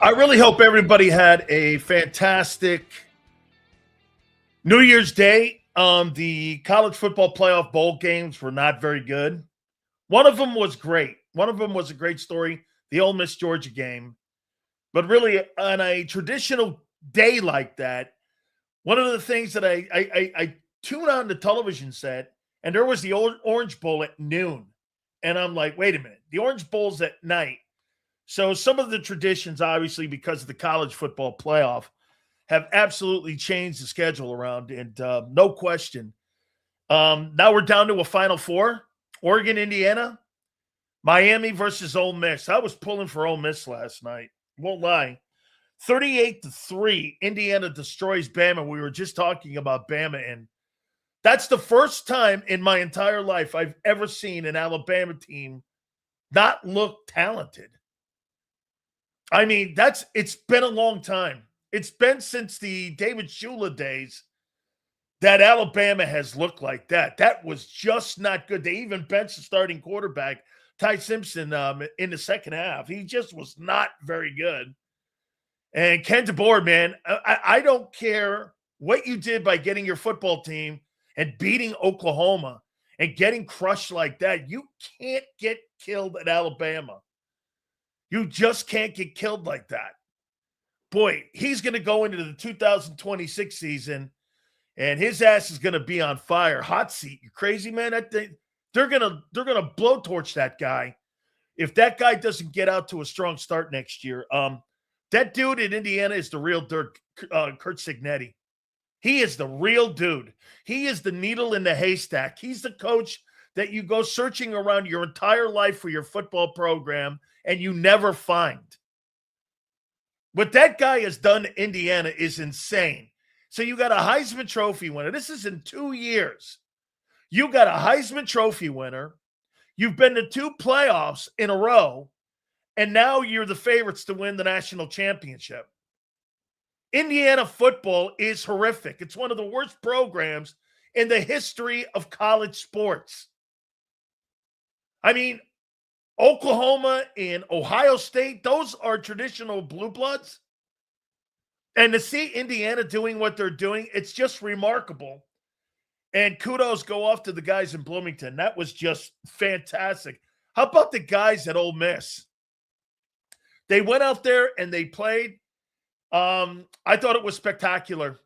I really hope everybody had a fantastic New Year's Day. The college football playoff bowl games were not very good. One of them was great. One of them was a great story, the Ole Miss Georgia game. But really, on a traditional day like that, one of the things that I tune on the television set, and there was the Orange Bowl at noon. And I'm like, wait a minute, the Orange Bowl's at night. So some of the traditions, obviously, because of the college football playoff, have absolutely changed the schedule around, and no question. Now we're down to a Final Four: Oregon, Indiana, Miami versus Ole Miss. I was pulling for Ole Miss last night. Won't lie. 38-3, Indiana destroys Bama. We were just talking about Bama, and that's the first time in my entire life I've ever seen an Alabama team not look talented. I mean, it's been a long time. It's been since the David Shula days that Alabama has looked like that. That was just not good. They even benched the starting quarterback, Ty Simpson, in the second half. He just was not very good. And Ken DeBoer, man, I don't care what you did by getting your football team and beating Oklahoma and getting crushed like that. You can't get killed at Alabama. You just can't get killed like that. Boy, he's going to go into the 2026 season, and his ass is going to be on fire. Hot seat. You crazy, man? They're gonna blowtorch that guy if that guy doesn't get out to a strong start next year. That dude in Indiana is the real Kurt Signetti. He is the real dude. He is the needle in the haystack. He's the coach that you go searching around your entire life for your football program and you never find. What that guy has done to Indiana is insane. So you got a Heisman Trophy winner. This is in 2 years. You got a Heisman Trophy winner. You've been to 2 playoffs in a row, and now you're the favorites to win the national championship. Indiana football is horrific. It's one of the worst programs in the history of college sports. I mean, Oklahoma and Ohio State, those are traditional blue bloods. And to see Indiana doing what they're doing, it's just remarkable. And kudos go off to the guys in Bloomington. That was just fantastic. How about the guys at Ole Miss? They went out there and they played. I thought it was spectacular.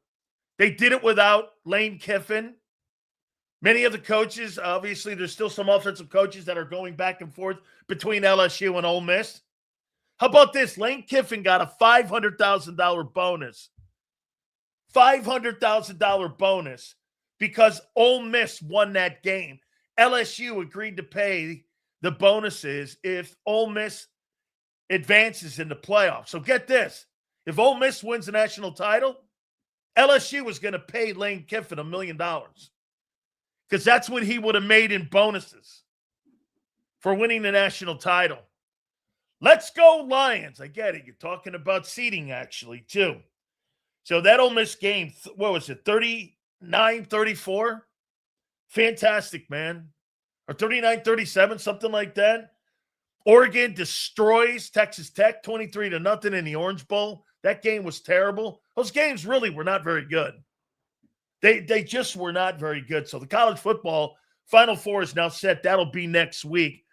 They did it without Lane Kiffin. Many of the coaches, obviously, there's still some offensive coaches that are going back and forth between LSU and Ole Miss. How about this? Lane Kiffin got a $500,000 bonus. $500,000 bonus because Ole Miss won that game. LSU agreed to pay the bonuses if Ole Miss advances in the playoffs. So get this. If Ole Miss wins the national title, LSU was going to pay Lane Kiffin $1 million. Because that's what he would have made in bonuses for winning the national title. Let's go Lions. I get it. You're talking about seeding, actually, too. So that Ole Miss game, what was it, 39-34? Fantastic, man. Or 39-37, something like that. Oregon destroys Texas Tech 23-0 in the Orange Bowl. That game was terrible. Those games really were not very good. They just were not very good. So the college football Final Four is now set. That'll be next week.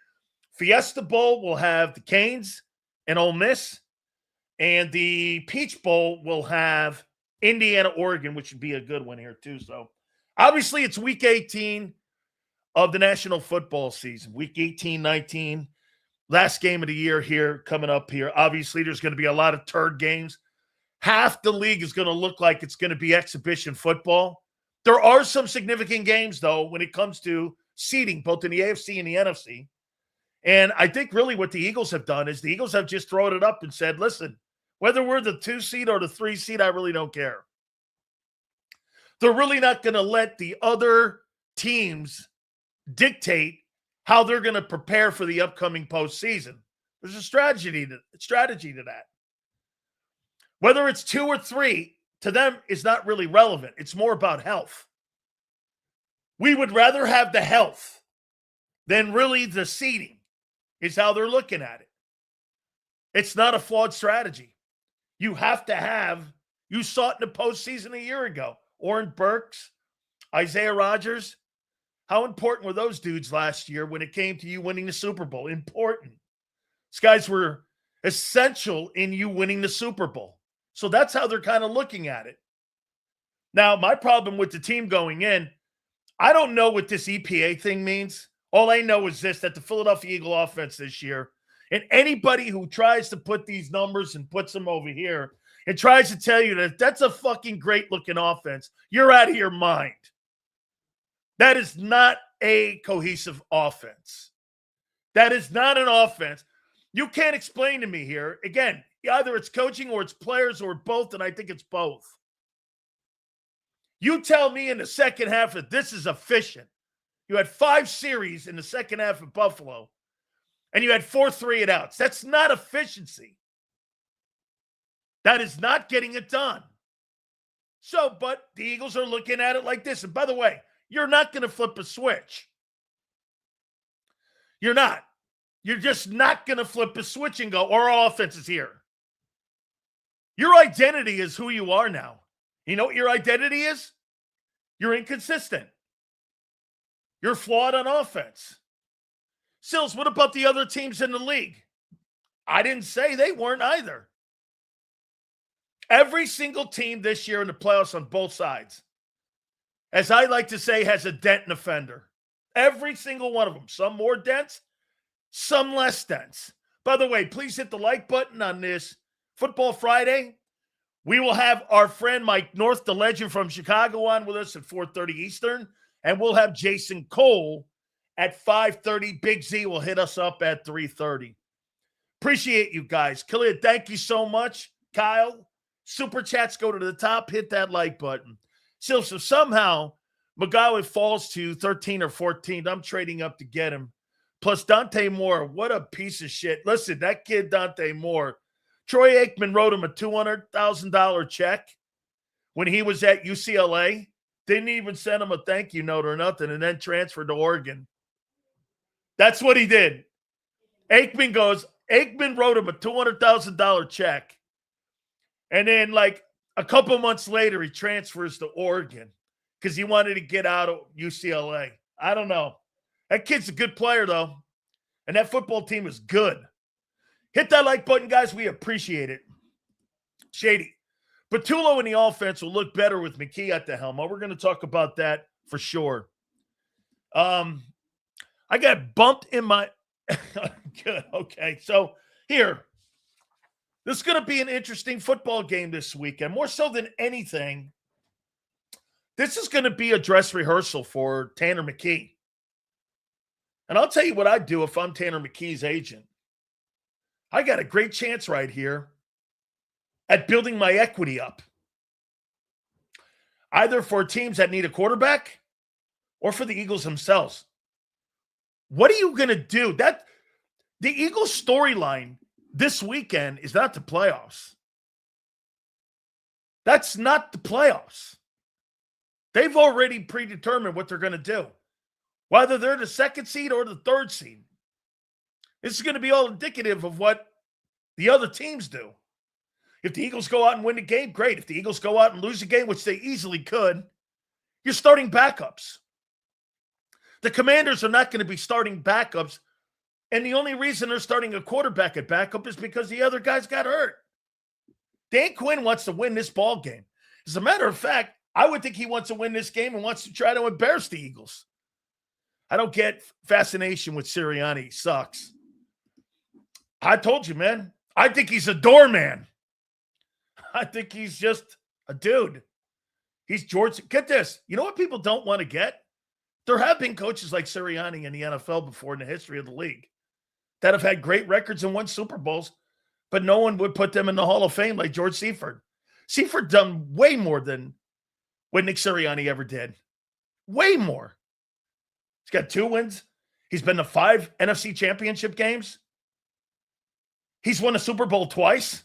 Fiesta Bowl will have the Canes and Ole Miss. And the Peach Bowl will have Indiana, Oregon, which would be a good one here too. So obviously it's week 18 of the National Football season. Week 18, 19. Last game of the year here coming up here. Obviously there's going to be a lot of turd games. Half the league is going to look like it's going to be exhibition football. There are some significant games, though, when it comes to seeding, both in the AFC and the NFC. And I think really what the Eagles have done is the Eagles have just thrown it up and said, listen, whether we're the 2 seed or the 3 seed, I really don't care. They're really not going to let the other teams dictate how they're going to prepare for the upcoming postseason. There's a strategy to that. Whether it's 2 or 3, to them is not really relevant. It's more about health. We would rather have the health than really the seeding is how they're looking at it. It's not a flawed strategy. you have to have. You saw it in the postseason a year ago. Oren Burks, Isaiah Rodgers. How important were those dudes last year when it came to you winning the Super Bowl? Important. These guys were essential in you winning the Super Bowl. So that's how they're kind of looking at it. Now, my problem with the team going in, I don't know what this EPA thing means. All I know is this, that the Philadelphia Eagle offense this year, and anybody who tries to put these numbers and puts them over here and tries to tell you that that's a fucking great-looking offense, you're out of your mind. That is not a cohesive offense. That is not an offense. You can't explain to me here. Again, either it's coaching or it's players or both, and I think it's both. You tell me in the second half that this is efficient. You had 5 series in the second half of Buffalo, and you had 4 3-and-outs. That's not efficiency. That is not getting it done. So, but the Eagles are looking at it like this. And by the way, you're not going to flip a switch. You're not. You're just not going to flip a switch and go, our offense is here. Your identity is who you are now. You know what your identity is? You're inconsistent. You're flawed on offense. Sills, what about the other teams in the league? I didn't say they weren't either. Every single team this year in the playoffs on both sides, as I like to say, has a dent in a fender. Every single one of them. Some more dents, some less dents. By the way, please hit the like button on this Football Friday. We will have our friend Mike North, the legend from Chicago, on with us at 4:30 Eastern. And we'll have Jason Cole at 5:30. Big Z will hit us up at 3:30. Appreciate you guys. Khalid, thank you so much. Kyle, super chats go to the top. Hit that like button. So somehow McGowan falls to 13 or 14. I'm trading up to get him. Plus Dante Moore, what a piece of shit. Listen, that kid Dante Moore, Troy Aikman wrote him a $200,000 check when he was at UCLA. Didn't even send him a thank you note or nothing, and then transferred to Oregon. That's what he did. Aikman wrote him a $200,000 check. And then, like, a couple months later, he transfers to Oregon because he wanted to get out of UCLA. I don't know. That kid's a good player, though. And that football team is good. Hit that like button, guys. We appreciate it. Shady. Patullo in the offense will look better with McKee at the helm. We're going to talk about that for sure. I got bumped in my – good. Okay. So, here. This is going to be an interesting football game this weekend. More so than anything, this is going to be a dress rehearsal for Tanner McKee. And I'll tell you what I'd do if I'm Tanner McKee's agent. I got a great chance right here at building my equity up. Either for teams that need a quarterback or for the Eagles themselves. What are you going to do? The Eagles storyline this weekend is not the playoffs. That's not the playoffs. They've already predetermined what they're going to do. Whether they're the second seed or the third seed. This is going to be all indicative of what the other teams do. If the Eagles go out and win the game, great. If the Eagles go out and lose the game, which they easily could, you're starting backups. The Commanders are not going to be starting backups. And the only reason they're starting a quarterback at backup is because the other guys got hurt. Dan Quinn wants to win this ball game. As a matter of fact, I would think he wants to win this game and wants to try to embarrass the Eagles. I don't get fascination with Serriani. He sucks. I told you, man. I think he's a doorman. I think he's just a dude. He's George. Get this. You know what people don't want to get? There have been coaches like Serriani in the NFL before in the history of the league that have had great records and won Super Bowls, but no one would put them in the Hall of Fame like George Seifert. Seifert done way more than what Nick Sirianni ever did. Way more. He's got 2 wins. He's been to 5 NFC championship games. He's won a Super Bowl twice.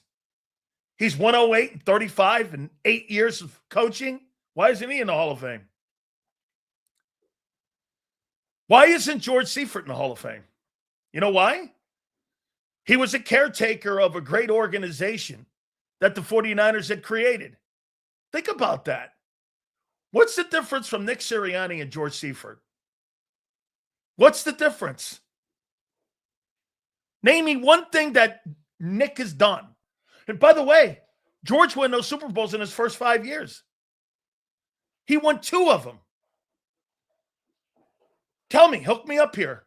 He's 108 and 35 and 8 years of coaching. Why isn't he in the Hall of Fame? Why isn't George Seifert in the Hall of Fame? You know why? He was a caretaker of a great organization that the 49ers had created. Think about that. What's the difference from Nick Serriani and George Seifert? What's the difference? Name me one thing that Nick has done. And by the way, George won no Super Bowls in his first 5 years. He won 2 of them. Tell me, hook me up here.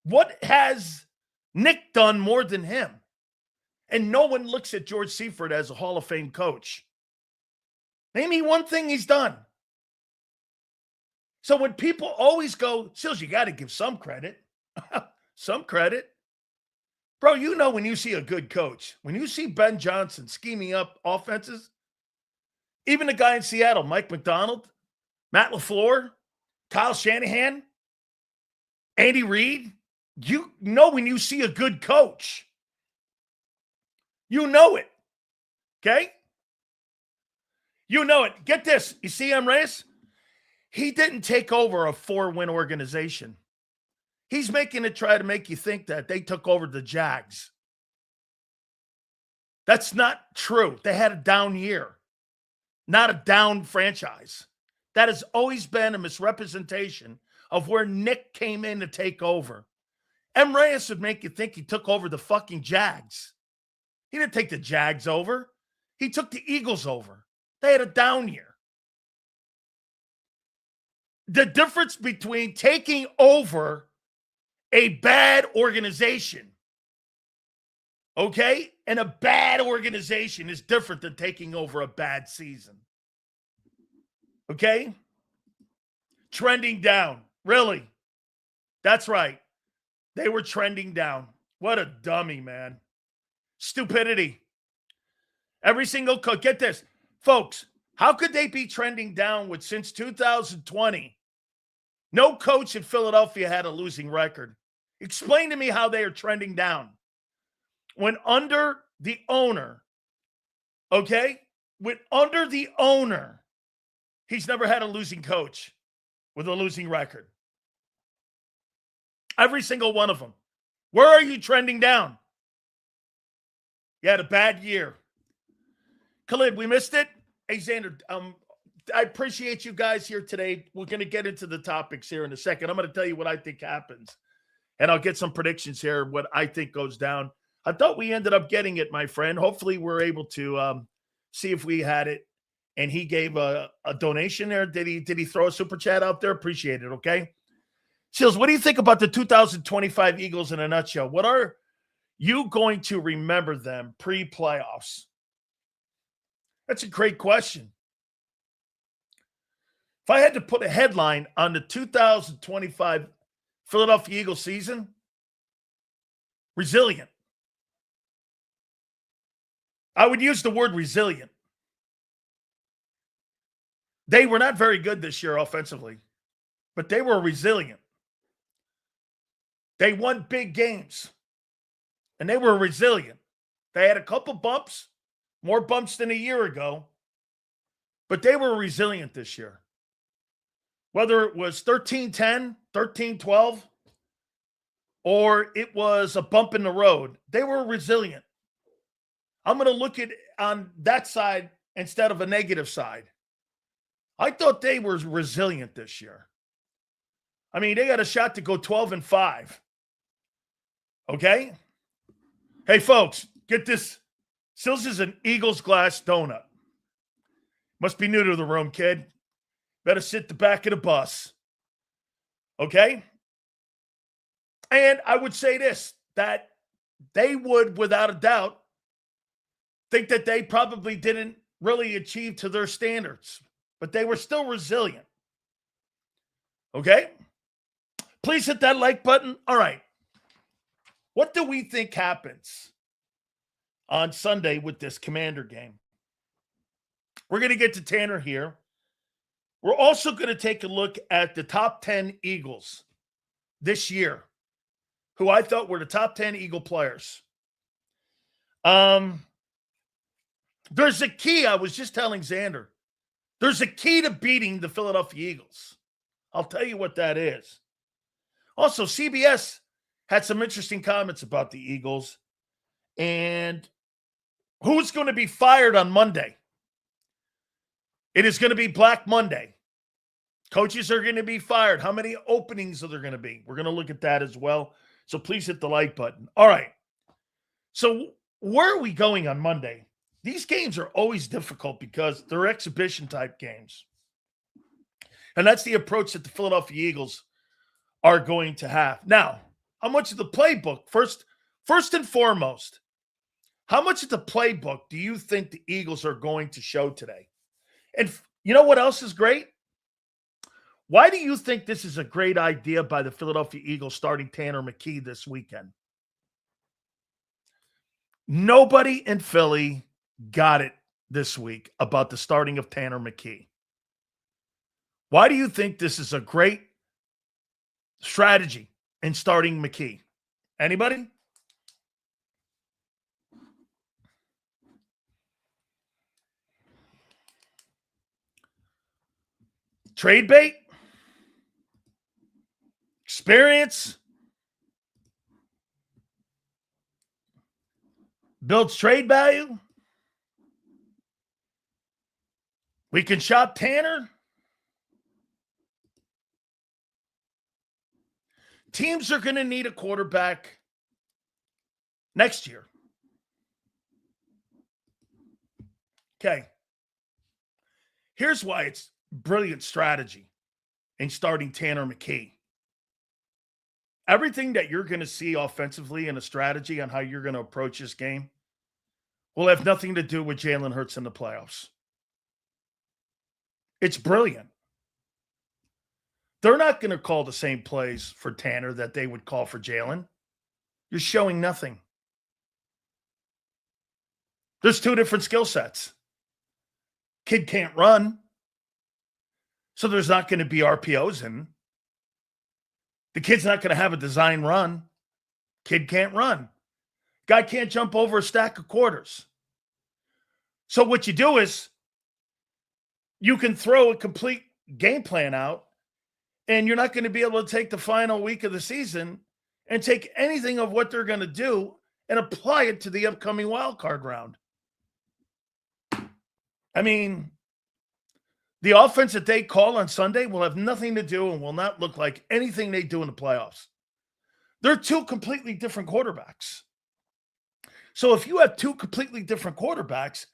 What has Nick done more than him? And no one looks at George Seifert as a Hall of Fame coach. Name me one thing he's done. So when people always go, Sills, you got to give some credit. Some credit. Bro, you know when you see a good coach, when you see Ben Johnson scheming up offenses, even the guy in Seattle, Mike McDonald, Matt LaFleur, Kyle Shanahan, Andy Reid, you know when you see a good coach. You know it. Okay? You know it. Get this. You see Reyes? He didn't take over a 4-win organization. He's making it try to make you think that they took over the Jags. That's not true. They had a down year, not a down franchise. That has always been a misrepresentation of where Nick came in to take over. Reyes would make you think he took over the fucking Jags. He didn't take the Jags over. He took the Eagles over. They had a down year. The difference between taking over a bad organization, okay, and a bad organization is different than taking over a bad season. Okay? Trending down. Really? That's right. They were trending down. What a dummy, man. Stupidity. Every single coach. Get this. Folks, how could they be trending downward since 2020? No coach in Philadelphia had a losing record. Explain to me how they are trending down. When under the owner, okay? When under the owner, he's never had a losing coach with a losing record. Every single one of them. Where are you trending down? You had a bad year. Khalid, we missed it. Hey, Xander, I appreciate you guys here today. We're going to get into the topics here in a second. I'm going to tell you what I think happens. And I'll get some predictions here, what I think goes down. I thought we ended up getting it, my friend. Hopefully we're able to see if we had it. And he gave a donation there. Did he throw a super chat out there? Appreciate it, okay? Seals, what do you think about the 2025 Eagles in a nutshell? What are you going to remember them pre-playoffs? That's a great question. If I had to put a headline on the 2025 Philadelphia Eagles season, resilient. I would use the word resilient. They were not very good this year offensively, but they were resilient. They won big games, and they were resilient. They had a couple bumps, more bumps than a year ago, but they were resilient this year. Whether it was 13-10, 13-12, or it was a bump in the road, they were resilient. I'm going to look at on that side instead of a negative side. I thought they were resilient this year. I mean, they got a shot to go 12-5. Okay? Hey, folks, get this. Sills is an Eagles glass donut. Must be new to the room, kid. Better sit the back of the bus. Okay? And I would say this, that they would, without a doubt, think that they probably didn't really achieve to their standards, but they were still resilient. Okay? Please hit that like button. All right. What do we think happens on Sunday with this Commander game? We're going to get to Tanner here. We're also going to take a look at the top 10 Eagles this year, who I thought were the top 10 Eagle players. There's a key. I was just telling Xander. There's a key to beating the Philadelphia Eagles. I'll tell you what that is. Also, CBS had some interesting comments about the Eagles. And Who's going to be fired on Monday? It is going to be Black Monday. Coaches are going to be fired. How many openings are there going to be? We're going to look at that as well. So please hit the like button. All right. So where are we going on Monday? These games are always difficult because they're exhibition type games. And that's the approach that the Philadelphia Eagles are going to have. Now, how much of the playbook, first and foremost, how much of the playbook do you think the Eagles are going to show today? And you know what else is great? Why do you think this is a great idea by the Philadelphia Eagles starting Tanner McKee this weekend? Nobody in Philly got it this week about the starting of Tanner McKee. Why do you think this is a great strategy in starting McKee? Anybody? Trade bait? Experience? Builds trade value? We can shop Tanner? Teams are going to need a quarterback next year. Okay. Here's why it's brilliant strategy in starting Tanner McKee. Everything that you're going to see offensively in a strategy on how you're going to approach this game will have nothing to do with Jalen Hurts in the playoffs. It's brilliant. They're not going to call the same plays for Tanner that they would call for Jalen. You're showing nothing. There's two different skill sets. Kid can't run, so there's not going to be RPOs in. The kid's not going to have a design run. Kid can't run. Guy can't jump over a stack of quarters. So what you do is you can throw a complete game plan out, and you're not going to be able to take the final week of the season and take anything of what they're going to do and apply it to the upcoming wild card round. I mean, the offense that they call on Sunday will have nothing to do and will not look like anything they do in the playoffs. They're two completely different quarterbacks. So if you have two completely different quarterbacks,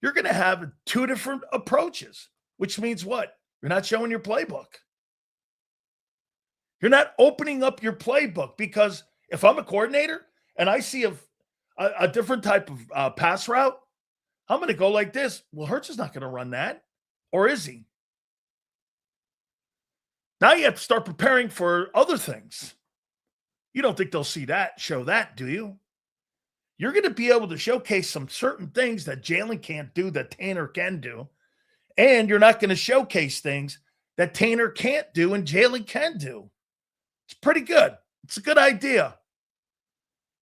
you're going to have two different approaches, which means what? You're not showing your playbook. You're not opening up your playbook, because if I'm a coordinator and I see a different type of pass route, I'm going to go like this. Well, Herz is not going to run that. Or is he? Now you have to start preparing for other things. You don't think they'll show that, do you? You're going to be able to showcase some certain things that Jalen can't do that Tanner can do. And you're not going to showcase things that Tanner can't do and Jalen can do. It's pretty good. It's a good idea.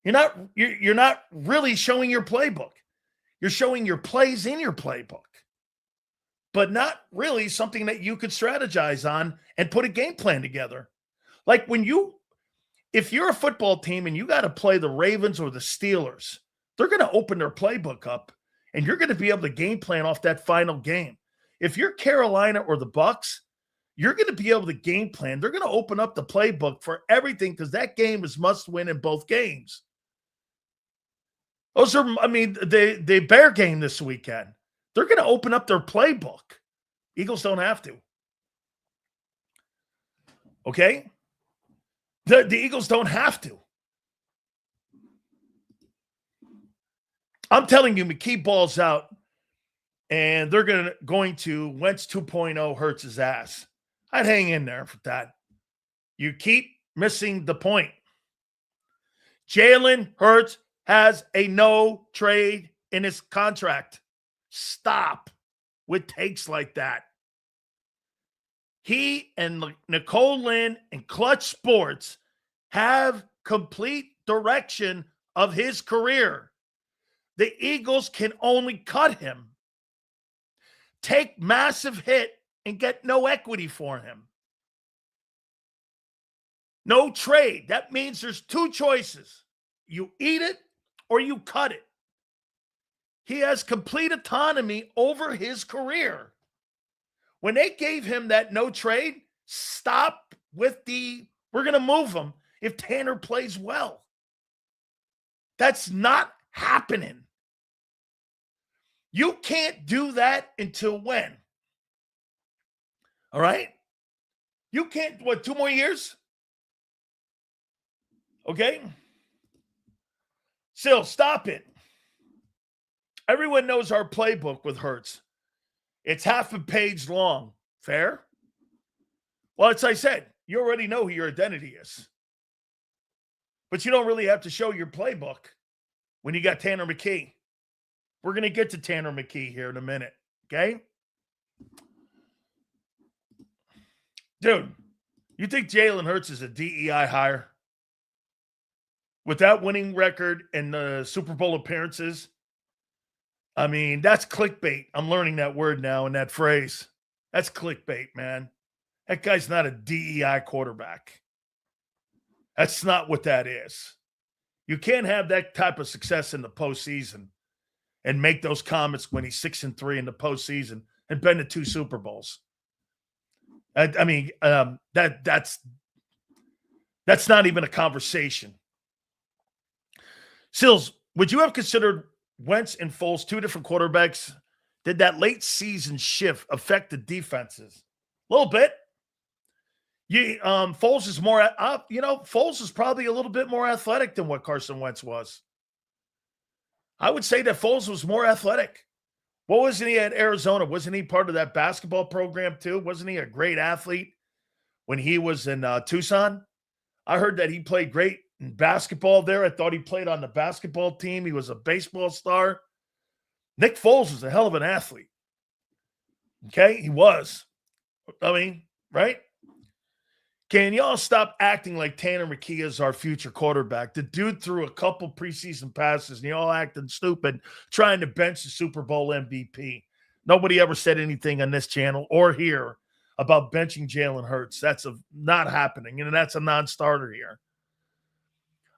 You're not really showing your playbook. You're showing your plays in your playbook, but not really something that you could strategize on and put a game plan together. Like if you're a football team and you got to play the Ravens or the Steelers, they're going to open their playbook up and you're going to be able to game plan off that final game. If you're Carolina or the Bucks, you're going to be able to game plan. They're going to open up the playbook for everything because that game is must win in both games. The Bear game this weekend, they're going to open up their playbook. Eagles don't have to. Okay? The Eagles don't have to. I'm telling you, McKee balls out, and they're going to Wentz 2.0 hurts his ass. I'd hang in there for that. You keep missing the point. Jalen Hurts has a no trade in his contract. Stop with takes like that. He and Nicole Lynn and Clutch Sports have complete direction of his career. The Eagles can only cut him, take massive hit, and get no equity for him. No trade. That means there's two choices. You eat it or you cut it. He has complete autonomy over his career. When they gave him that no trade, stop with we're going to move him if Tanner plays well. That's not happening. You can't do that until when? All right? You can't, 2 more years? Okay? Still, stop it. Everyone knows our playbook with Herz. It's half a page long. Fair? Well, as I said, you already know who your identity is. But you don't really have to show your playbook when you got Tanner McKee. We're going to get to Tanner McKee here in a minute, okay? Dude, you think Jalen Hurts is a DEI hire? With that winning record and Super Bowl appearances? I mean, that's clickbait. I'm learning that word now and that phrase. That's clickbait, man. That guy's not a DEI quarterback. That's not what that is. You can't have that type of success in the postseason and make those comments when he's 6-3 in the postseason and been to 2 Super Bowls. That's not even a conversation. Sills, would you have considered Wentz and Foles, 2 different quarterbacks? Did that late season shift affect the defenses? A little bit. Foles is more, Foles is probably a little bit more athletic than what Carson Wentz was. I would say that Foles was more athletic. What wasn't he at Arizona? Wasn't he part of that basketball program too? Wasn't he a great athlete when he was in Tucson? I heard that he played great in basketball there. I thought he played on the basketball team. He was a baseball star. Nick Foles was a hell of an athlete. Okay, he was. I mean, right? Can y'all stop acting like Tanner McKee is our future quarterback? The dude threw a couple preseason passes, and y'all acting stupid trying to bench the Super Bowl MVP. Nobody ever said anything on this channel or here about benching Jalen Hurts. That's not happening, and that's a non-starter here.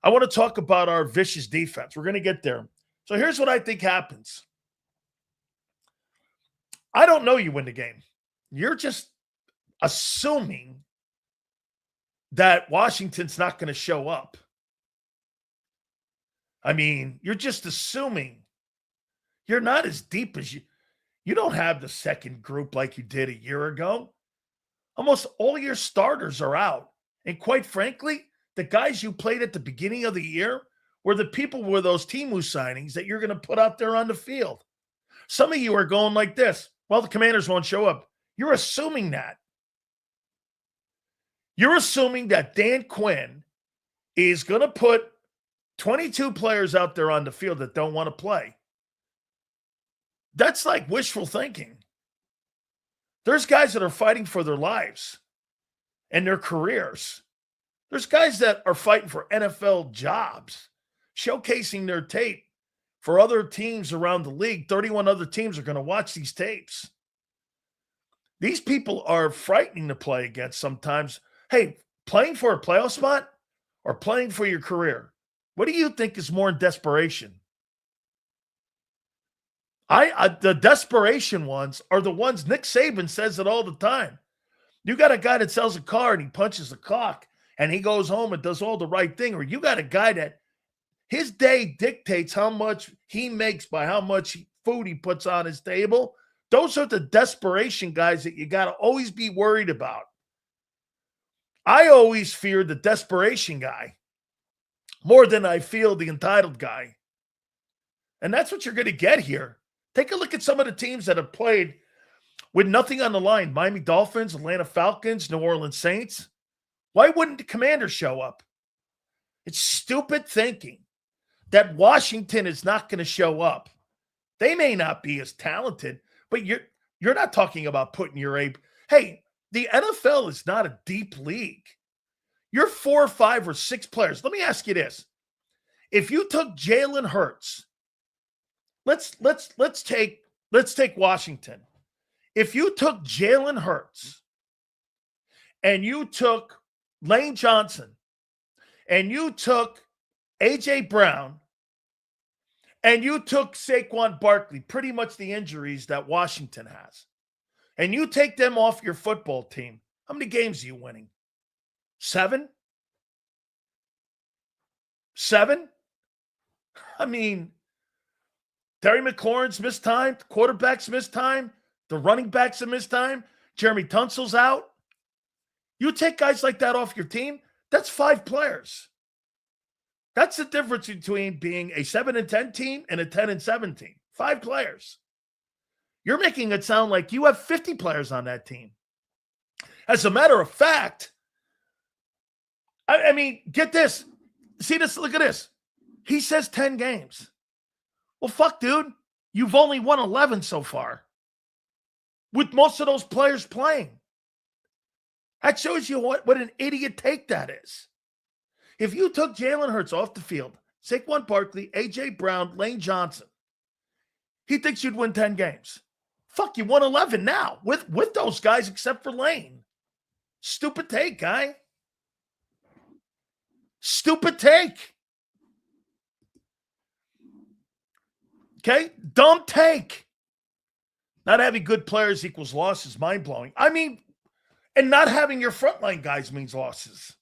I want to talk about our vicious defense. We're going to get there. So here's what I think happens. I don't know you win the game. You're just assuming that Washington's not going to show up. I mean, you're just assuming. You're not as deep as you don't have the second group like you did a year ago. Almost all your starters are out. And quite frankly, the guys you played at the beginning of the year were the people with those Timu signings that you're going to put out there on the field. Some of you are going like this. Well, the Commanders won't show up. You're assuming that. You're assuming that Dan Quinn is going to put 22 players out there on the field that don't want to play. That's like wishful thinking. There's guys that are fighting for their lives and their careers. There's guys that are fighting for NFL jobs, showcasing their tape for other teams around the league. 31 other teams are going to watch these tapes. These people are frightening to play against sometimes. Hey, playing for a playoff spot or playing for your career? What do you think is more in desperation? The desperation ones are the ones, Nick Saban says it all the time. You got a guy that sells a car and he punches the clock and he goes home and does all the right thing. Or you got a guy that his day dictates how much he makes by how much food he puts on his table. Those are the desperation guys that you got to always be worried about. I always fear the desperation guy more than I feel the entitled guy. And that's what you're going to get here. Take a look at some of the teams that have played with nothing on the line. Miami Dolphins, Atlanta Falcons, New Orleans Saints. Why wouldn't the Commanders show up? It's stupid thinking that Washington is not going to show up. They may not be as talented, but you're not talking about putting your A. Hey, the NFL is not a deep league. You're 4 or 5 or 6 players. Let me ask you this. If you took Jalen Hurts, let's take Washington. If you took Jalen Hurts and you took Lane Johnson and you took A.J. Brown and you took Saquon Barkley, pretty much the injuries that Washington has, and you take them off your football team, how many games are you winning? 7? 7? I mean, Terry McLaurin's missed time, the quarterback's missed time, the running backs have missed time, Jeremy Tunsil's out. You take guys like that off your team, that's 5 players. That's the difference between being a 7-10 team and a 10-7 team. 5 players. You're making it sound like you have 50 players on that team. As a matter of fact, I mean, get this. See this? Look at this. He says 10 games. Well, fuck, dude. You've only won 11 so far, with most of those players playing. That shows you what an idiot take that is. If you took Jalen Hurts off the field, Saquon Barkley, A.J. Brown, Lane Johnson, he thinks you'd win 10 games. Fuck, you won 11 now with those guys except for Lane. Stupid take, guy. Stupid take. Okay? Dumb take. Not having good players equals losses. Mind-blowing. I mean, and not having your frontline guys means losses.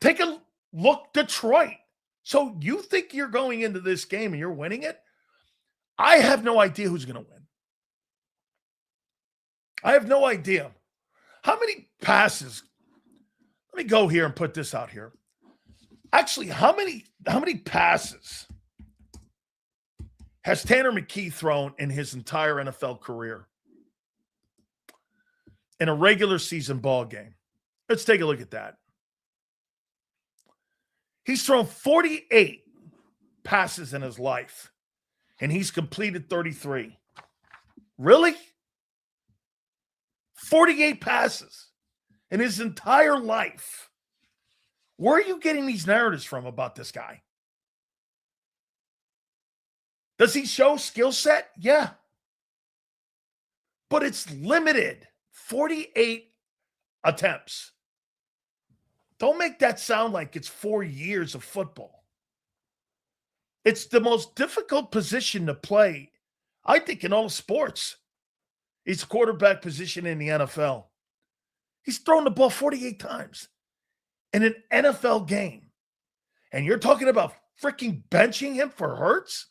Take a look, Detroit. So you think you're going into this game and you're winning it? I have no idea who's going to win. I have no idea. How many passes? Let me go here and put this out here. Actually, how many passes has Tanner McKee thrown in his entire NFL career in a regular season ball game? Let's take a look at that. He's thrown 48 passes in his life, and he's completed 33. Really? 48 passes in his entire life. Where are you getting these narratives from about this guy? Does he show skill set? Yeah. But it's limited. 48 attempts. Don't make that sound like it's 4 years of football. It's the most difficult position to play, I think, in all sports. It's quarterback position in the NFL. He's thrown the ball 48 times in an NFL game. And you're talking about freaking benching him for Hertz?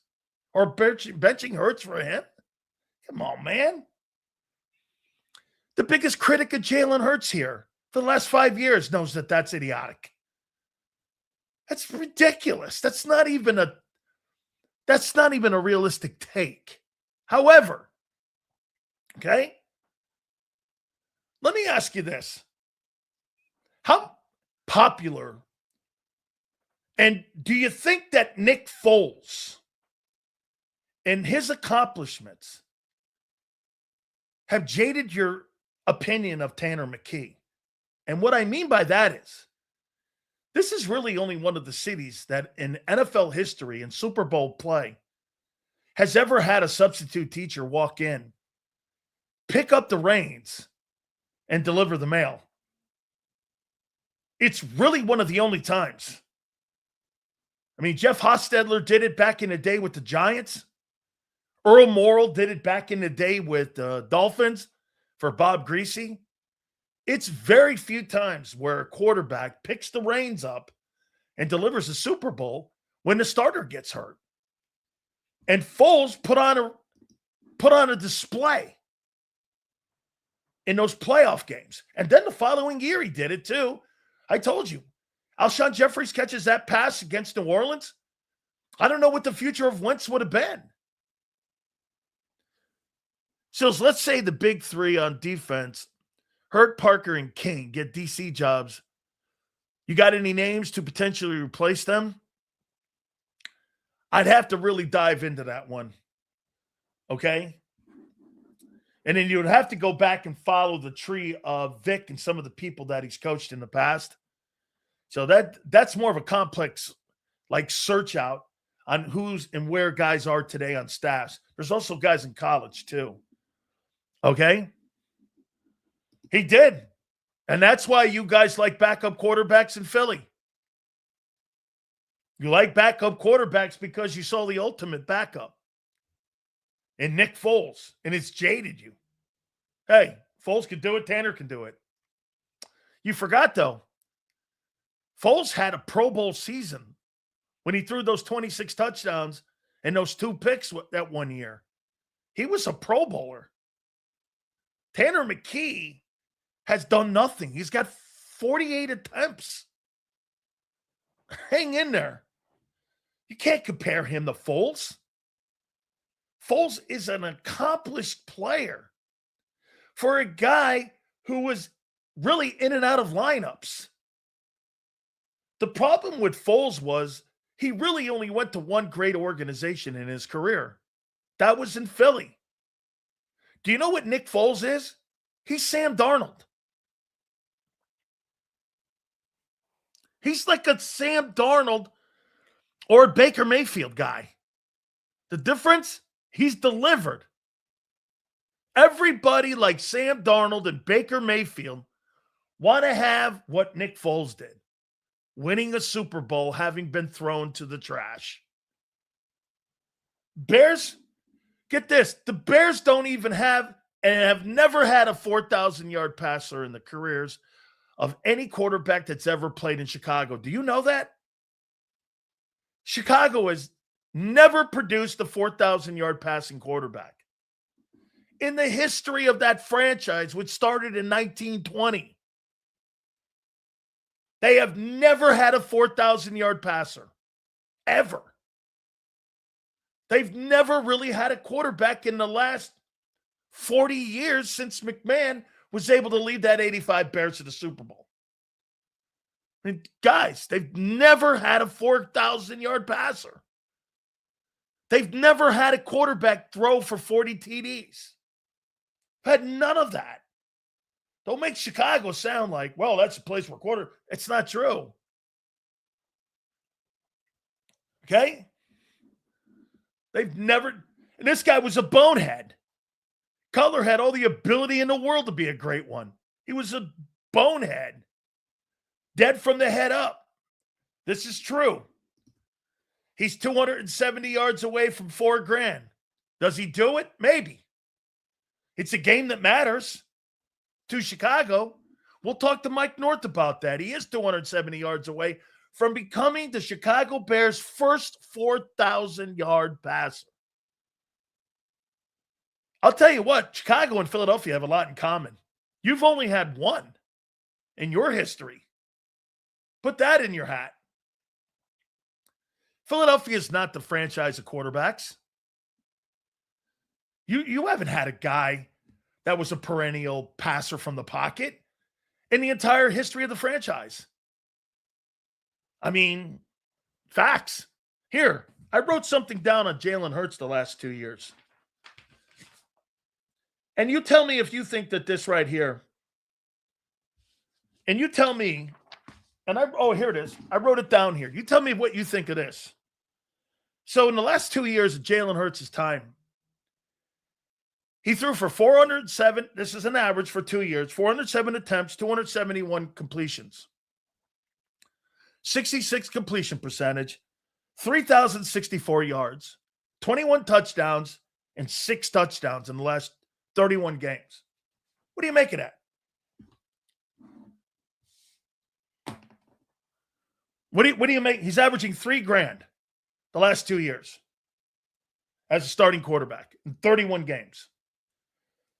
Or benching Hertz for him? Come on, man. The biggest critic of Jalen Hurts here for the last 5 years knows that that's idiotic. That's ridiculous. That's not even a realistic take. However, okay, let me ask you this. How popular, and do you think that Nick Foles and his accomplishments have jaded your opinion of Tanner McKee? And what I mean by that is, this is really only one of the cities that in NFL history and Super Bowl play has ever had a substitute teacher walk in, pick up the reins, and deliver the mail. It's really one of the only times. I mean, Jeff Hostetler did it back in the day with the Giants. Earl Morrall did it back in the day with the Dolphins for Bob Greasy. It's very few times where a quarterback picks the reins up and delivers a Super Bowl when the starter gets hurt. And Foles put on a display in those playoff games. And then the following year he did it too. I told you, Alshon Jeffries catches that pass against New Orleans. I don't know what the future of Wentz would have been. So let's say the big three on defense, Hurt, Parker, and King, get DC jobs. You got any names to potentially replace them? I'd have to really dive into that one. Okay? And then you would have to go back and follow the tree of Vic and some of the people that he's coached in the past. So that's more of a complex, like, search out on who's and where guys are today on staffs. There's also guys in college too. Okay? He did. And that's why you guys like backup quarterbacks in Philly. You like backup quarterbacks because you saw the ultimate backup and Nick Foles, and it's jaded you. Hey, Foles can do it. Tanner can do it. You forgot, though, Foles had a Pro Bowl season when he threw those 26 touchdowns and those 2 picks that one year. He was a Pro Bowler. Tanner McKee has done nothing. He's got 48 attempts. Hang in there. You can't compare him to Foles. Foles is an accomplished player for a guy who was really in and out of lineups. The problem with Foles was he really only went to one great organization in his career. That was in Philly. Do you know what Nick Foles is? He's Sam Darnold. He's like a Sam Darnold or a Baker Mayfield guy. The difference? He's delivered. Everybody like Sam Darnold and Baker Mayfield want to have what Nick Foles did. Winning a Super Bowl, having been thrown to the trash. Bears, get this. The Bears don't even have and have never had a 4,000-yard passer in the careers of any quarterback that's ever played in Chicago. Do you know that? Chicago has never produced a 4,000-yard passing quarterback. In the history of that franchise, which started in 1920, they have never had a 4,000-yard passer, ever. They've never really had a quarterback in the last 40 years since McMahon was able to lead that 85 Bears to the Super Bowl. I mean, guys, they've never had a 4,000-yard passer. They've never had a quarterback throw for 40 TDs. Had none of that. Don't make Chicago sound like, well, that's a place where it's not true. Okay? They've never, and this guy was a bonehead. Cutler had all the ability in the world to be a great one. He was a bonehead. Dead from the head up. This is true. He's 270 yards away from $4,000. Does he do it? Maybe. It's a game that matters to Chicago. We'll talk to Mike North about that. He is 270 yards away from becoming the Chicago Bears' first 4,000-yard passer. I'll tell you what, Chicago and Philadelphia have a lot in common. You've only had one in your history. Put that in your hat. Philadelphia is not the franchise of quarterbacks. You haven't had a guy that was a perennial passer from the pocket in the entire history of the franchise. I mean, facts. Here, I wrote something down on Jalen Herz the last 2 years. And you tell me if you think that this right here, and you tell me, and here it is. I wrote it down here. You tell me what you think of this. So in the last 2 years of Jalen Hurts' time, he threw for 407. This is an average for 2 years, 407 attempts, 271 completions, 66 completion percentage, 3,064 yards, 21 touchdowns, and 6 touchdowns in the last 31 games. What do you make of that? What do you make? He's averaging $3,000 the last 2 years as a starting quarterback in 31 games.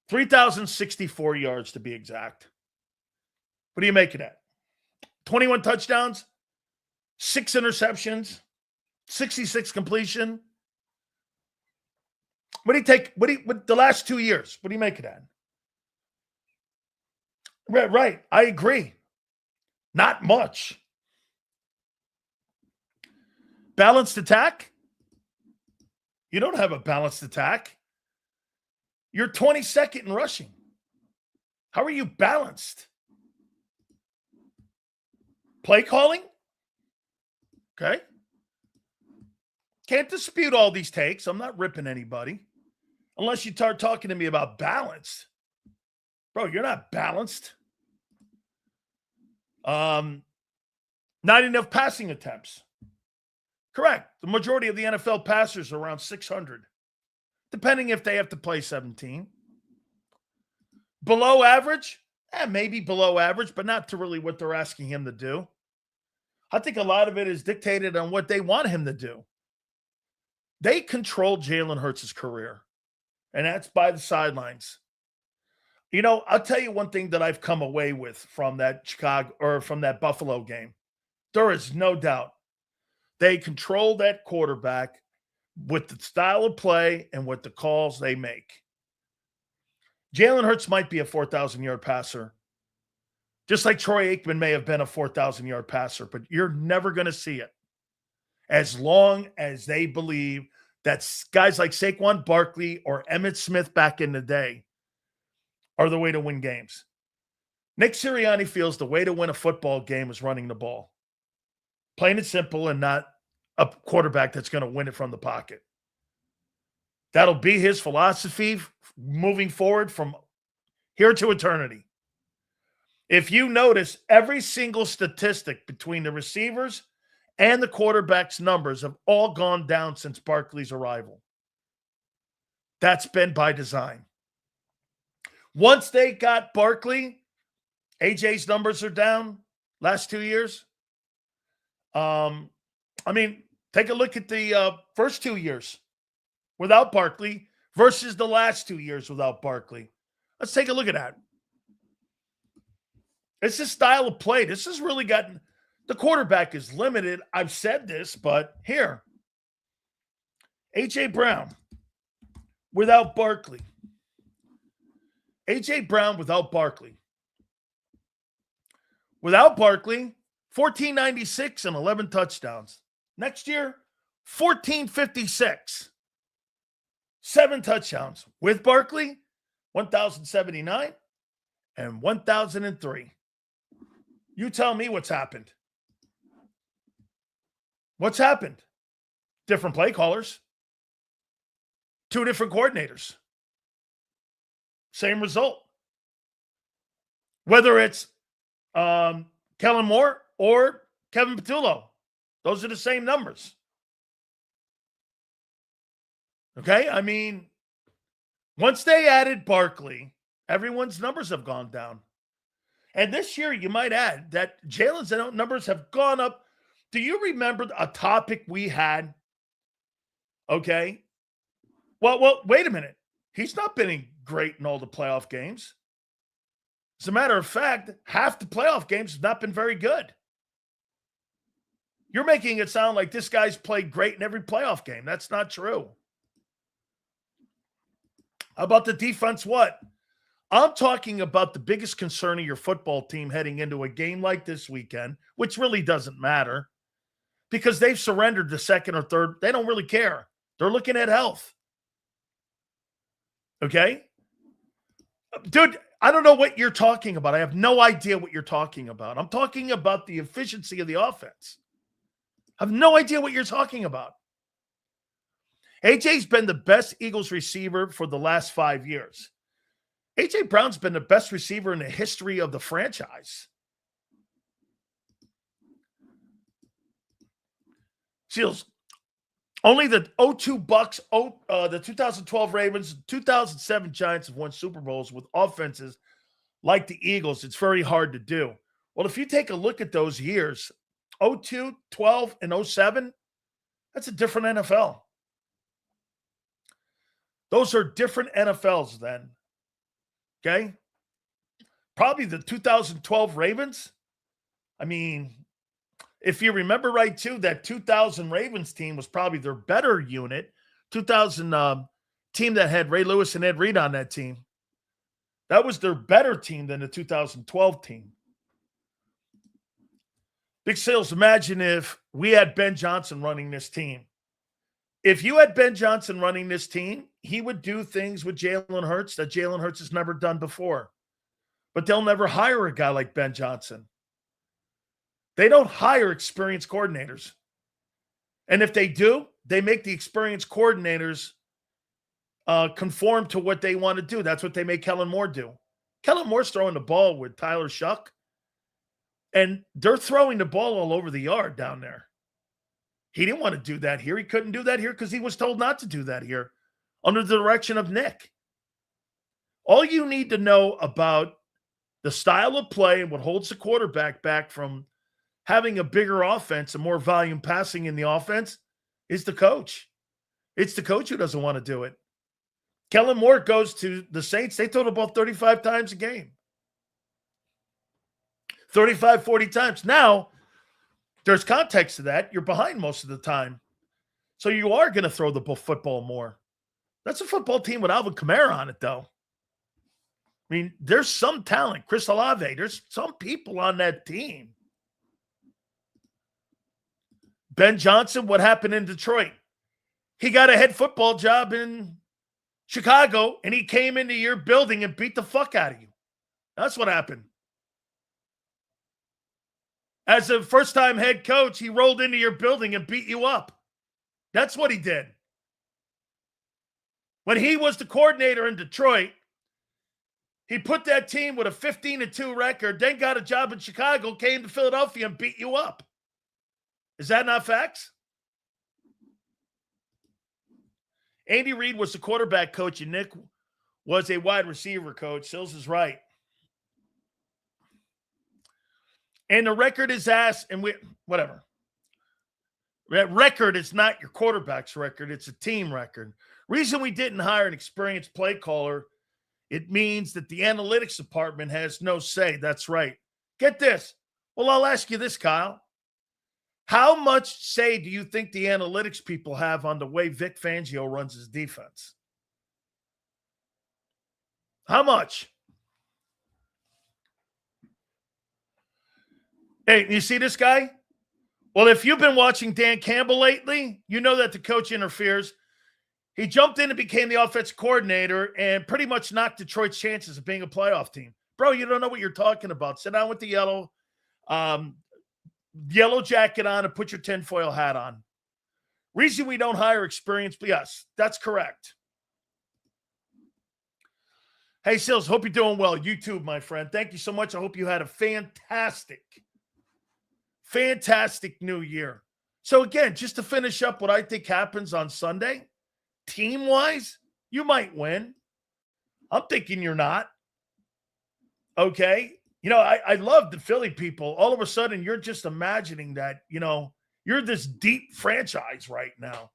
3,064 yards to be exact. What do you make of that? 21 touchdowns, 6 interceptions, 66 completion. What do you take? What the last 2 years? What do you make of that? Right. I agree. Not much. Balanced attack? You don't have a balanced attack. You're 22nd in rushing. How are you balanced? Play calling? Okay. Can't dispute all these takes. I'm not ripping anybody. Unless you start talking to me about balance. Bro, you're not balanced. Not enough passing attempts. Correct. The majority of the NFL passers are around 600, depending if they have to play 17. Below average? Maybe below average, but not to really what they're asking him to do. I think a lot of it is dictated on what they want him to do. They control Jalen Hurts' career, and that's by the sidelines. I'll tell you one thing that I've come away with from that from that Buffalo game. There is no doubt they control that quarterback with the style of play and with the calls they make. Jalen Hurts might be a 4,000-yard passer, just like Troy Aikman may have been a 4,000-yard passer, but you're never going to see it as long as they believe that guys like Saquon Barkley or Emmitt Smith back in the day are the way to win games. Nick Seriani feels the way to win a football game is running the ball. Plain and simple, and not a quarterback that's going to win it from the pocket. That'll be his philosophy moving forward from here to eternity. If you notice, every single statistic between the receivers and the quarterback's numbers have all gone down since Barkley's arrival. That's been by design. Once they got Barkley, AJ's numbers are down last 2 years. Take a look at the first 2 years without Barkley versus the last 2 years without Barkley. Let's take a look at that. It's a style of play. This has really gotten – the quarterback is limited. I've said this, but here. A.J. Brown without Barkley. A.J. Brown without Barkley. Without Barkley, 1,496 and 11 touchdowns. Next year, 1,456. 7 touchdowns. With Barkley, 1,079 and 1,003. You tell me what's happened. What's happened? Different play callers. 2 different coordinators. Same result. Whether it's Kellen Moore or Kevin Patullo, those are the same numbers. Okay? Once they added Barkley, everyone's numbers have gone down. And this year, you might add that Jalen's numbers have gone up. Do you remember a topic we had? Okay. Well, wait a minute. He's not been great in all the playoff games. As a matter of fact, half the playoff games have not been very good. You're making it sound like this guy's played great in every playoff game. That's not true. How about the defense? What? I'm talking about the biggest concern of your football team heading into a game like this weekend, which really doesn't matter because they've surrendered the second or third. They don't really care. They're looking at health. Okay? Dude, I don't know what you're talking about. I have no idea what you're talking about. I'm talking about the efficiency of the offense. I have no idea what you're talking about. AJ's been the best Eagles receiver for the last 5 years. A.J. Brown's been the best receiver in the history of the franchise. Seals, only the 02 Bucks, the 2012 Ravens, 2007 Giants have won Super Bowls with offenses like the Eagles. It's very hard to do. Well, if you take a look at those years, 02, 12, and 07, that's a different NFL. Those are different NFLs then. Okay? Probably the 2012 Ravens. If you remember right, too, that 2000 Ravens team was probably their better unit. 2000 team that had Ray Lewis and Ed Reed on that team. That was their better team than the 2012 team. Big Sales, imagine if we had Ben Johnson running this team. If you had Ben Johnson running this team, he would do things with Jalen Hurts that Jalen Hurts has never done before. But they'll never hire a guy like Ben Johnson. They don't hire experienced coordinators. And if they do, they make the experienced coordinators conform to what they want to do. That's what they make Kellen Moore do. Kellen Moore's throwing the ball with Tyler Shuck, and they're throwing the ball all over the yard down there. He didn't want to do that here. He couldn't do that here because he was told not to do that here under the direction of Nick. All you need to know about the style of play and what holds the quarterback back from having a bigger offense and more volume passing in the offense is the coach. It's the coach who doesn't want to do it. Kellen Moore goes to the Saints. They throw the ball 35 times a game. 35, 40 times. Now, there's context to that. You're behind most of the time. So you are going to throw the football more. That's a football team with Alvin Kamara on it, though. I mean, there's some talent. Chris Olave, there's some people on that team. Ben Johnson, what happened in Detroit? He got a head football job in Chicago, and he came into your building and beat the fuck out of you. That's what happened. As a first-time head coach, he rolled into your building and beat you up. That's what he did. When he was the coordinator in Detroit, he put that team with a 15-2 record, then got a job in Chicago, came to Philadelphia and beat you up. Is that not facts? Andy Reid was the quarterback coach and Nick was a wide receiver coach. Sills is right. And the record is ass, and whatever. That record is not your quarterback's record. It's a team record. Reason we didn't hire an experienced play caller, it means that the analytics department has no say. That's right. Get this. Well, I'll ask you this, Kyle. How much say do you think the analytics people have on the way Vic Fangio runs his defense? How much? Hey, you see this guy? Well, if you've been watching Dan Campbell lately, you know that the coach interferes. He jumped in and became the offensive coordinator and pretty much knocked Detroit's chances of being a playoff team. Bro, you don't know what you're talking about. Sit down with the yellow jacket on and put your tinfoil hat on. Reason we don't hire experienced, yes, that's correct. Hey, Sills, hope you're doing well. You too, my friend. Thank you so much. I hope you had a fantastic New Year. So again, just to finish up what I think happens on Sunday, team-wise, you might win. I'm thinking you're not. Okay? You know, I love the Philly people. All of a sudden, you're just imagining that, you know, you're this deep franchise right now.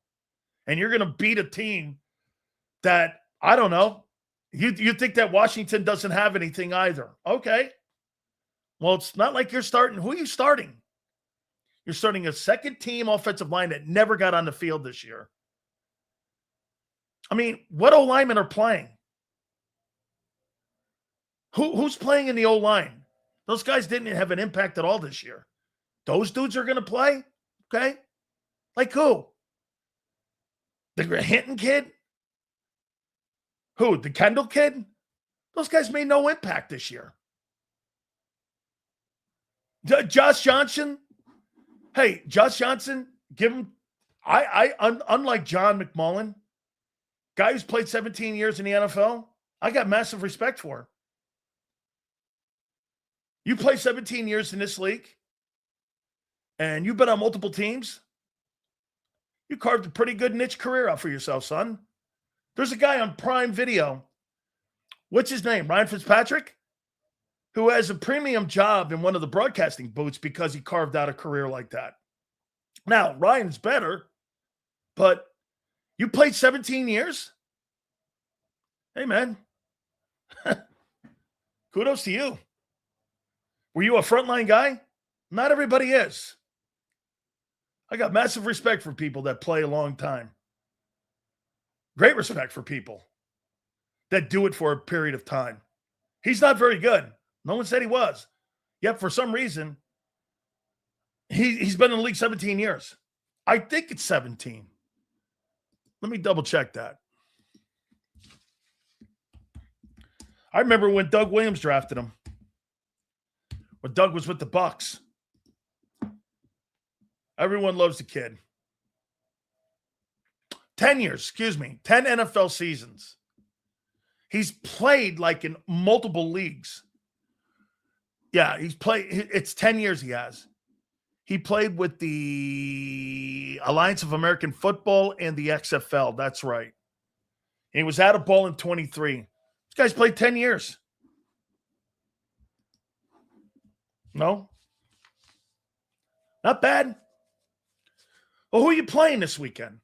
And you're going to beat a team that, I don't know, you think that Washington doesn't have anything either. Okay. Well, it's not like you're starting. Who are you starting? You're starting a second-team offensive line that never got on the field this year. I mean, what O-linemen are playing? Who's playing in the O-line? Those guys didn't have an impact at all this year. Those dudes are going to play? Okay. Like who? The Hinton kid? Who? The Kendall kid? Those guys made no impact this year. Josh Johnson? Hey, Josh Johnson, give him unlike John McMullen, guy who's played 17 years in the NFL, I got massive respect for him. You play 17 years in this league, and you've been on multiple teams, you carved a pretty good niche career out for yourself, son. There's a guy on Prime Video. What's his name? Ryan Fitzpatrick? Who has a premium job in one of the broadcasting booths because he carved out a career like that. Now, Ryan's better, but you played 17 years? Hey, man. Kudos to you. Were you a frontline guy? Not everybody is. I got massive respect for people that play a long time. Great respect for people that do it for a period of time. He's not very good. No one said he was. Yet for some reason, he's been in the league 17 years. I think it's 17. Let me double check that. I remember when Doug Williams drafted him. When Doug was with the Bucks. Everyone loves the kid. 10 years, 10 NFL seasons. He's played like in multiple leagues. Yeah, he's played. It's 10 years he has. He played with the Alliance of American Football and the XFL. That's right. And he was out of ball in 23. This guy's played 10 years. No? Not bad. Well, who are you playing this weekend?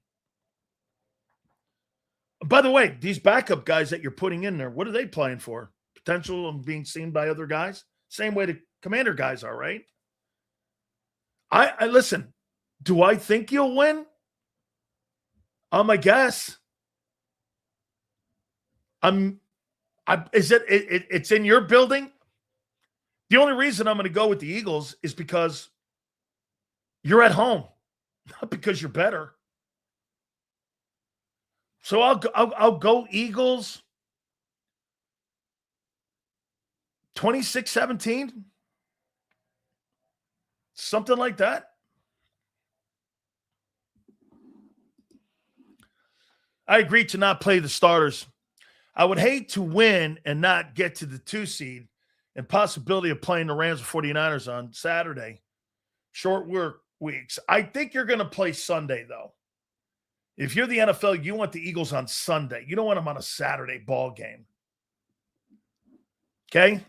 By the way, these backup guys that you're putting in there, what are they playing for? Potential of being seen by other guys? Same way the commander guys are, right? I listen, do I think you'll win? I guess. It's in your building? The only reason I'm going to go with the Eagles is because you're at home, not because you're better. So I'll go Eagles 26-17. Something like that. I agree to not play the starters. I would hate to win and not get to the 2 seed and possibility of playing the Rams or 49ers on Saturday. Short work weeks. I think you're going to play Sunday, though. If you're the NFL, you want the Eagles on Sunday. You don't want them on a Saturday ball game. Okay?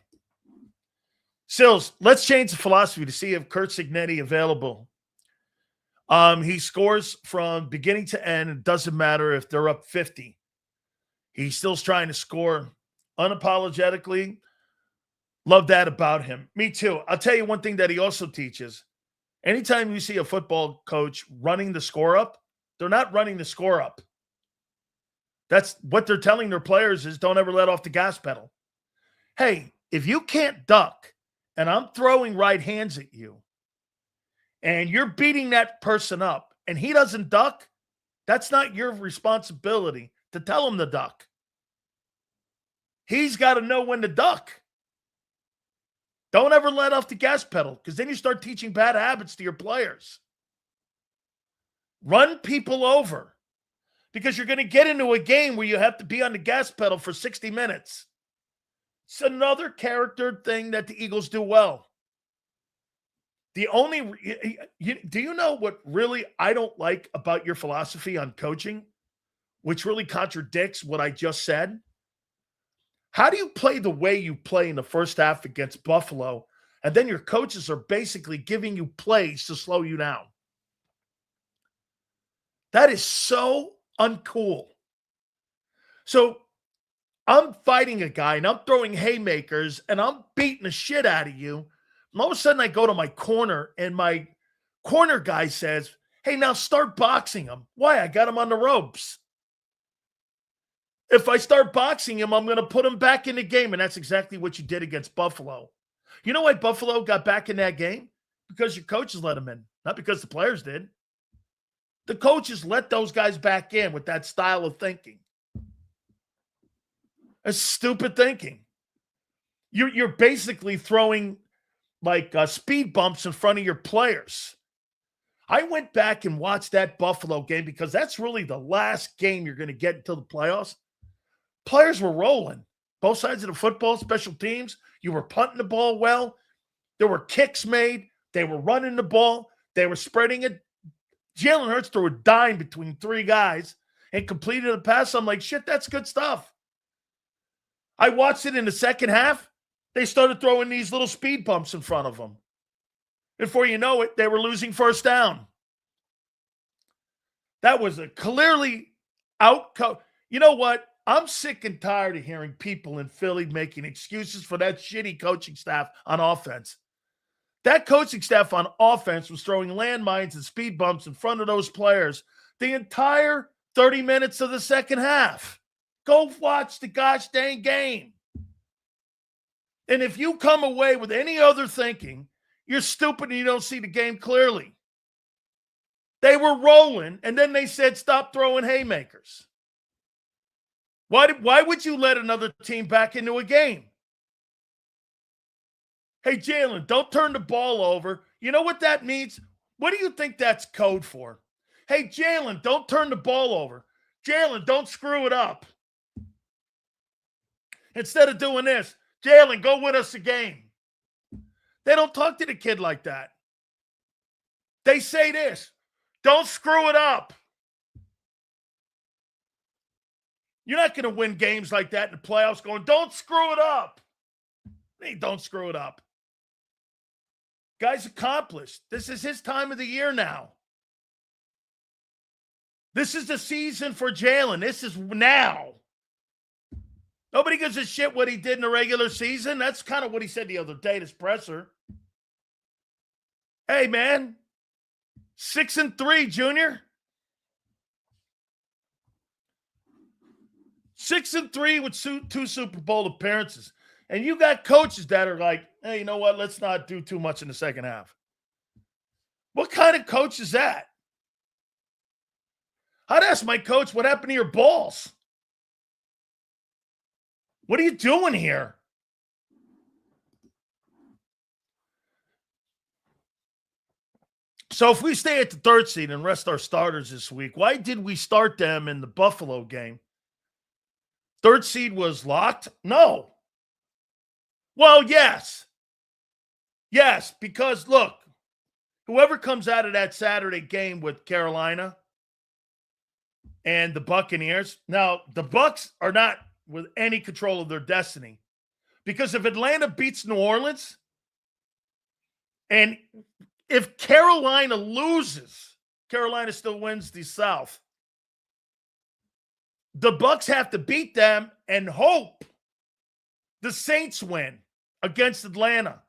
Sills, let's change the philosophy to see if Curt Cignetti available. He scores from beginning to end. It doesn't matter if they're up 50. He's still trying to score unapologetically. Love that about him. Me too. I'll tell you one thing that he also teaches. Anytime you see a football coach running the score up, they're not running the score up. That's what they're telling their players is don't ever let off the gas pedal. Hey, if you can't duck and I'm throwing right hands at you and you're beating that person up and he doesn't duck, that's not your responsibility to tell him to duck. He's got to know when to duck. Don't ever let off the gas pedal because then you start teaching bad habits to your players. Run people over because you're going to get into a game where you have to be on the gas pedal for 60 minutes. It's another character thing that the Eagles do well. Do you know what really I don't like about your philosophy on coaching, which really contradicts what I just said? How do you play the way you play in the first half against Buffalo, and then your coaches are basically giving you plays to slow you down? That is so uncool. So I'm fighting a guy, and I'm throwing haymakers, and I'm beating the shit out of you. And all of a sudden, I go to my corner, and my corner guy says, hey, now start boxing him. Why? I got him on the ropes. If I start boxing him, I'm going to put him back in the game. And that's exactly what you did against Buffalo. You know why Buffalo got back in that game? Because your coaches let them in, not because the players did. The coaches let those guys back in with that style of thinking. That's stupid thinking. You're basically throwing like speed bumps in front of your players. I went back and watched that Buffalo game because that's really the last game you're going to get until the playoffs. Players were rolling. Both sides of the football, special teams. You were punting the ball well. There were kicks made. They were running the ball. They were spreading it. Jalen Herz threw a dime between 3 guys and completed a pass. I'm like, shit, that's good stuff. I watched it in the second half. They started throwing these little speed bumps in front of them. Before you know it, they were losing first down. That was a clearly outcome. You know what? I'm sick and tired of hearing people in Philly making excuses for that shitty coaching staff on offense. That coaching staff on offense was throwing landmines and speed bumps in front of those players the entire 30 minutes of the second half. Go watch the gosh dang game. And if you come away with any other thinking, you're stupid and you don't see the game clearly. They were rolling, and then they said, stop throwing haymakers. Why would you let another team back into a game? Hey, Jalen, don't turn the ball over. You know what that means? What do you think that's code for? Hey, Jalen, don't turn the ball over. Jalen, don't screw it up. Instead of doing this, Jalen, go win us a game. They don't talk to the kid like that. They say this, don't screw it up. You're not going to win games like that in the playoffs going, don't screw it up. Hey, don't screw it up. Guy's accomplished. This is his time of the year now. This is the season for Jalen. This is now. Nobody gives a shit what he did in the regular season. That's kind of what he said the other day at his presser. Hey, man, 6-3, Junior. 6-3 with 2 Super Bowl appearances. And you got coaches that are like, hey, you know what? Let's not do too much in the second half. What kind of coach is that? I'd ask my coach, what happened to your balls? What are you doing here? So if we stay at the 3rd seed and rest our starters this week, why did we start them in the Buffalo game? 3rd seed was locked? No. Well, yes. Yes, because look, whoever comes out of that Saturday game with Carolina and the Buccaneers, now the Bucs are not with any control of their destiny. Because if Atlanta beats New Orleans, and if Carolina loses, Carolina still wins the South. The Bucs have to beat them and hope the Saints win against Atlanta.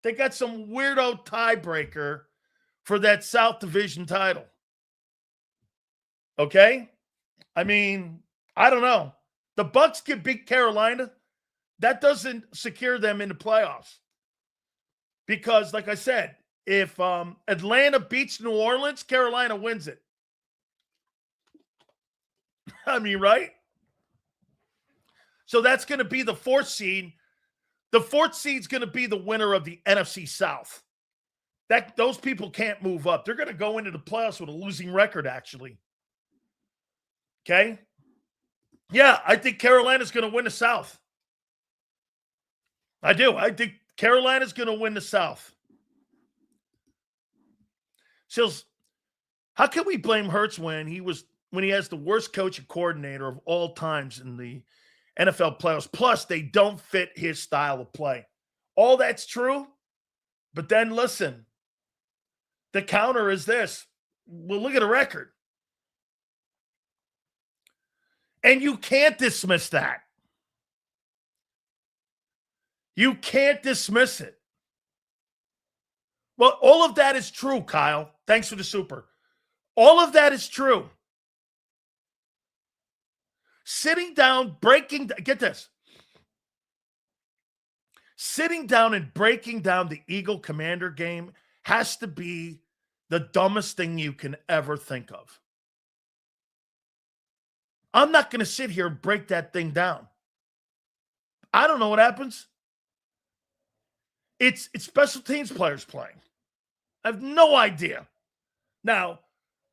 They got some weirdo tiebreaker for that South Division title. Okay? I mean, I don't know. The Bucs can beat Carolina. That doesn't secure them in the playoffs. Because, like I said, if Atlanta beats New Orleans, Carolina wins it. I mean, right? So that's going to be the 4th seed. The 4th seed's going to be the winner of the NFC South. Those people can't move up. They're going to go into the playoffs with a losing record, actually. Okay? Yeah, I think Carolina's going to win the South. I do. I think Carolina's going to win the South. Sills, how can we blame Herz when he has the worst coach and coordinator of all times in the NFL playoffs? Plus, they don't fit his style of play. All that's true, but then listen, the counter is this. Well, look at the record. And you can't dismiss that. You can't dismiss it. Well, all of that is true, Kyle. Thanks for the super. All of that is true. Sitting down, get this. Sitting down and breaking down the Eagle Commander game has to be the dumbest thing you can ever think of. I'm not going to sit here and break that thing down. I don't know what happens. It's special teams players playing. I have no idea. Now,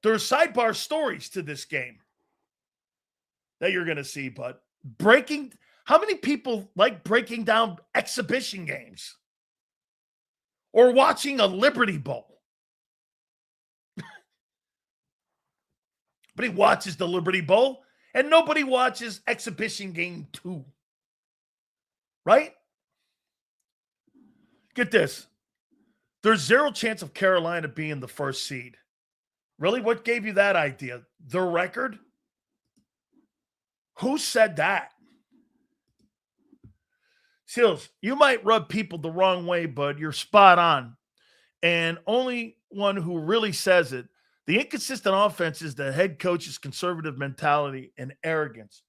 there are sidebar stories to this game that you're going to see, but how many people like breaking down exhibition games or watching a Liberty Bowl? Nobody watches the Liberty Bowl, and nobody watches exhibition game 2. Right? Get this. There's 0 chance of Carolina being the 1st seed. Really? What gave you that idea? The record? Who said that? Seals, you might rub people the wrong way, but you're spot on. And only one who really says it. The inconsistent offense is the head coach's conservative mentality and arrogance.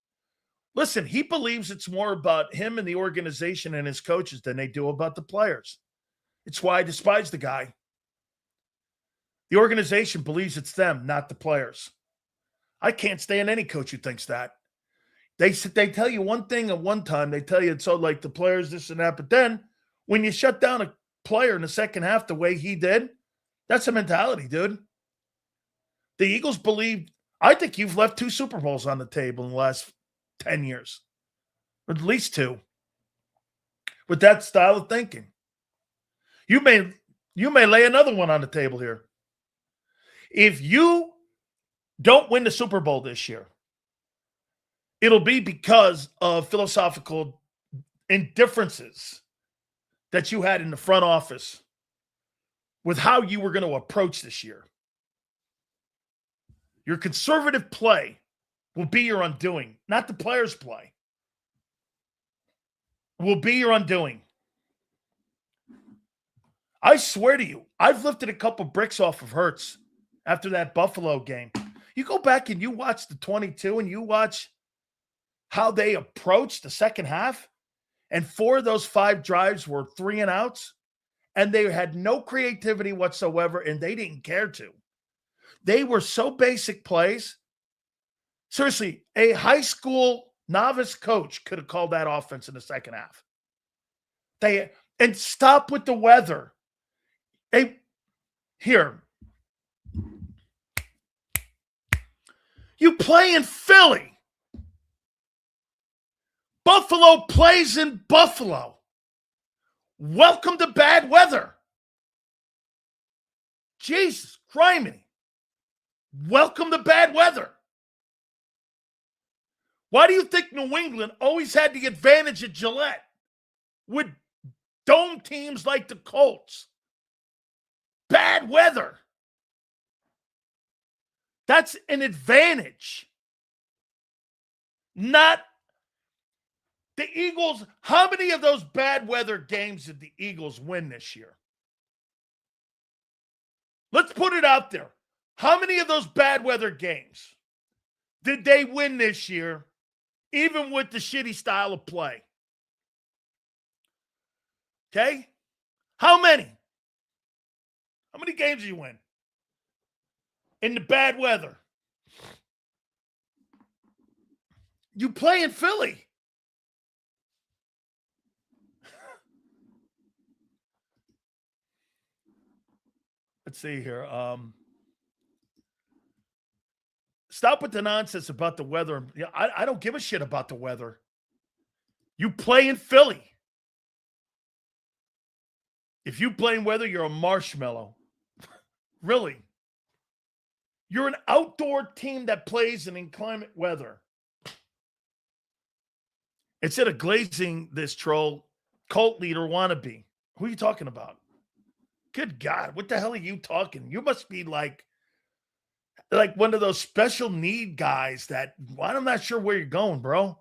Listen, he believes it's more about him and the organization and his coaches than they do about the players. It's why I despise the guy. The organization believes it's them, not the players. I can't stand any coach who thinks that. They tell you one thing at one time. They tell you it's so like the players, this and that. But then when you shut down a player in the second half the way he did, that's a mentality, dude. The Eagles believe, I think you've left 2 Super Bowls on the table in the last 10 years. Or at least 2. With that style of thinking. You may lay another one on the table here. If you don't win the Super Bowl this year, it'll be because of philosophical indifferences that you had in the front office with how you were going to approach this year. Your conservative play will be your undoing, not the players' play. Will be your undoing. I swear to you, I've lifted a couple bricks off of Herz after that Buffalo game. You go back and you watch the 22 and you watch how they approached the second half, and 4 of those 5 drives were 3 and outs, and they had no creativity whatsoever, and they didn't care to. They were so basic plays. Seriously, a high school novice coach could have called that offense in the second half. And stop with the weather. Here. You play in Philly. Buffalo plays in Buffalo. Welcome to bad weather. Jesus criminy. Welcome to bad weather. Why do you think New England always had the advantage at Gillette with dome teams like the Colts? Bad weather. That's an advantage. Not the Eagles. How many of those bad weather games did the Eagles win this year? Let's put it out there. How many of those bad weather games did they win this year, even with the shitty style of play? Okay? How many? How many games did you win in the bad weather? You play in Philly. Let's see here. Stop with the nonsense about the weather. I don't give a shit about the weather. You play in Philly. If you play in weather, you're a marshmallow. Really. You're an outdoor team that plays in inclement weather. Instead of glazing this troll, cult leader wannabe. Who are you talking about? Good God, what the hell are you talking? You must be like one of those special need guys that, well, I'm not sure where you're going, bro.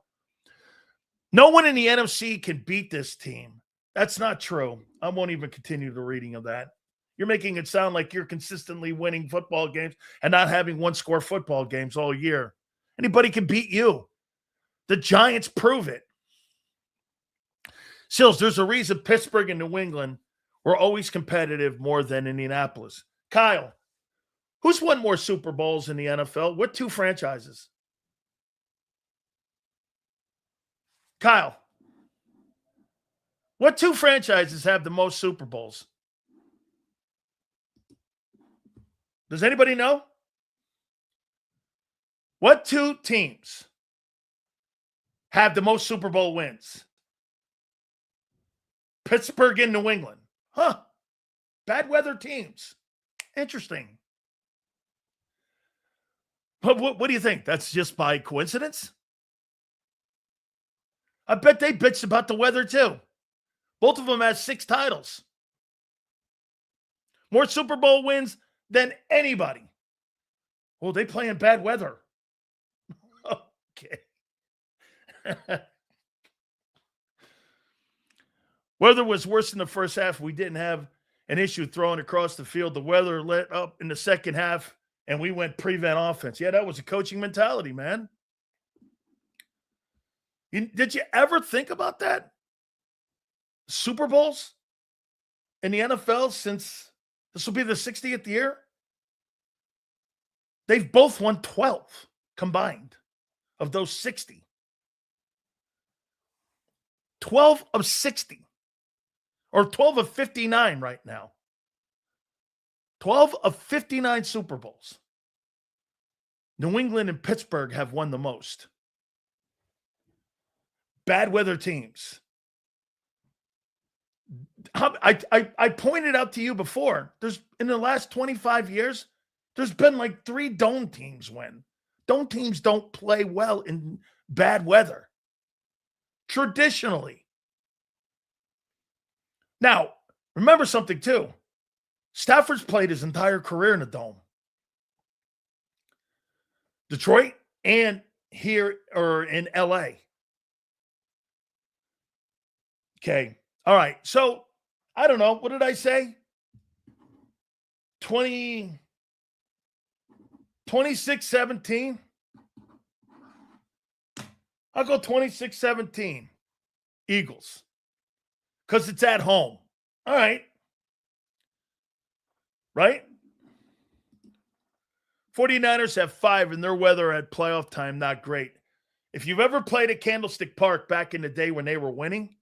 No one in the NFC can beat this team. That's not true. I won't even continue the reading of that. You're making it sound like you're consistently winning football games and not having one-score football games all year. Anybody can beat you. The Giants prove it. Sills, there's a reason Pittsburgh and New England were always competitive more than Indianapolis. Kyle, who's won more Super Bowls in the NFL? What 2 franchises? Kyle, what 2 franchises have the most Super Bowls? Does anybody know? What 2 teams have the most Super Bowl wins? Pittsburgh and New England. Huh. Bad weather teams. Interesting. But what do you think? That's just by coincidence? I bet they bitched about the weather too. Both of them have 6 titles. More Super Bowl wins than anybody. Well, they play in bad weather. Okay. Weather was worse in the first half. We didn't have an issue throwing across the field. The weather let up in the second half, and we went prevent offense. Yeah, that was a coaching mentality, man. Did you ever think about that? Super Bowls in the NFL since this will be the 60th year? They've both won 12 combined of those 60. 12 of 60. Or 12 of 59 right now. 12 of 59 Super Bowls. New England and Pittsburgh have won the most. Bad weather teams. I pointed out to you before, there's in the last 25 years, There's been like 3 dome teams win. Dome teams don't play well in bad weather. Traditionally. Now, remember something too. Stafford's played his entire career in a dome. Detroit and here or in LA. Okay. All right. So, I don't know. What did I say? 26-17. I'll go 26-17. Eagles. Because it's at home. All right. Right? 49ers have 5 and their weather at playoff time, not great. If you've ever played at Candlestick Park back in the day when they were winning,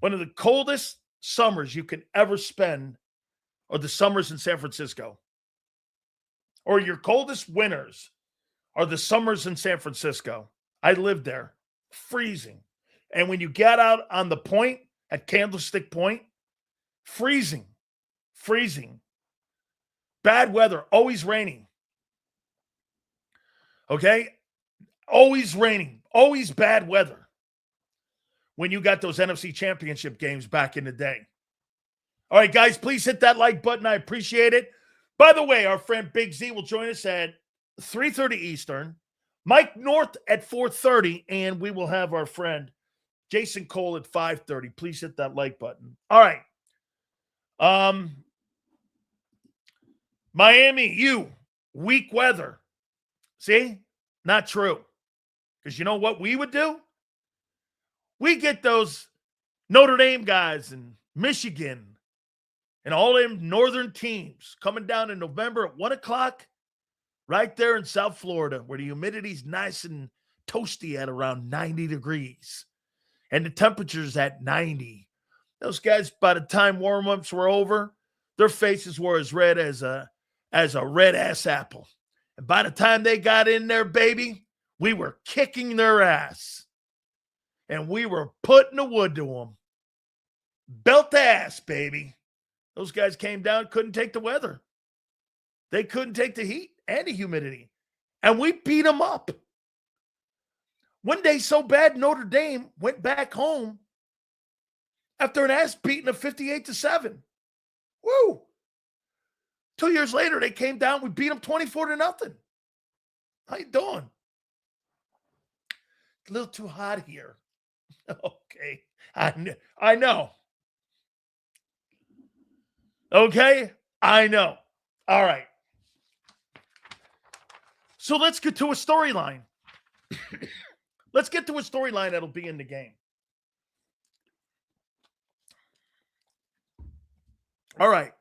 one of the coldest summers you can ever spend are the summers in San Francisco. Or your coldest winters are the summers in San Francisco. I lived there. Freezing. And when you get out on the point at Candlestick Point, freezing. Freezing. Bad weather. Always raining. Okay? Always raining. Always bad weather. When you got those NFC Championship games back in the day. All right, guys, please hit that like button. I appreciate it. By the way, our friend Big Z will join us at 3:30 Eastern. Mike North at 4:30, and we will have our friend Jason Cole at 5:30. Please hit that like button. All right. Miami, weak weather. See? Not true. Because you know what we would do? We get those Notre Dame guys in Michigan and all them northern teams coming down in November at 1 o'clock right there in South Florida where the humidity's nice and toasty at around 90 degrees and the temperature's at 90. Those guys, by the time warm-ups were over, their faces were as red as a red-ass apple. And by the time they got in there, baby, we were kicking their ass. And we were putting the wood to them. Belt ass, baby. Those guys came down, couldn't take the weather. They couldn't take the heat and the humidity. And we beat them up. One day so bad, Notre Dame went back home after an ass beating of 58-7. Woo! 2 years later, they came down. We beat them 24-0. How you doing? A little too hot here. Okay. I know. Okay? I know. All right. So let's get to a storyline. Let's get to a storyline that'll be in the game. All right.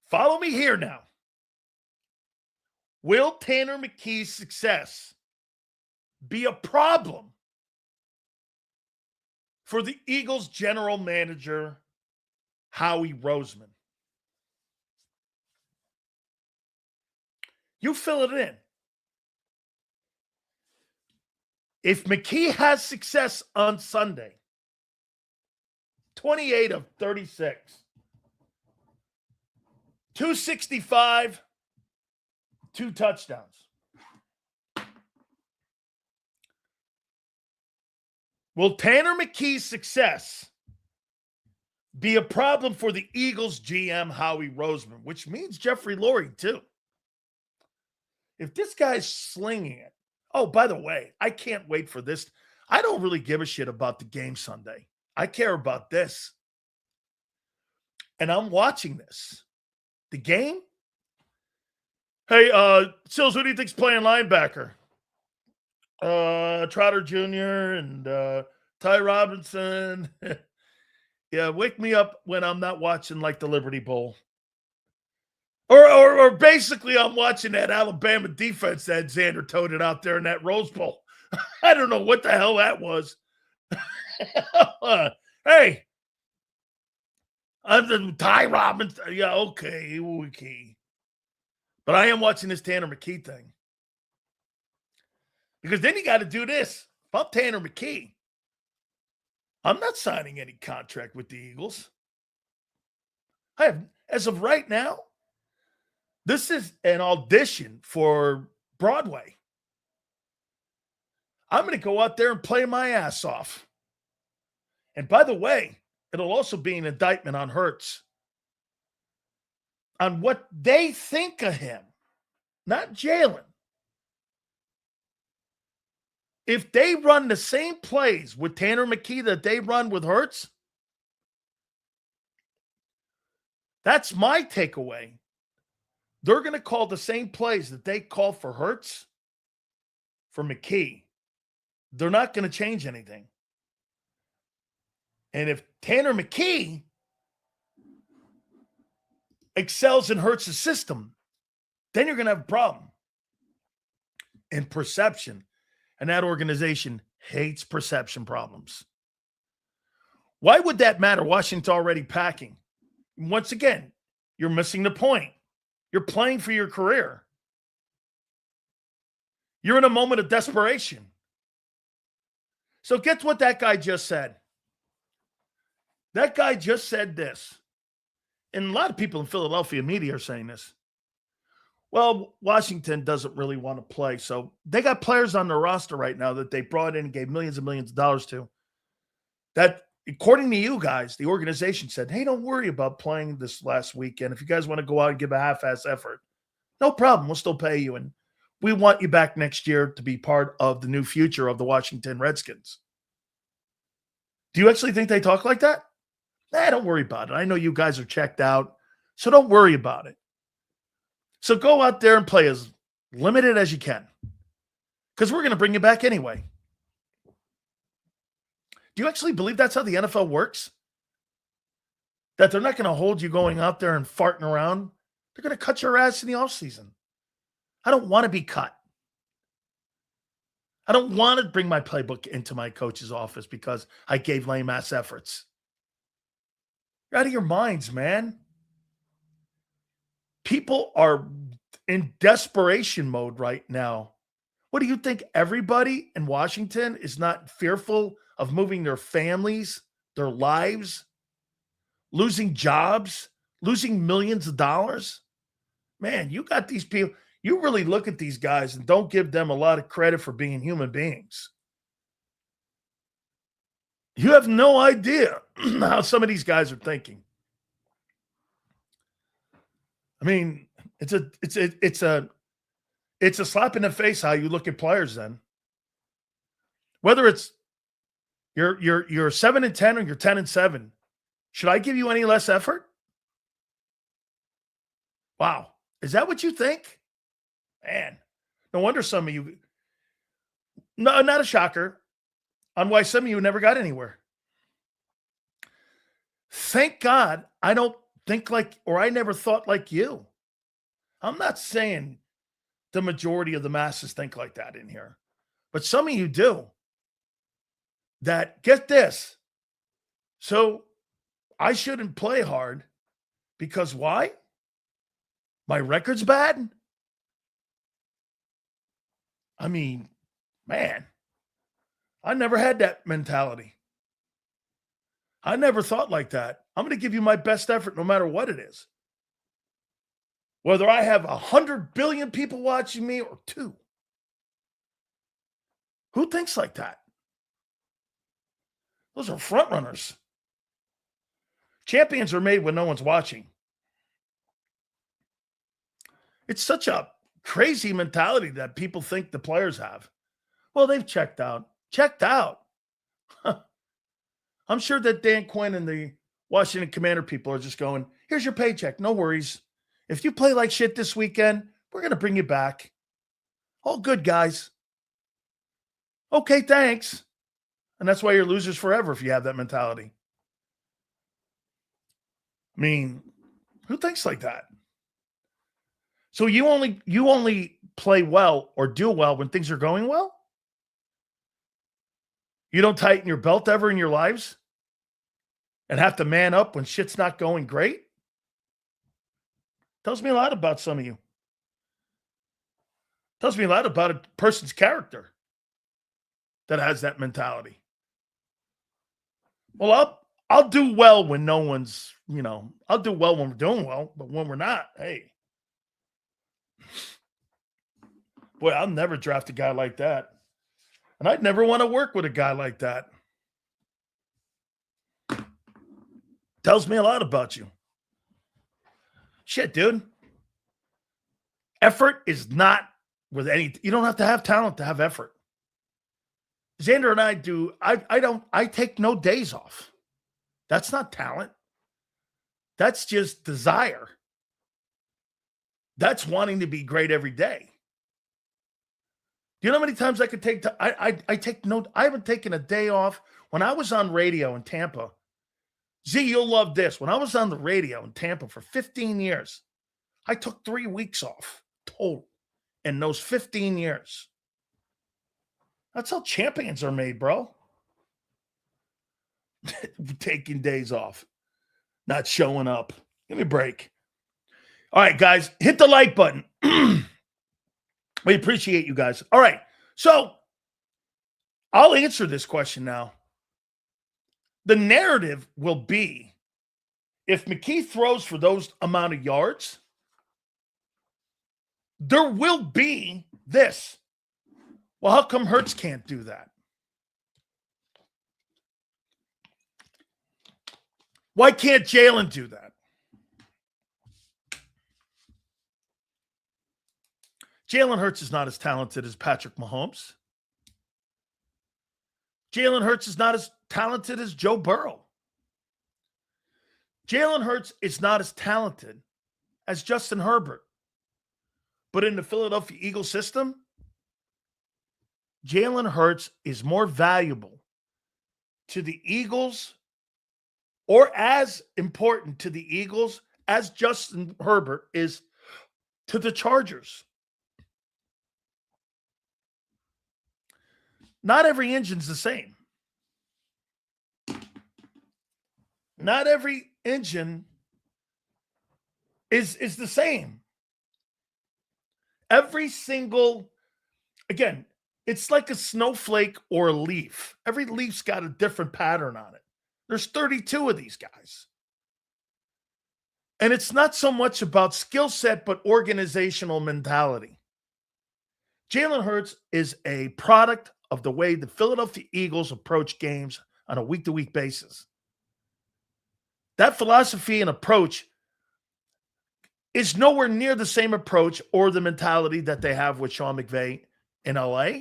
Follow me here now. Will Tanner McKee's success be a problem for the Eagles general manager, Howie Roseman? You fill it in. If McKee has success on Sunday, 28 of 36, 265, 2 touchdowns. Will Tanner McKee's success be a problem for the Eagles GM, Howie Roseman, which means Jeffrey Lurie, too? If this guy's slinging it, oh, by the way, I can't wait for this. I don't really give a shit about the game Sunday. I care about this. And I'm watching this. The game? Hey, Sills, who do you think's playing linebacker? Trotter Jr. and Ty Robinson. Yeah, wake me up when I'm not watching like the Liberty Bowl. Or basically I'm watching that Alabama defense that Xander toted out there in that Rose Bowl. I don't know what the hell that was. Hey, I'm the Ty Robinson. Yeah, okay. But I am watching this Tanner McKee thing. Because then you got to do this. If I'm Tanner McKee, I'm not signing any contract with the Eagles. As of right now, This is an audition for Broadway. I'm going to go out there and play my ass off. And by the way, it'll also be an indictment on Herz, on what they think of him, not Jalen. If they run the same plays with Tanner McKee that they run with Herz, that's my takeaway. They're going to call the same plays that they call for Herz for McKee. They're not going to change anything. And if Tanner McKee excels in Hertz's system, then you're going to have a problem. And perception. And that organization hates perception problems. Why would that matter? Washington's already packing. Once again, you're missing the point. You're playing for your career. You're in a moment of desperation. So guess what that guy just said? That guy just said this. And a lot of people in Philadelphia media are saying this. Well, Washington doesn't really want to play. So they got players on their roster right now that they brought in and gave millions and millions of dollars to. That, according to you guys, the organization said, hey, don't worry about playing this last weekend. If you guys want to go out and give a half-ass effort, no problem. We'll still pay you. And we want you back next year to be part of the new future of the Washington Redskins. Do you actually think they talk like that? Nah, don't worry about it. I know you guys are checked out, so don't worry about it. So go out there and play as limited as you can, because we're going to bring you back anyway. Do you actually believe that's how the NFL works? That they're not going to hold you going out there and farting around? They're going to cut your ass in the offseason. I don't want to be cut. I don't want to bring my playbook into my coach's office because I gave lame-ass efforts. You're out of your minds, man. People are in desperation mode right now. What do you think? Everybody in Washington is not fearful of moving their families, their lives, losing jobs, losing millions of dollars? Man, you got these people. You really look at these guys and don't give them a lot of credit for being human beings. You have no idea how some of these guys are thinking. I mean, it's a slap in the face how you look at players then. Whether it's you're 7-10 or you're 10-7, should I give you any less effort? Wow. Is that what you think? Man, no wonder some of you, no, not a shocker on why some of you never got anywhere. Thank God I don't think like, or I never thought like you. I'm not saying the majority of the masses think like that in here, but some of you do. That, get this. So I shouldn't play hard because why? My record's bad? I mean, man, I never had that mentality. I never thought like that. I'm going to give you my best effort no matter what it is. Whether I have 100 billion people watching me or 2. Who thinks like that? Those are front runners. Champions are made when no one's watching. It's such a crazy mentality that people think the players have. Well, they've checked out. Checked out. I'm sure that Dan Quinn and the Washington Commander people are just going, here's your paycheck. No worries. If you play like shit this weekend, we're going to bring you back. All good, guys. Okay, thanks. And that's why you're losers forever if you have that mentality. I mean, who thinks like that? So you only play well or do well when things are going well? You don't tighten your belt ever in your lives and have to man up when shit's not going great? Tells me a lot about some of you. Tells me a lot about a person's character that has that mentality. Well, I'll do well when no one's, I'll do well when we're doing well, but when we're not, hey, Boy, I'll never draft a guy like that. And I'd never want to work with a guy like that. Tells me a lot about you. Shit, dude. Effort is not with any. You don't have to have talent to have effort. Xander and I do. I take no days off. That's not talent. That's just desire. That's wanting to be great every day. Do you know how many times I could take? I take no. I haven't taken a day off. When I was on radio in Tampa, Z, you'll love this. When I was on the radio in Tampa for 15 years, I took 3 weeks off total in those 15 years. That's how champions are made, bro. Taking days off, not showing up. Give me a break. All right, guys, hit the like button. We appreciate you guys. All right, so I'll answer this question now. The narrative will be, if McKee throws for those amount of yards, there will be this. Well, how come Herz can't do that? Why can't Jalen do that? Jalen Hurts is not as talented as Patrick Mahomes. Jalen Hurts is not as talented as Joe Burrow. Jalen Hurts is not as talented as Justin Herbert. But in the Philadelphia Eagles system, Jalen Hurts is more valuable to the Eagles, or as important to the Eagles as Justin Herbert is to the Chargers. Not every engine's the same. Not every engine is the same. Every single, again, it's like a snowflake or a leaf. Every leaf's got a different pattern on it. There's 32 of these guys. And it's not so much about skill set, but organizational mentality. Jalen Hurts is a product of the way the Philadelphia Eagles approach games on a week-to-week basis. That philosophy and approach is nowhere near the same approach or the mentality that they have with Sean McVay in LA,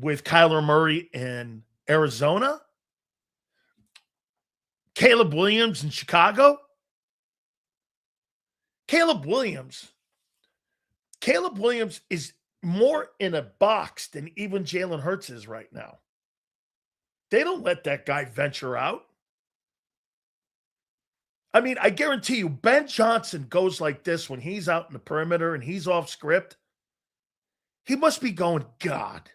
with Kyler Murray in Arizona, Caleb Williams in Chicago. Caleb Williams is more in a box than even Jalen Hurts is right now. They don't let that guy venture out. I mean, I guarantee you, Ben Johnson goes like this when he's out in the perimeter and he's off script. He must be going, God.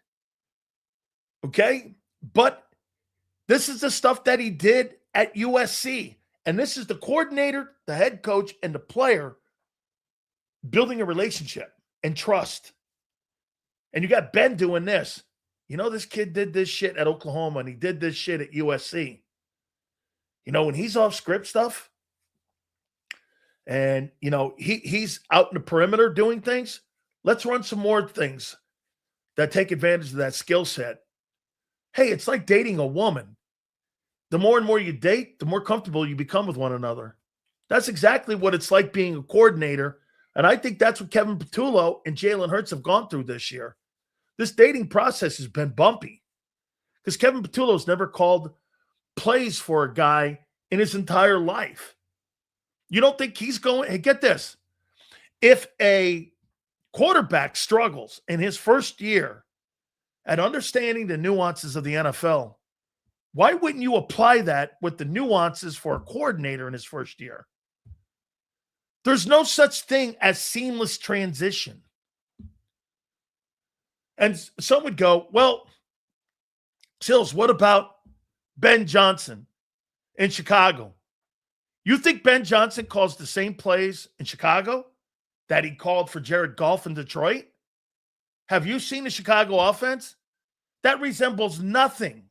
Okay? But this is the stuff that he did at USC. And this is the coordinator, the head coach, and the player building a relationship and trust. And you got Ben doing this. You know, this kid did this shit at Oklahoma and he did this shit at USC. You know, when he's off script stuff and, you know, he's out in the perimeter doing things, let's run some more things that take advantage of that skill set. Hey, it's like dating a woman. The more and more you date, the more comfortable you become with one another. That's exactly what it's like being a coordinator. And I think that's what Kevin Patullo and Jalen Hurts have gone through this year. This dating process has been bumpy because Kevin Patullo's never called plays for a guy in his entire life. You don't think he's going, hey, get this. If a quarterback struggles in his first year at understanding the nuances of the NFL, why wouldn't you apply that with the nuances for a coordinator in his first year? There's no such thing as seamless transition. And some would go, well, Sills, what about Ben Johnson in Chicago? You think Ben Johnson calls the same plays in Chicago that he called for Jared Goff in Detroit? Have you seen the Chicago offense? That resembles nothing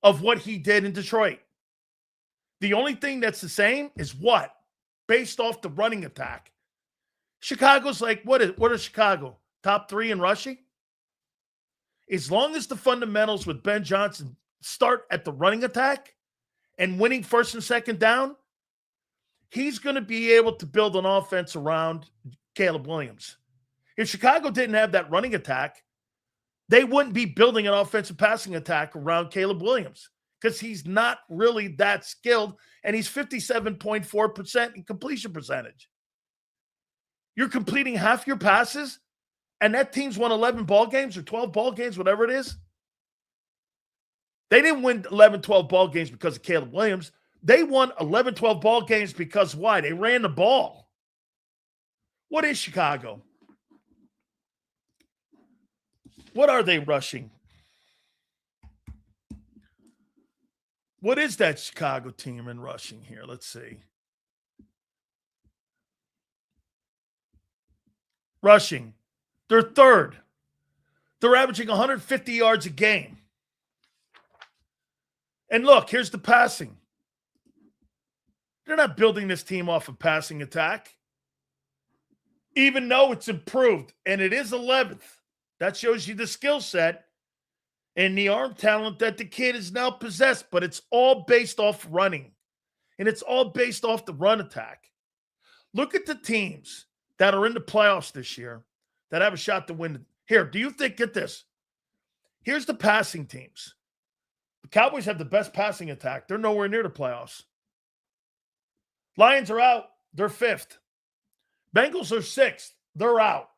of what he did in Detroit. The only thing that's the same is what? based off the running attack. Chicago's like, what is Chicago? Top 3 in rushing? As long as the fundamentals with Ben Johnson start at the running attack and winning first and second down, he's going to be able to build an offense around Caleb Williams. If Chicago didn't have that running attack, they wouldn't be building an offensive passing attack around Caleb Williams because he's not really that skilled, and he's 57.4% in completion percentage. You're completing half your passes, and that team's won 11 ball games or 12 ball games, whatever it is. They didn't win 11, 12 ball games because of Caleb Williams. They won 11, 12 ball games because why? They ran the ball. What is Chicago? What are they rushing? What is that Chicago team in rushing here? Let's see. Rushing. They're third. They're averaging 150 yards a game. And look, here's the passing. They're not building this team off a passing attack, even though it's improved, and it is 11th. That shows you the skill set and the arm talent that the kid is now possessed, but it's all based off running, and it's all based off the run attack. Look at the teams that are in the playoffs this year that have a shot to win. Here, do you think, get this, here's the passing teams. The Cowboys have the best passing attack. They're nowhere near the playoffs. Lions are out. They're 5th. Bengals are 6th. They're out.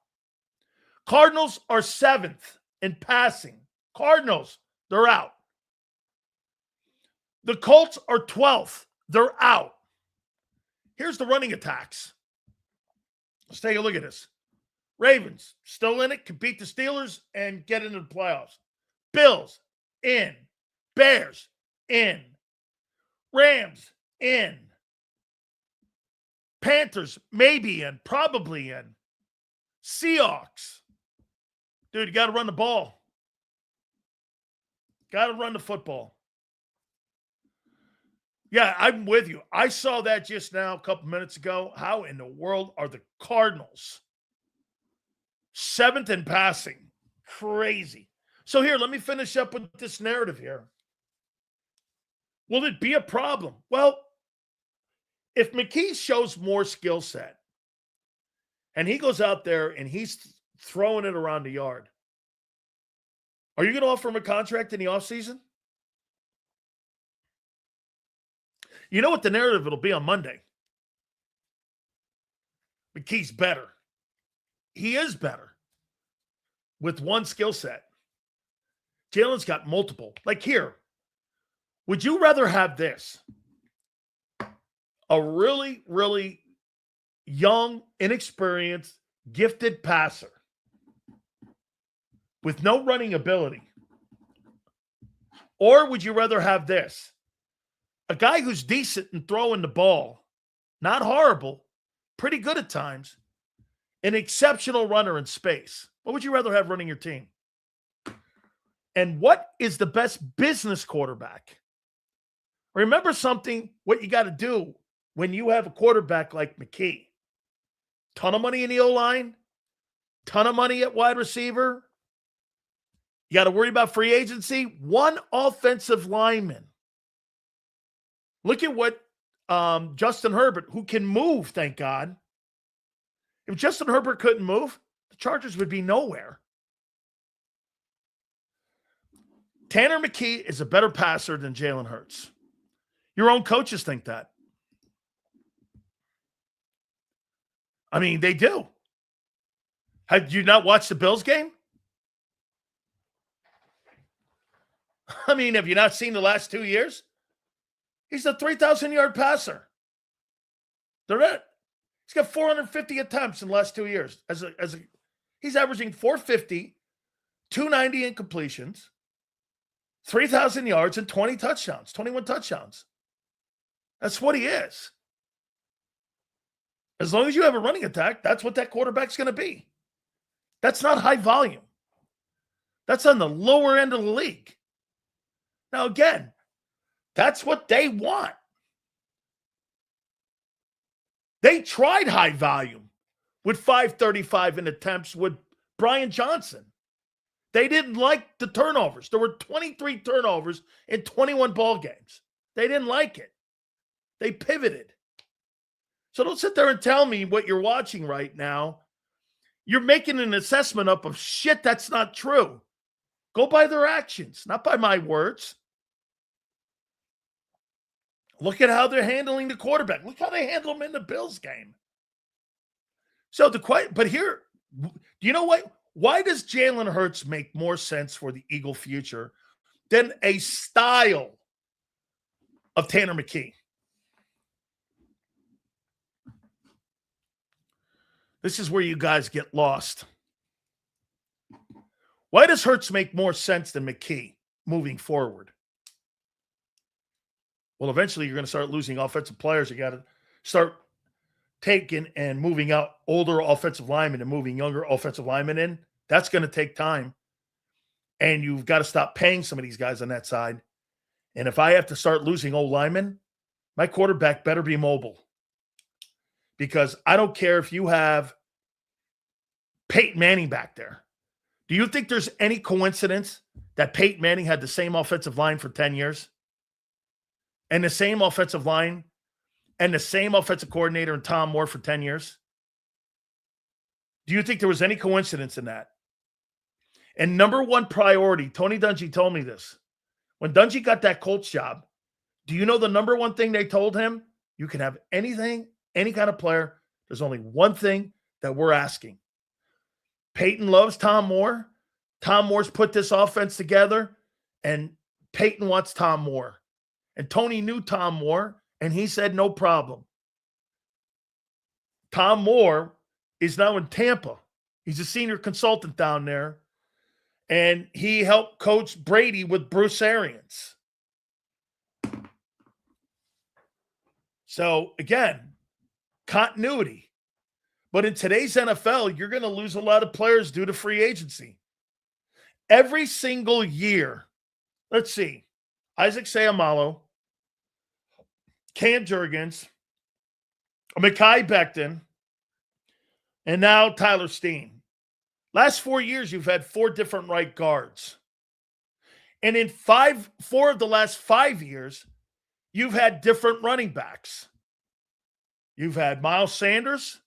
Cardinals are 7th in passing. Cardinals, they're out. The Colts are 12th. They're out. Here's the running attacks. Let's take a look at this. Ravens, still in it, can beat the Steelers and get into the playoffs. Bills, in. Bears, in. Rams, in. Panthers, maybe in, probably in. Seahawks. Dude, you got to run the ball. Got to run the football. Yeah, I'm with you. I saw that just now a couple minutes ago. How in the world are the Cardinals 7th in passing? Crazy. So here, let me finish up with this narrative here. Will it be a problem? Well, if McKee shows more skill set and he goes out there and he's throwing it around the yard, are you going to offer him a contract in the offseason? You know what the narrative it'll be on Monday? McKee's better. He is better with one skill set. Jalen's got multiple. Like here, would you rather have this? A really, really young, inexperienced, gifted passer with no running ability? Or would you rather have this? A guy who's decent in throwing the ball, not horrible, pretty good at times, an exceptional runner in space. What would you rather have running your team? And what is the best business quarterback? Remember something, what you got to do when you have a quarterback like McKee. Ton of money in the O-line, ton of money at wide receiver. You got to worry about free agency. One offensive lineman. Look at what Justin Herbert, who can move, thank God. If Justin Herbert couldn't move, the Chargers would be nowhere. Tanner McKee is a better passer than Jalen Hurts. Your own coaches think that. I mean, they do. Have you not watched the Bills game? I mean, have you not seen the last 2 years? He's a 3,000-yard passer. They're it. He's got 450 attempts in the last 2 years. He's averaging 450, 290 in completions, 3,000 yards, and 20 touchdowns, 21 touchdowns. That's what he is. As long as you have a running attack, that's what that quarterback's going to be. That's not high volume. That's on the lower end of the league. Now, again, that's what they want. They tried high volume with 535 in attempts with Brian Johnson. They didn't like the turnovers. There were 23 turnovers in 21 ball games. They didn't like it. They pivoted. So don't sit there and tell me what you're watching right now. You're making an assessment up of shit that's not true. Go by their actions, not by my words. Look at how they're handling the quarterback. Look how they handle him in the Bills game. So but here, do you know what? Why does Jalen Hurts make more sense for the Eagle future than a style of Tanner McKee? This is where you guys get lost. Why does Hertz make more sense than McKee moving forward? Well, eventually you're going to start losing offensive players. You got to start taking and moving out older offensive linemen and moving younger offensive linemen in. That's going to take time. And you've got to stop paying some of these guys on that side. And if I have to start losing old linemen, my quarterback better be mobile. Because I don't care if you have Peyton Manning back there. Do you think there's any coincidence that Peyton Manning had the same offensive line for 10 years? And the same offensive line and the same offensive coordinator and Tom Moore for 10 years? Do you think there was any coincidence in that? And number one priority, Tony Dungy told me this. When Dungy got that Colts job, do you know the number one thing they told him? You can have anything, any kind of player. There's only one thing that we're asking. Peyton loves Tom Moore. Tom Moore's put this offense together, and Peyton wants Tom Moore. And Tony knew Tom Moore, and he said, no problem. Tom Moore is now in Tampa. He's a senior consultant down there, and he helped coach Brady with Bruce Arians. So, again, continuity. But in today's NFL, you're going to lose a lot of players due to free agency. Every single year, let's see, Isaac Seumalo, Cam Jurgens, Mekhi Becton, and now Tyler Steen. Last 4 years, you've had 4 different right guards. And in 4 of the last 5 years, you've had different running backs. You've had Miles Sanders.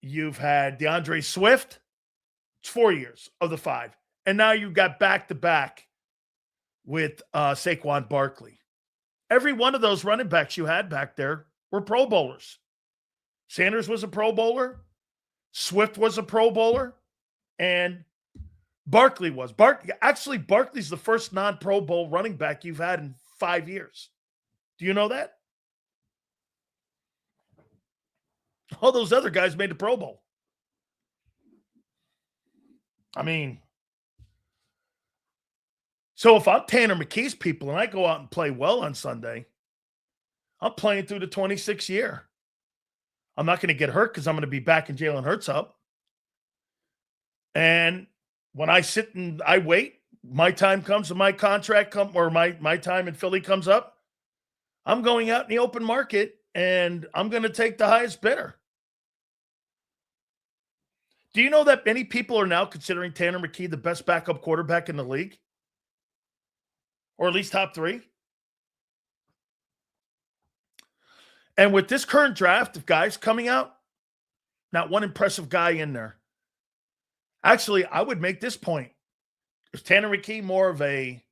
You've had DeAndre Swift. It's 4 years of the 5. And now you've got back-to-back with Saquon Barkley. Every one of those running backs you had back there were Pro Bowlers. Sanders was a Pro Bowler. Swift was a Pro Bowler. And Barkley was. Actually, Barkley's the first non-Pro Bowl running back you've had in 5 years. Do you know that? All those other guys made the Pro Bowl. I mean, so if I'm Tanner McKee's people and I go out and play well on Sunday, I'm playing through the 26th year. I'm not going to get hurt because I'm going to be backing Jalen Hurts up. And when I sit and I wait, my time comes and my contract or my time in Philly comes up, I'm going out in the open market and I'm going to take the highest bidder. Do you know that many people are now considering Tanner McKee the best backup quarterback in the league? Or at least top 3? And with this current draft of guys coming out, not one impressive guy in there. Actually, I would make this point. Is Tanner McKee more of a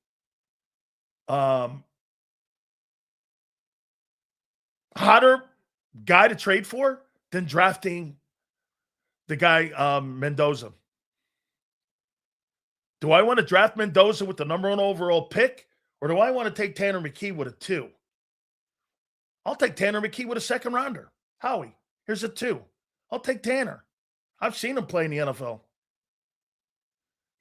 hotter guy to trade for than drafting the guy Mendoza? Do I want to draft Mendoza with the number 1 overall pick, or do I want to take Tanner McKee with a 2? I'll take Tanner McKee with a 2nd rounder. Howie, here's a 2. I'll take Tanner. I've seen him play in the NFL.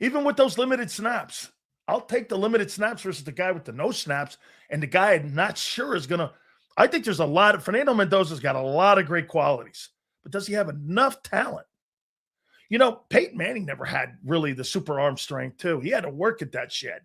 Even with those limited snaps, I'll take the limited snaps versus the guy with the no snaps and the guy I'm not sure is going to – I think there's a lot of – Fernando Mendoza's got a lot of great qualities, but does he have enough talent? You know, Peyton Manning never had really the super arm strength too. He had to work at that shit.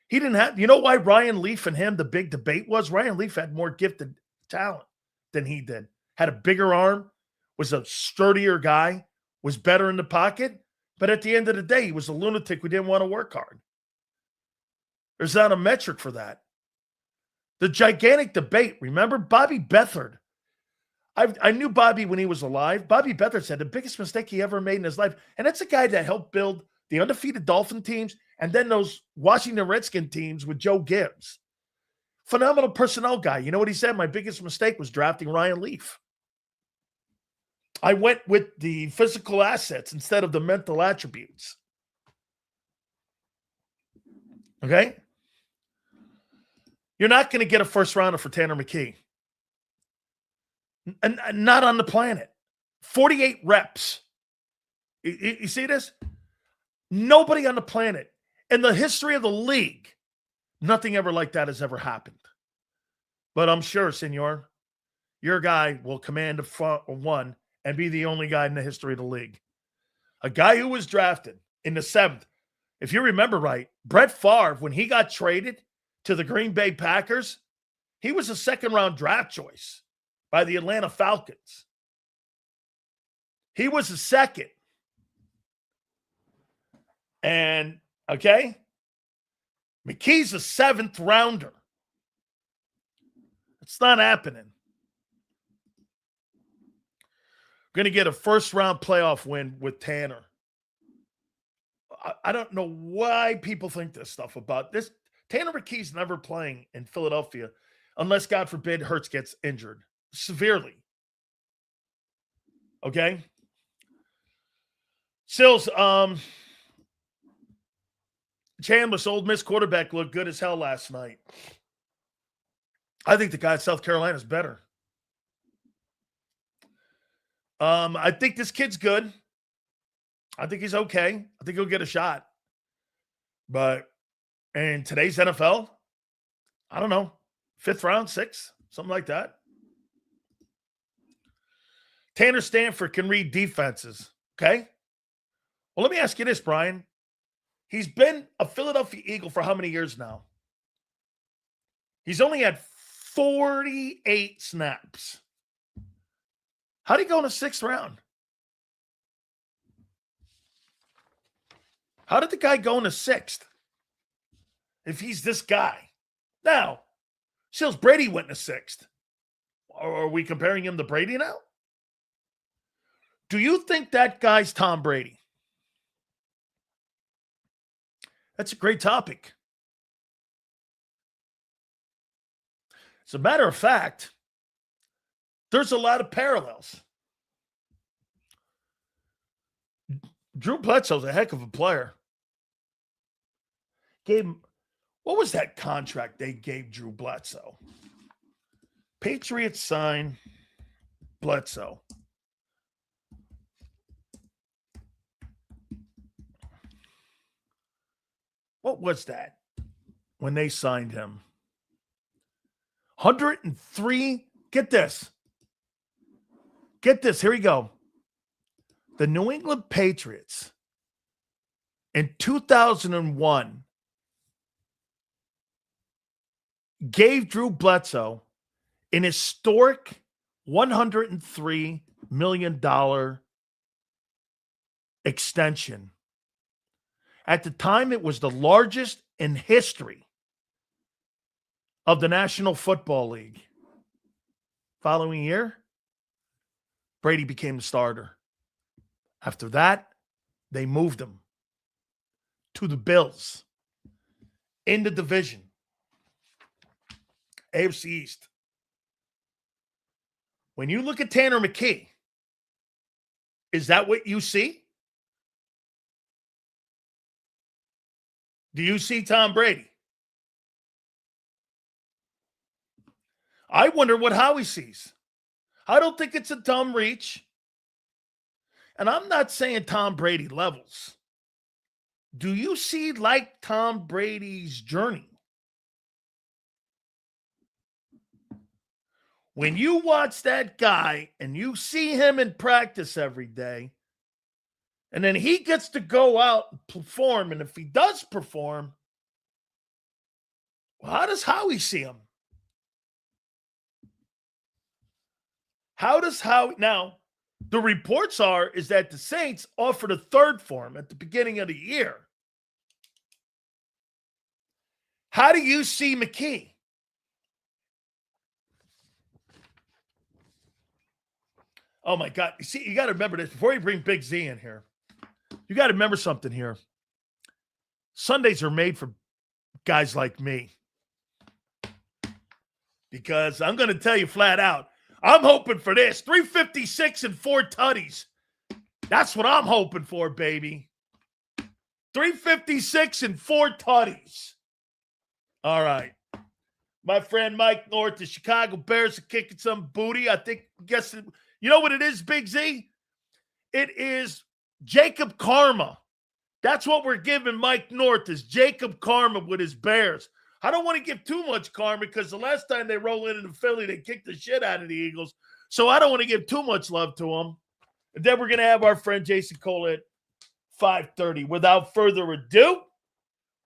He didn't have – you know why Ryan Leaf and him, the big debate was? Ryan Leaf had more gifted talent than he did. had a bigger arm, was a sturdier guy, was better in the pocket. But at the end of the day, he was a lunatic who didn't want to work hard. There's not a metric for that. The gigantic debate, remember? Bobby Beathard. I knew Bobby when he was alive. Bobby Beathard said the biggest mistake he ever made in his life, and that's a guy that helped build the undefeated Dolphin teams and then those Washington Redskin teams with Joe Gibbs. Phenomenal personnel guy. You know what he said? My biggest mistake was drafting Ryan Leaf. I went with the physical assets instead of the mental attributes. Okay? You're not going to get a first rounder for Tanner McKee. And not on the planet. 48 reps. You see this? Nobody on the planet. In the history of the league, nothing ever like that has ever happened. But I'm sure, senor, your guy will command a front one and be the only guy in the history of the league. A guy who was drafted in the 7th. If you remember right, Brett Favre, when he got traded to the Green Bay Packers, he was a second-round draft choice by the Atlanta Falcons. He was a second. And, okay, McKee's a 7th rounder. It's not happening. Going to get a first-round playoff win with Tanner. I don't know why people think this stuff about this. Tanner McKee's never playing in Philadelphia unless, God forbid, Herz gets injured severely. Okay? Sills, Chandler's Ole Miss quarterback looked good as hell last night. I think the guy at South Carolina is better. I think this kid's good. I think he's okay. I think he'll get a shot. But in today's NFL, I don't know, 5th round, 6th, something like that. Tanner Stanford can read defenses, okay? Well, let me ask you this, Brian. He's been a Philadelphia Eagle for how many years now? He's only had 48 snaps. How did he go in the 6th round? How did the guy go in the 6th? If he's this guy. Now, Sills, Brady went in the 6th. Are we comparing him to Brady now? Do you think that guy's Tom Brady? That's a great topic. As a matter of fact, there's a lot of parallels. Drew Bledsoe's a heck of a player. What was that contract they gave Drew Bledsoe? Patriots signed Bledsoe. What was that when they signed him? 103. Get this. Get this. Here we go. The New England Patriots in 2001 gave Drew Bledsoe an historic $103 million extension. At the time, it was the largest in history of the National Football League. Following year, Brady became the starter. After that, they moved him to the Bills in the division. AFC East. When you look at Tanner McKee, is that what you see? Do you see Tom Brady? I wonder what Howie sees. I don't think it's a dumb reach. And I'm not saying Tom Brady levels. Do you see like Tom Brady's journey? When you watch that guy and you see him in practice every day, and then he gets to go out and perform, and if he does perform, well, how does Howie see him? Now, the reports is that the Saints offered a third for him at the beginning of the year. How do you see McKee? Oh, my God. You see, you got to remember this. Before you bring Big Z in here, you got to remember something here. Sundays are made for guys like me. Because I'm going to tell you flat out, I'm hoping for this. 356 and 4 tutties. That's what I'm hoping for, baby. 356 and 4 tutties. All right. My friend Mike North, the Chicago Bears are kicking some booty. You know what it is, Big Z? It is JAKIB karma. That's what we're giving Mike North, is JAKIB karma with his Bears. I don't want to give too much karma because the last time they roll into Philly, they kicked the shit out of the Eagles. So I don't want to give too much love to them. And then we're going to have our friend Jason Cole at 5:30. Without further ado,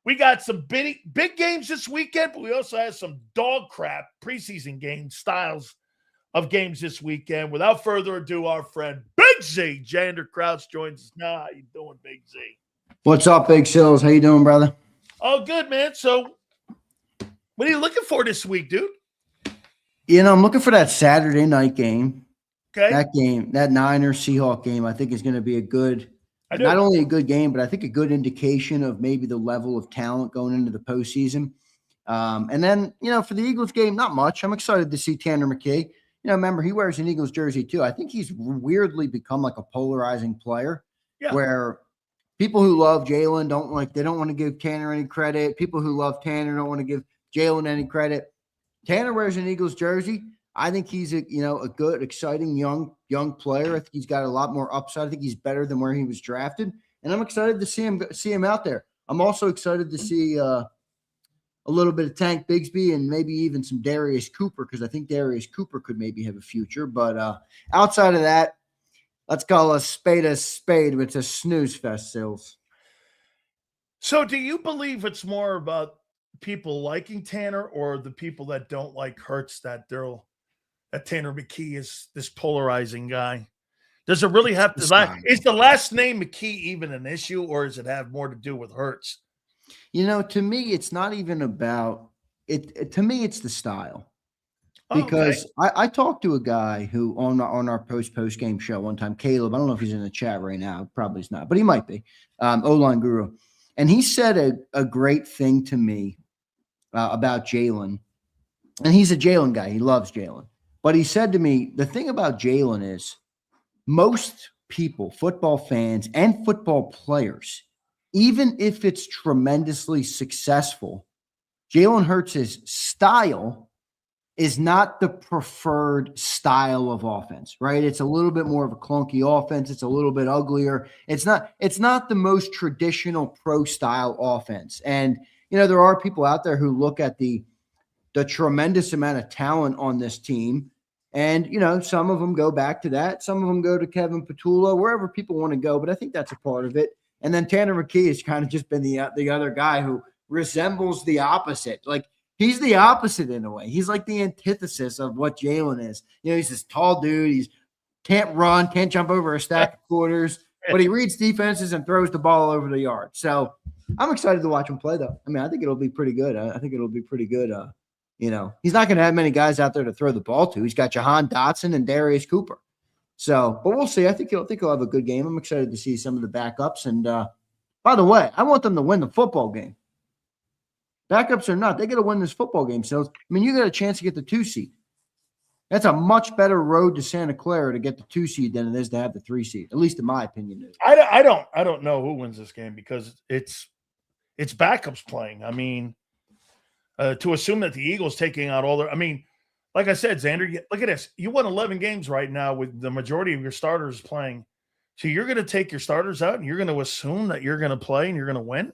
we got some big games this weekend, but we also have some dog crap preseason game styles of games this weekend. Without further ado, our friend Big Z, Jander Krause, joins us now. How you doing, Big Z? What's up, Big Sills? How you doing, brother? Oh, good, man. So what are you looking for this week, dude? I'm looking for that Saturday night game. Okay. That Niners-Seahawks game, I think is going to be not only a good game, but I think a good indication of maybe the level of talent going into the postseason. And then, for the Eagles game, not much. I'm excited to see Tanner McKee. Remember, he wears an Eagles jersey too. I think he's weirdly become like a polarizing player where people who love Jalen don't want to give Tanner any credit. People who love Tanner don't want to give Jalen any credit. Tanner wears an Eagles jersey. I think he's a good, exciting young player. I think he's got a lot more upside. I think he's better than where he was drafted, and I'm excited to see him out there. I'm also excited to see a little bit of Tank Bigsby and maybe even some Darius Cooper, because I think Darius Cooper could maybe have a future. But outside of that, let's call a spade, but it's a snooze fest, Sills. So do you believe it's more about people liking Tanner or the people that don't like Herz, that Tanner McKee is this polarizing guy? Does it really have to – is the last name McKee even an issue, or does it have more to do with Herz? To me, it's not even about it. To me, it's the style. Because I talked to a guy who on our post game show one time, Caleb. I don't know if he's in the chat right now. Probably he's not, but he might be. O-line guru. And he said a great thing to me about Jalen. And he's a Jalen guy. He loves Jalen. But he said to me, the thing about Jalen is most people, football fans and football players, even if it's tremendously successful, Jalen Hurts' style is not the preferred style of offense, right? It's a little bit more of a clunky offense. It's a little bit uglier. It's not the most traditional pro style offense. And, there are people out there who look at the tremendous amount of talent on this team. And, some of them go back to that. Some of them go to Kevin Petula, wherever people want to go. But I think that's a part of it. And then Tanner McKee has kind of just been the other guy who resembles the opposite. Like, he's the opposite in a way. He's like the antithesis of what Jalen is. He's this tall dude. He can't run, can't jump over a stack of quarters, but he reads defenses and throws the ball over the yard. So I'm excited to watch him play, though. I mean, I think it'll be pretty good. He's not going to have many guys out there to throw the ball to. He's got Jahan Dotson and Darius Cooper. So, but we'll see. I think he'll have a good game. I'm excited to see some of the backups. And by the way, I want them to win the football game. Backups or not, they got to win this football game. So, you got a chance to get the 2 seed. That's a much better road to Santa Clara to get the 2 seed than it is to have the 3 seed. At least in my opinion. I don't know who wins this game because it's backups playing. To assume that the Eagles taking out all their – like I said, Xander, look at this. You won 11 games right now with the majority of your starters playing. So you're going to take your starters out and you're going to assume that you're going to play and you're going to win?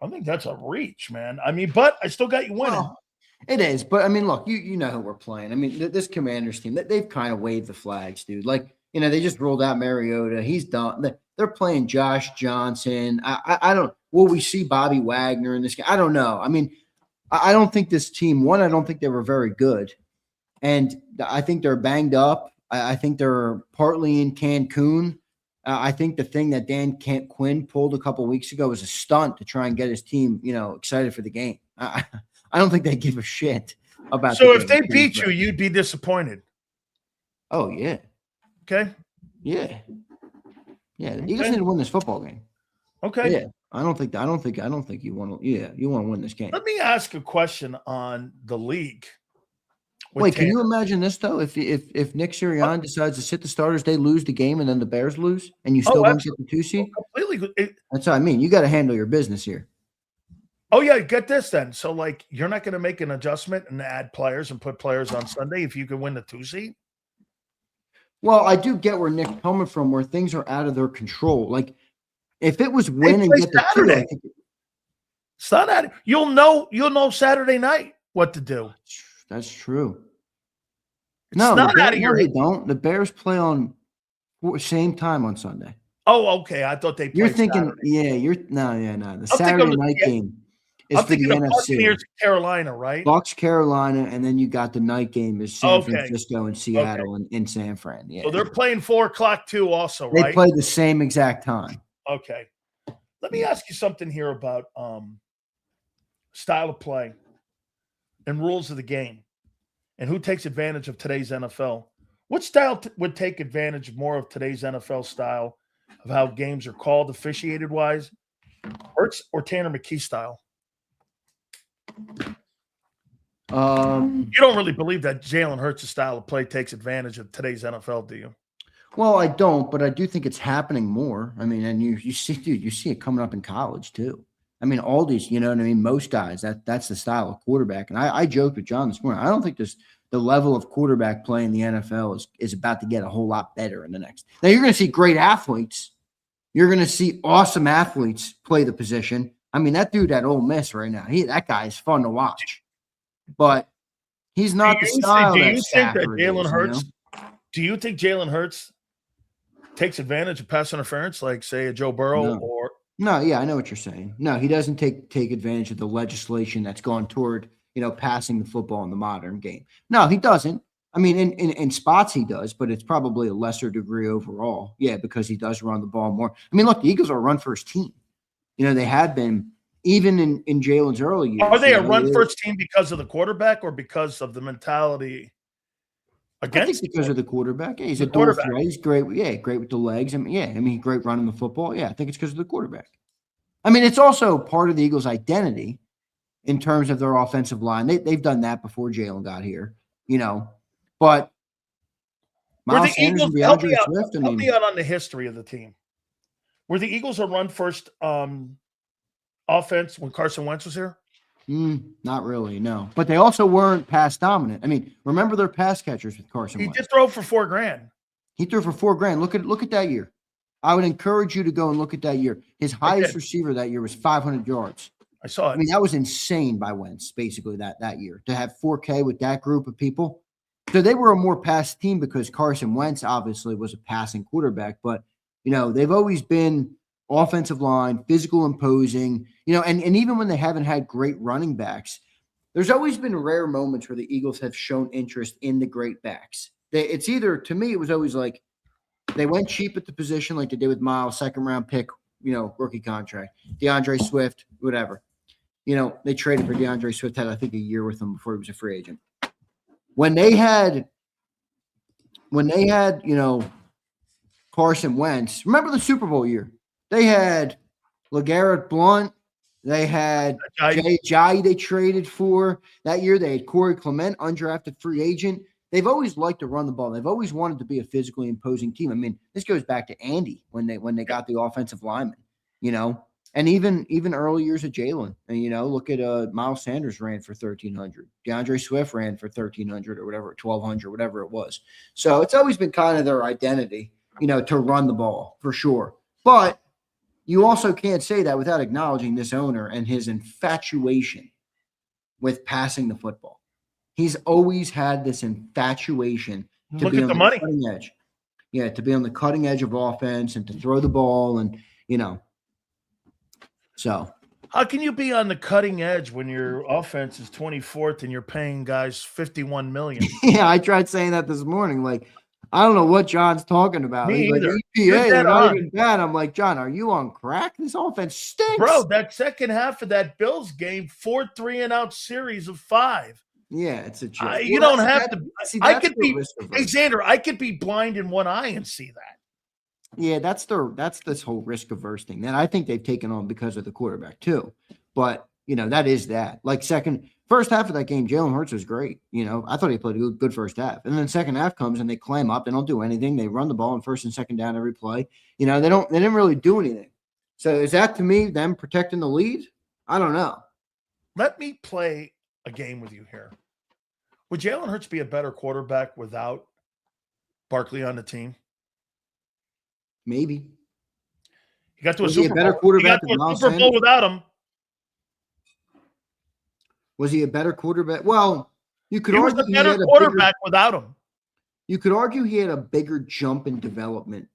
I think that's a reach, man. But I still got you winning. Well, it is. But, look, you know who we're playing. This Commanders team, they've kind of waved the flags, dude. Like, they just rolled out Mariota. He's done. They're playing Josh Johnson. I don't – will we see Bobby Wagner in this game? I don't know. I don't think this team – one, I don't think they were very good. And I think they're banged up. I think they're partly in Cancun. I think the thing that Dan Quinn pulled a couple weeks ago was a stunt to try and get his team, excited for the game. I don't think they give a shit about. So if they beat you, you'd be disappointed. Oh yeah. Okay. Yeah. Yeah. The Eagles need to win this football game. Okay. Yeah. I don't think you want to. Yeah, you want to win this game. Let me ask a question on the league. Wait, can you imagine this though? If Nick Seriani decides to sit the starters, they lose the game, and then the Bears lose, and you still don't get the 2 seed. Completely. That's what I mean. You got to handle your business here. Oh yeah, get this then. So you're not going to make an adjustment and add players and put players on Sunday if you can win the 2 seed. Well, I do get where Nick's coming from, where things are out of their control. Like if it was win and get the Saturday. 2, it's not that you'll know Saturday night what to do. That's true. It's not out of your head. They don't. The Bears play on same time on Sunday. Oh, okay. I thought they played You're thinking, Saturday. No. The Saturday night game is for the NFC. Buccaneers, Carolina, right? Bucks, Carolina, and then you got the night game is San Francisco and Seattle and in San Fran. Yeah. So they're playing 4:00 too, also, right? They play the same exact time. Okay. Let me ask you something here about style of play and rules of the game and who takes advantage of today's NFL. What style would take advantage more of today's NFL style of how games are called officiated-wise? Herz or Tanner McKee style? You don't really believe that Jalen Hurts' style of play takes advantage of today's NFL, do you? Well, I don't, but I do think it's happening more. I mean, and you see it coming up in college too. I mean, all these, you know what I mean? Most guys, that's the style of quarterback. And I joked with John this morning. I don't think the level of quarterback play in the NFL is about to get a whole lot better in the next. Now, you're going to see great athletes. You're going to see awesome athletes play the position. I mean, that dude at Ole Miss right now, that guy is fun to watch. But he's not the style that Jalen Hurts? Do you think Jalen Hurts takes advantage of pass interference, like say a Joe Burrow or? No, yeah, I know what you're saying. No, he doesn't take advantage of the legislation that's gone toward passing the football in the modern game. No, he doesn't. I mean, in spots he does, but it's probably a lesser degree overall. Yeah, because he does run the ball more. I mean, look, the Eagles are a run-first team. They have been even in Jalen's early years. Are they a run-first team because of the quarterback or because of the mentality? I think because of the quarterback. Yeah, he's a dual threat. He's great. Yeah, great with the legs. I mean, he's great running the football. Yeah, I think it's because of the quarterback. I mean, it's also part of the Eagles' identity in terms of their offensive line. They've done that before Jalen got here, But Miles Sanders and DeAndre Swift. Help me out on the history of the team. Were the Eagles a run-first offense when Carson Wentz was here? Not really, no. But they also weren't pass dominant. I mean, remember their pass catchers with Carson Wentz. He did throw for $4,000. He threw for $4,000. Look at that year. I would encourage you to go and look at that year. His highest receiver that year was 500 yards. I saw it. I mean, that was insane by Wentz, basically, that year. To have 4K with that group of people. So they were a more pass team because Carson Wentz obviously was a passing quarterback. But, they've always been offensive line, physical, imposing, and even when they haven't had great running backs, there's always been rare moments where the Eagles have shown interest in the great backs. It's either, to me, it was always like they went cheap at the position like they did with Miles, second-round pick, rookie contract, DeAndre Swift, whatever. They traded for DeAndre Swift, had, I think, a year with him before he was a free agent. When they had, Carson Wentz, remember the Super Bowl year? They had LeGarrette Blount. They had Jai they traded for. That year they had Corey Clement, undrafted free agent. They've always liked to run the ball. They've always wanted to be a physically imposing team. I mean, this goes back to Andy when they got the offensive lineman, and even early years of Jalen. And, look at Miles Sanders ran for 1,300. DeAndre Swift ran for 1,300 or whatever, 1,200, whatever it was. So it's always been kind of their identity, to run the ball for sure. But you also can't say that without acknowledging this owner and his infatuation with passing the football. He's always had this infatuation to be on the cutting edge. Yeah, to be on the cutting edge of offense and to throw the ball and, so. How can you be on the cutting edge when your offense is 24th and you're paying guys $51 million? Yeah, I tried saying that this morning. Like, I don't know what John's talking about. Me He's like, either. EPA, they're not even bad. I'm like, John, are you on crack? This offense stinks. Bro, that second half of that Bills game, 4 3-and-out series of 5. Yeah, it's a joke. You don't have to. See, I could be, hey, Xander, I could be blind in one eye and see that. Yeah, that's this whole risk averse thing that I think they've taken on because of the quarterback too. But that is that. Like first half of that game, Jalen Hurts was great. I thought he played a good first half, and then second half comes and they clam up. They don't do anything. They run the ball on first and second down every play. They didn't really do anything. So is that to me them protecting the lead? I don't know. Let me play a game with you here. Would Jalen Hurts be a better quarterback without Barkley on the team? Maybe. He got to a Super Bowl. Better quarterback he got to a Super Bowl without him. Was he a better quarterback? Well, you could argue he was a better quarterback without him. You could argue he had a bigger jump in development,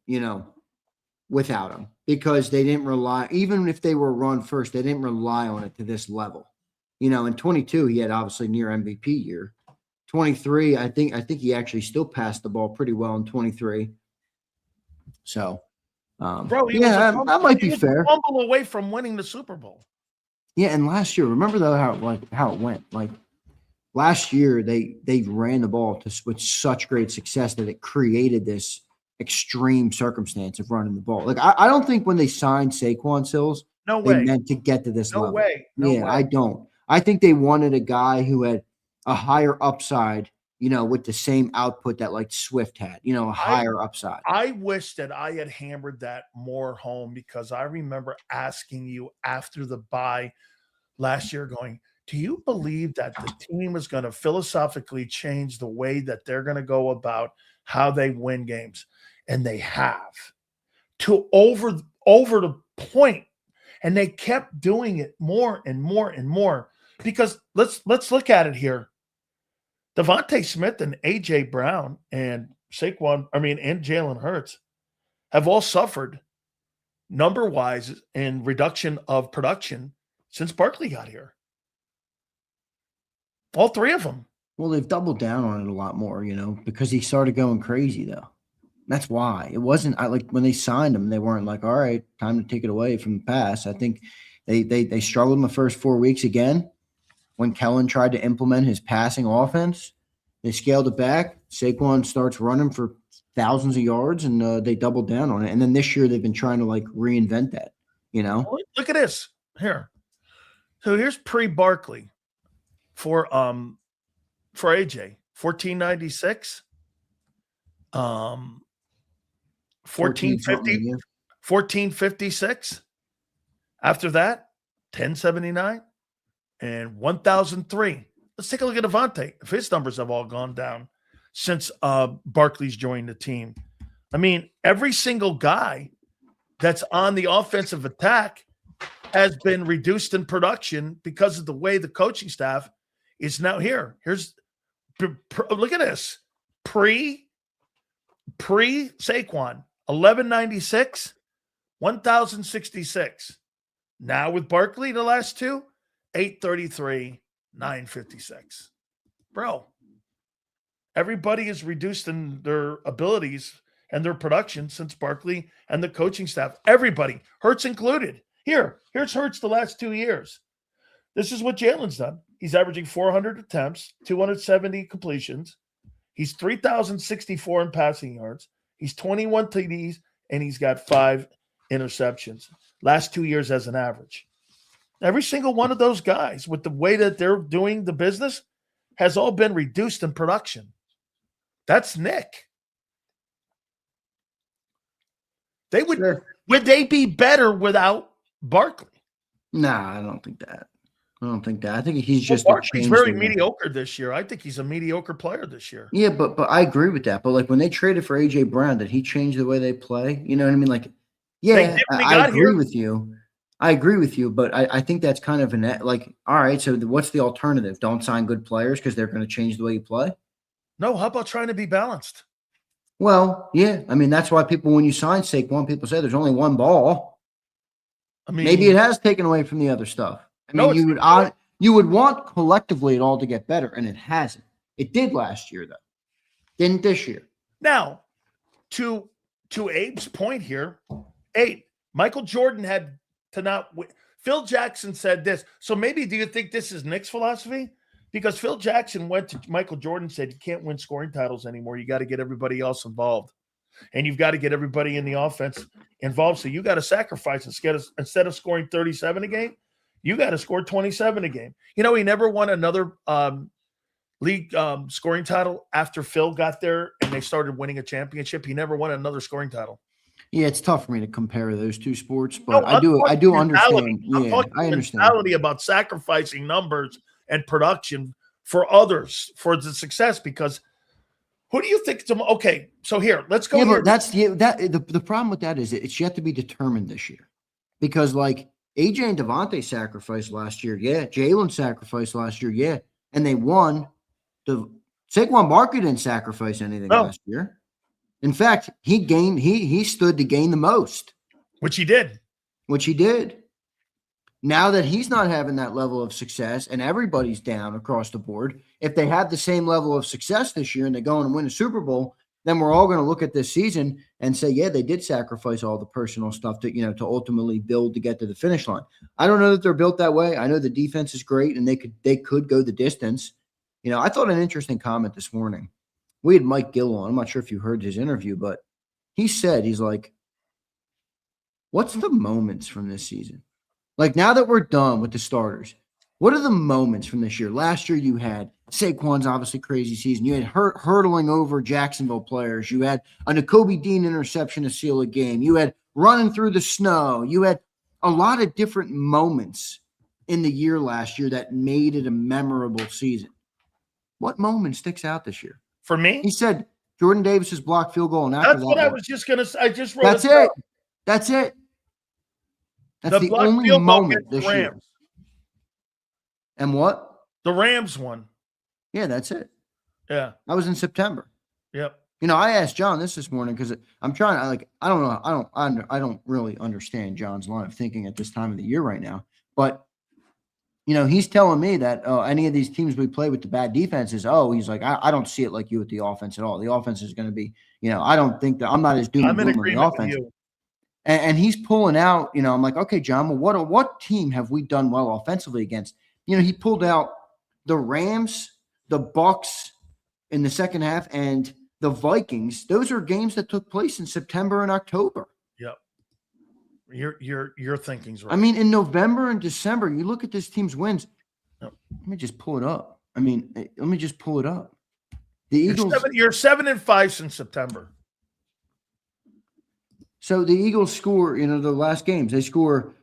without him, because they didn't rely, even if they were run first, they didn't rely on it to this level. In 22, he had obviously near MVP year. 23, I think he actually still passed the ball pretty well in 23. So, bro, that might be fair. Fumble away from winning the Super Bowl. Yeah, and last year, remember though how it went. Like last year, they ran the ball with such great success that it created this extreme circumstance of running the ball. Like I don't think when they signed Saquon Sills, they meant to get to this level. No way. I don't. I think they wanted a guy who had a higher upside, with the same output that like Swift had, a higher upside. I wish that I had hammered that more home, because I remember asking you after the bye last year going, do you believe that the team is going to philosophically change the way that they're going to go about how they win games? And they have, to over the point. And they kept doing it more and more and more, because let's look at it here. Devontae Smith and A.J. Brown and and Jalen Hurts have all suffered number-wise in reduction of production since Barkley got here. All three of them. Well, they've doubled down on it a lot more, because he started going crazy, though. That's why. It wasn't like when they signed him, they weren't like, all right, time to take it away from the pass. I think they struggled in the first 4 weeks again. When Kellen tried to implement his passing offense, they scaled it back. Saquon starts running for thousands of yards, and they doubled down on it. And then this year they've been trying to like reinvent that, Look at this here. So here's pre-Barkley for AJ, 1496, 1450, 1456. After that, 1079. And 1,003. Let's take a look at Devontae. If his numbers have all gone down since Barkley's joined the team. I mean, every single guy that's on the offensive attack has been reduced in production because of the way the coaching staff is now here. Look at this. Pre Saquon, 1196, 1,066. Now with Barkley, the last two, 833, 956. Bro, everybody is reduced in their abilities and their production since Barkley and the coaching staff. Everybody, Hertz included. Here's Hertz the last 2 years. This is what Jalen's done. He's averaging 400 attempts, 270 completions. He's 3,064 in passing yards. He's 21 TDs, and he's got 5 interceptions. Last 2 years as an average. Every single one of those guys, with the way that they're doing the business, has all been reduced in production. That's Nick. Would they be better without Barkley? Nah, I don't think that. I think he's just Barkley's very mediocre this year. I think he's a mediocre player this year. Yeah, but I agree with that. But like when they traded for A.J. Brown, did he change the way they play? You know what I mean? Like, yeah, I agree with you. But I think that's kind of all right, so what's the alternative? Don't sign good players because they're going to change the way you play? No, how about trying to be balanced? Well, yeah. I mean, that's why when you sign Saquon, people say there's only one ball. I mean, maybe it has taken away from the other stuff. I mean, you would want collectively it all to get better, and it hasn't. It did last year, though. Didn't this year. Now, to Abe's point here, Abe, Michael Jordan had to not win. Phil Jackson said this. So maybe do you think this is Nick's philosophy? Because Phil Jackson went to Michael Jordan and said, you can't win scoring titles anymore. You got to get everybody else involved. And you've got to get everybody in the offense involved. So you got to sacrifice instead of scoring 37 a game, you got to score 27 a game. You know, he never won another league scoring title after Phil got there and they started winning a championship. He never won another scoring title. Yeah, it's tough for me to compare those two sports, but I do understand. Yeah, I understand. Mentality about sacrificing numbers and production for others for the success. Because who do you think? Okay, so here, let's go. Yeah, here. but the problem with that is it's yet to be determined this year, because like AJ and Devontae sacrificed last year, yeah. Jalen sacrificed last year, yeah, and they won. Saquon Barkley didn't sacrifice anything last year. In fact, he stood to gain the most. Which he did. Now that he's not having that level of success and everybody's down across the board, if they have the same level of success this year and they go and win a Super Bowl, then we're all going to look at this season and say, yeah, they did sacrifice all the personal stuff to ultimately build to get to the finish line. I don't know that they're built that way. I know the defense is great and they could go the distance. I thought an interesting comment this morning. We had Mike Gill on. I'm not sure if you heard his interview, but he said, he's like, what's the moments from this season? Like, now that we're done with the starters, what are the moments from this year? Last year you had Saquon's obviously crazy season. You had hurdling over Jacksonville players. You had a Nakobe Dean interception to seal a game. You had running through the snow. You had a lot of different moments in the year last year that made it a memorable season. What moment sticks out this year? For me? He said Jordan Davis's blocked field goal. And that's what I was just going to say. I just wrote That's it. That's it. That's the only moment this year. And what? The Rams won. Yeah, that's it. Yeah. That was in September. Yep. I asked John this morning because I'm trying to I don't know. I don't really understand John's line of thinking at this time of the year right now. But he's telling me that any of these teams we play with the bad defenses, he's like, I don't see it like you with the offense at all. The offense is going to be, I don't think that I'm not as doom and gloom on the offense. And he's pulling out, I'm like, okay, John, well, what team have we done well offensively against? He pulled out the Rams, the Bucks in the second half, and the Vikings. Those are games that took place in September and October. Yep. Your thinking's right. I mean, in November and December, you look at this team's wins. Yep. Let me just pull it up. The Eagles. You're 7-5 since September. So the Eagles score, the last games, they scored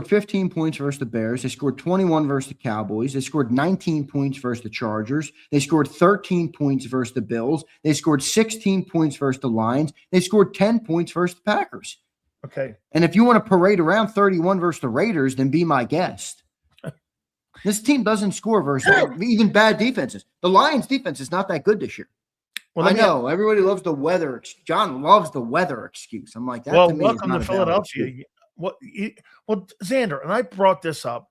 15 points versus the Bears. They scored 21 versus the Cowboys. They scored 19 points versus the Chargers. They scored 13 points versus the Bills. They scored 16 points versus the Lions. They scored 10 points versus the Packers. Okay. And if you want to parade around 31 versus the Raiders, then be my guest. This team doesn't score versus even bad defenses. The Lions defense is not that good this year. Well, I know everybody loves the weather. John loves the weather excuse. I'm like, that to me welcome is to Philadelphia. Well, Xander, and I brought this up.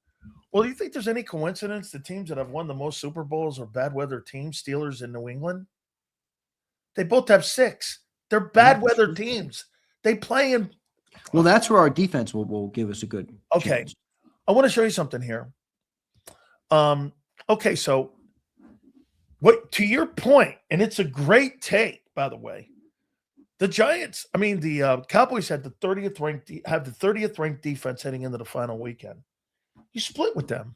Well, do you think there's any coincidence the teams that have won the most Super Bowls are bad weather teams, Steelers and New England? They both have 6. They're bad weather teams. They play in. Well, that's where our defense will give us a good chance. I want to show you something here. Okay, so to your point, and it's a great take, by the way. The Cowboys had the 30th ranked defense heading into the final weekend. You split with them.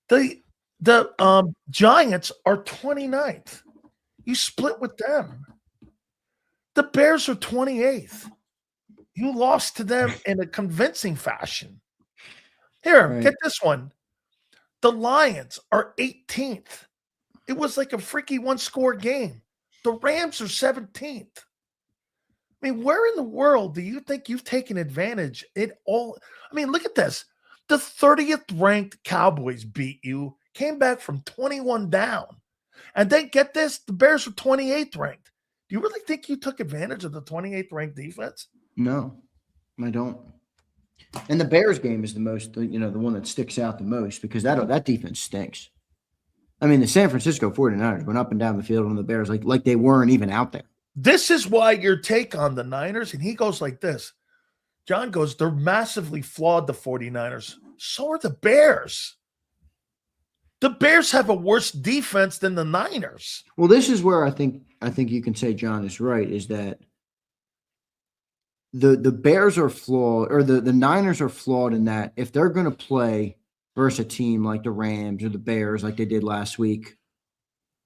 The Giants are 29th. You split with them. The Bears are 28th. You lost to them in a convincing fashion. Here, Get this one. The Lions are 18th. It was like a freaky one-score game. The Rams are 17th. I mean, where in the world do you think you've taken advantage? Look at this. The 30th ranked Cowboys beat you, came back from 21 down. And then get this, the Bears were 28th ranked. Do you really think you took advantage of the 28th ranked defense? No, I don't. And the Bears game is the most, the one that sticks out the most because that defense stinks. I mean, the San Francisco 49ers went up and down the field on the Bears like they weren't even out there. This is why your take on the Niners, and he goes like this. John goes, they're massively flawed, the 49ers. So are the Bears. The Bears have a worse defense than the Niners. Well, this is where I think you can say John is right, is that the Bears are flawed, or the Niners are flawed in that if they're going to play versus a team like the Rams or the Bears like they did last week,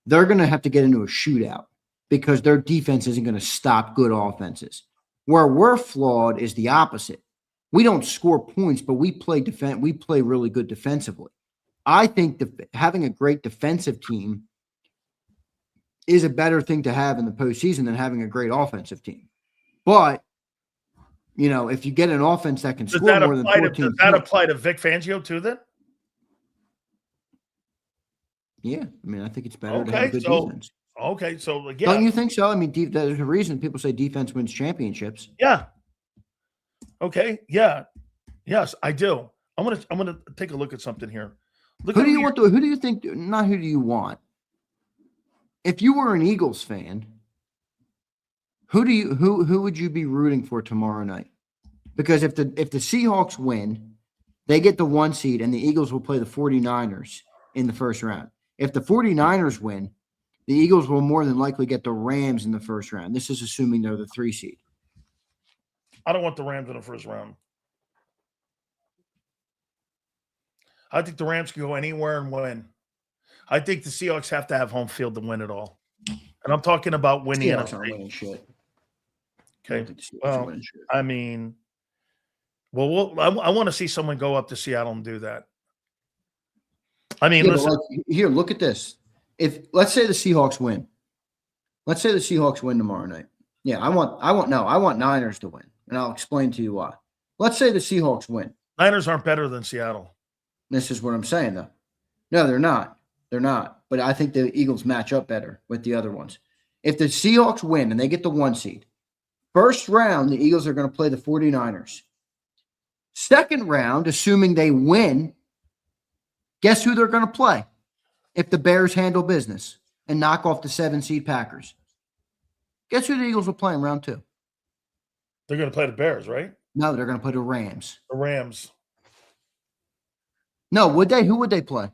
they're going to have to get into a shootout because their defense isn't going to stop good offenses. Where we're flawed is the opposite. We don't score points, but we play really good defensively. I think having a great defensive team is a better thing to have in the postseason than having a great offensive team. But, if you get an offense that can score more than 14 does that apply to Vic Fangio too then? Yeah. I mean, I think it's better to have a good defense. Okay, so yeah. Don't you think so? I mean, there's a reason people say defense wins championships. Yeah. Okay. Yeah. Yes, I do. I'm gonna take a look at something here. Who do you think? Not who do you want? If you were an Eagles fan, who would you be rooting for tomorrow night? Because if the Seahawks win, they get the 1 seed, and the Eagles will play the 49ers in the first round. If the 49ers win, the Eagles will more than likely get the Rams in the first round. This is assuming they're the 3 seed. I don't want the Rams in the first round. I think the Rams can go anywhere and win. I think the Seahawks have to have home field to win it all. And I'm talking about winning. Seahawks aren't winning shit. Okay. Well, I mean, I want to see someone go up to Seattle and do that. I mean, listen. Here, look at this. Let's say the Seahawks win. Let's say the Seahawks win tomorrow night. Yeah, I want Niners to win, and I'll explain to you why. Let's say the Seahawks win. Niners aren't better than Seattle. This is what I'm saying, though. No, they're not. They're not. But I think the Eagles match up better with the other ones. If the Seahawks win and they get the 1 seed, first round, the Eagles are going to play the 49ers. Second round, assuming they win, guess who they're going to play? If the Bears handle business and knock off the 7 seed Packers. Guess who the Eagles will play in round 2? They're going to play the Bears, right? No, they're going to play the Rams. The Rams. No, would they? Who would they play?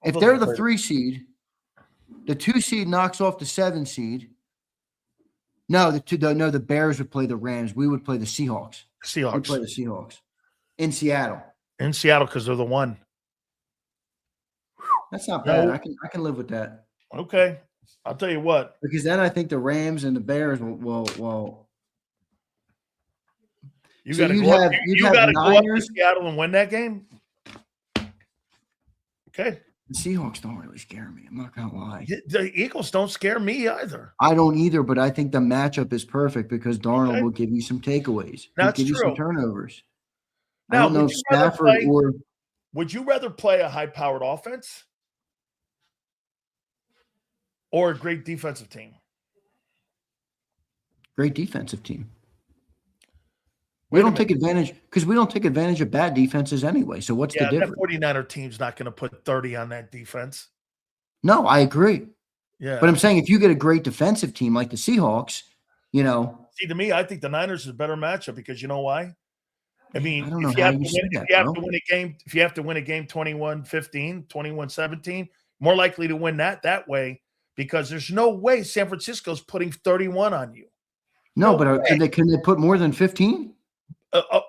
If they're the 3 seed, the 2 seed knocks off the 7 seed. No, the Bears would play the Rams. We would play the Seahawks. We'd play the Seahawks in Seattle. In Seattle because they're the 1. That's not bad. I can live with that. Okay. I'll tell you what. Because then I think the Rams and the Bears will You got to go up to Seattle and win that game? Okay. The Seahawks don't really scare me. I'm not going to lie. The Eagles don't scare me either. I don't either, but I think the matchup is perfect because Darnold will give you some takeaways. That's true. Give you some turnovers. Now, I don't know if Stafford would you rather play a high-powered offense or a great defensive team? Great defensive team. We don't take advantage of bad defenses anyway. So what's the difference? That 49er team's not going to put 30 on that defense. No, I agree. Yeah. But I'm saying if you get a great defensive team like the Seahawks, See, to me, I think the Niners is a better matchup because you know why? I mean, if you have to win a game 21-15, 21-17, more likely to win that way because there's no way San Francisco's putting 31 on you. No, but can they put more than 15?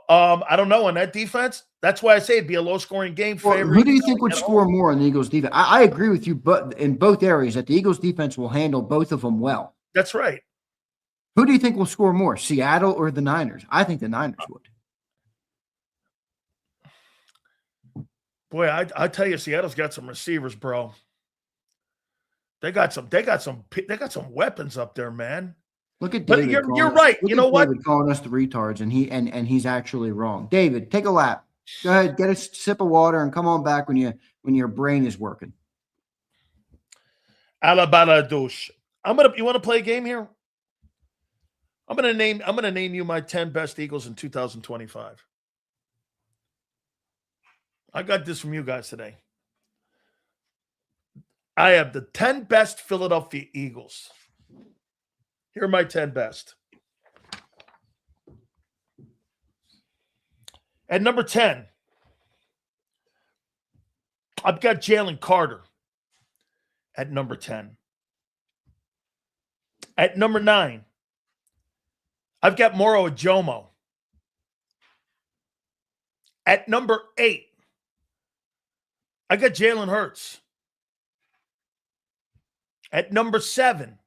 I don't know on that defense. That's why I say it'd be a low-scoring game. Who do you think would score more on the Eagles' defense? I agree with you, but in both areas that the Eagles' defense will handle both of them well. That's right. Who do you think will score more, Seattle or the Niners? I think the Niners would. Boy, I tell you, Seattle's got some receivers, bro. They got some weapons up there, man. Look at David. But you're right. You know what? David calling us the retards, and he's actually wrong. David, take a lap. Go ahead, get a sip of water, and come on back when your brain is working. Alabama douche. You want to play a game here? I'm gonna name you my 10 best Eagles in 2025. I got this from you guys today. I have the 10 best Philadelphia Eagles. Here are my 10 best. At number 10, I've got Jalen Carter at number 10. At number 9, I've got Moro Ajomo. At number 8, I got Jalen Herz. At number 7,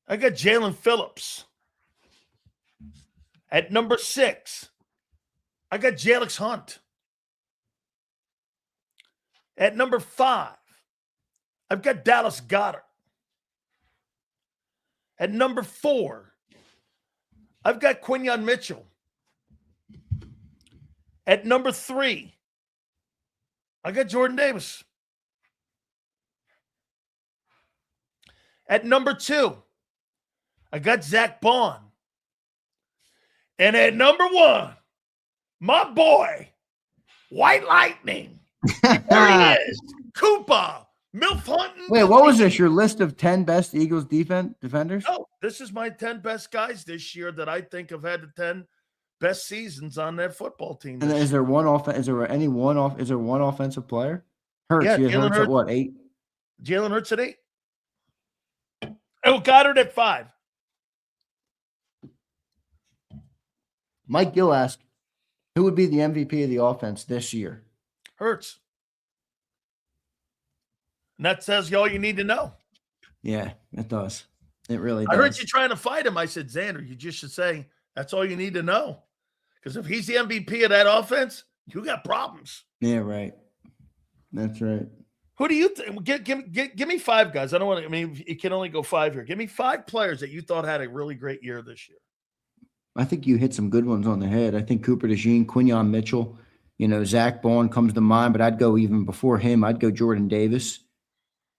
I got Jalen Phillips. At number 6, I got Jalix Hunt. At number 5, I've got Dallas Goedert. At number 4, I've got Quinyon Mitchell. At number 3, I got Jordan Davis. At number 2, I got Zach Bond. And at number 1, my boy, White Lightning. There he is. Koopa. Milf hunting. Wait, what was this? Your list of 10 best Eagles defenders? Oh, this is my 10 best guys this year that I think have had the 10 best seasons on that football team. And is there one Is there one offensive player? Hertz. Yeah, Hertz Hurts at what, 8? Jalen Hurts at 8. Oh, Goddard at 5. Mike Gill asked, who would be the MVP of the offense this year? Hurts. And that says all you need to know. Yeah, it does. It really does. I heard you trying to fight him. I said, Xander, you just should say that's all you need to know. Because if he's the MVP of that offense, you got problems. Yeah, right. That's right. Who do you think? Give me 5 guys. I don't want to. I mean, you can only go 5 here. Give me 5 players that you thought had a really great year this year. I think you hit some good ones on the head. I think Cooper DeJean, Quinyon Mitchell, Zach Bond comes to mind, but I'd go even before him. I'd go Jordan Davis.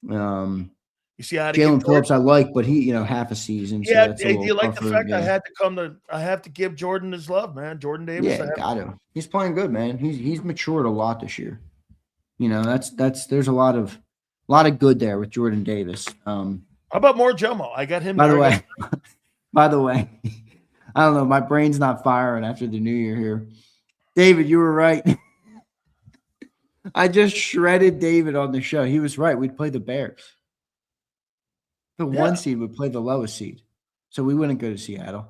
You see how Jalen Phillips I like, but he, half a season. Yeah, so do you like the fact I have to give Jordan his love, man? Jordan Davis. Yeah, got to. He's playing good, man. He's matured a lot this year. There's a lot of good there with Jordan Davis. How about more Jomo? I got him. By the way, I don't know. My brain's not firing after the new year here. David, you were right. I just shredded David on the show. He was right. We'd play the Bears. The 1 seed would play the lowest seed. So we wouldn't go to Seattle.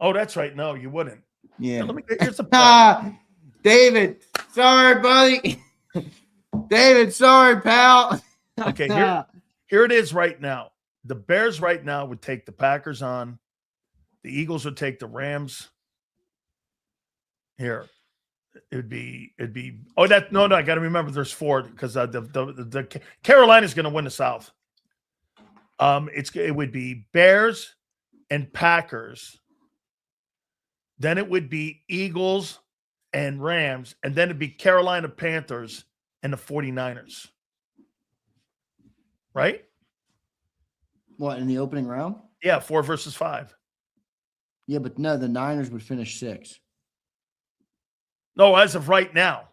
Oh, that's right. No, you wouldn't. Yeah. Here's the David, sorry, buddy. David, sorry, pal. Okay, here it is right now. The Bears right now would take the Packers on. The Eagles would take the Rams. Here. It'd be I got to remember there's 4 because the Carolina's going to win the South. It would be Bears and Packers. Then it would be Eagles and Rams, and then it'd be Carolina Panthers and the 49ers. Right? What, in the opening round? Yeah, 4 versus 5. Yeah, but no, the Niners would finish 6. No, as of right now.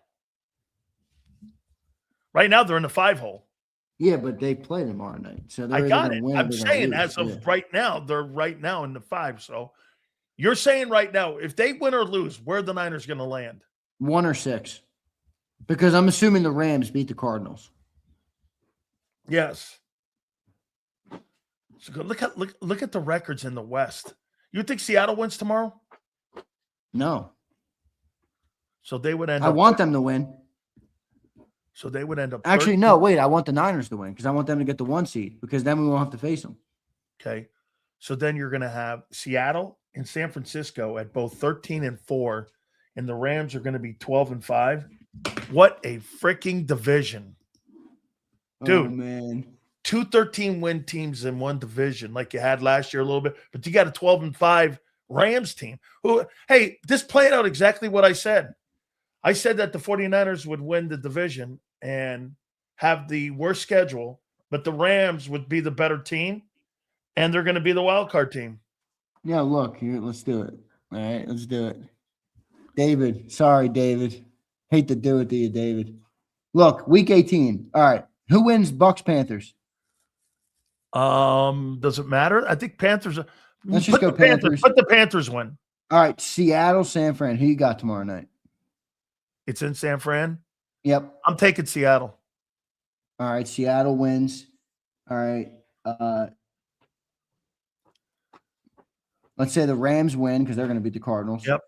Right now, they're in the 5 hole. Yeah, but they play tomorrow night. So I got it. I'm saying as of right now, they're right now in the 5. So you're saying right now, if they win or lose, where are the Niners going to land? 1 or 6. Because I'm assuming the Rams beat the Cardinals. Yes. So look at the records in the West. You think Seattle wins tomorrow? No. So they would end up. I want them to win. So they would end up. Actually, no, wait. I want the Niners to win because I want them to get the 1 seed because then we won't have to face them. Okay. So then you're going to have Seattle and San Francisco at both 13 and 4, and the Rams are going to be 12 and 5. What a freaking division. Dude, oh, man. 2 13-win teams in one division like you had last year a little bit, but you got a 12 and 5 Rams team. Who, hey, this played out exactly what I said. I said that the 49ers would win the division and have the worst schedule, but the Rams would be the better team, and they're going to be the wild card team. Yeah, look, here, let's do it. All right, let's do it. David, sorry, David. Hate to do it to you, David. Look, week 18. All right. Who wins Bucks Panthers? Does it matter? I think Panthers. Let's just go Panthers. Put the Panthers win. All right, Seattle, San Fran. Who you got tomorrow night? It's in San Fran. Yep. I'm taking Seattle. All right, Seattle wins. All right. Let's say the Rams win because they're going to beat the Cardinals. Yep.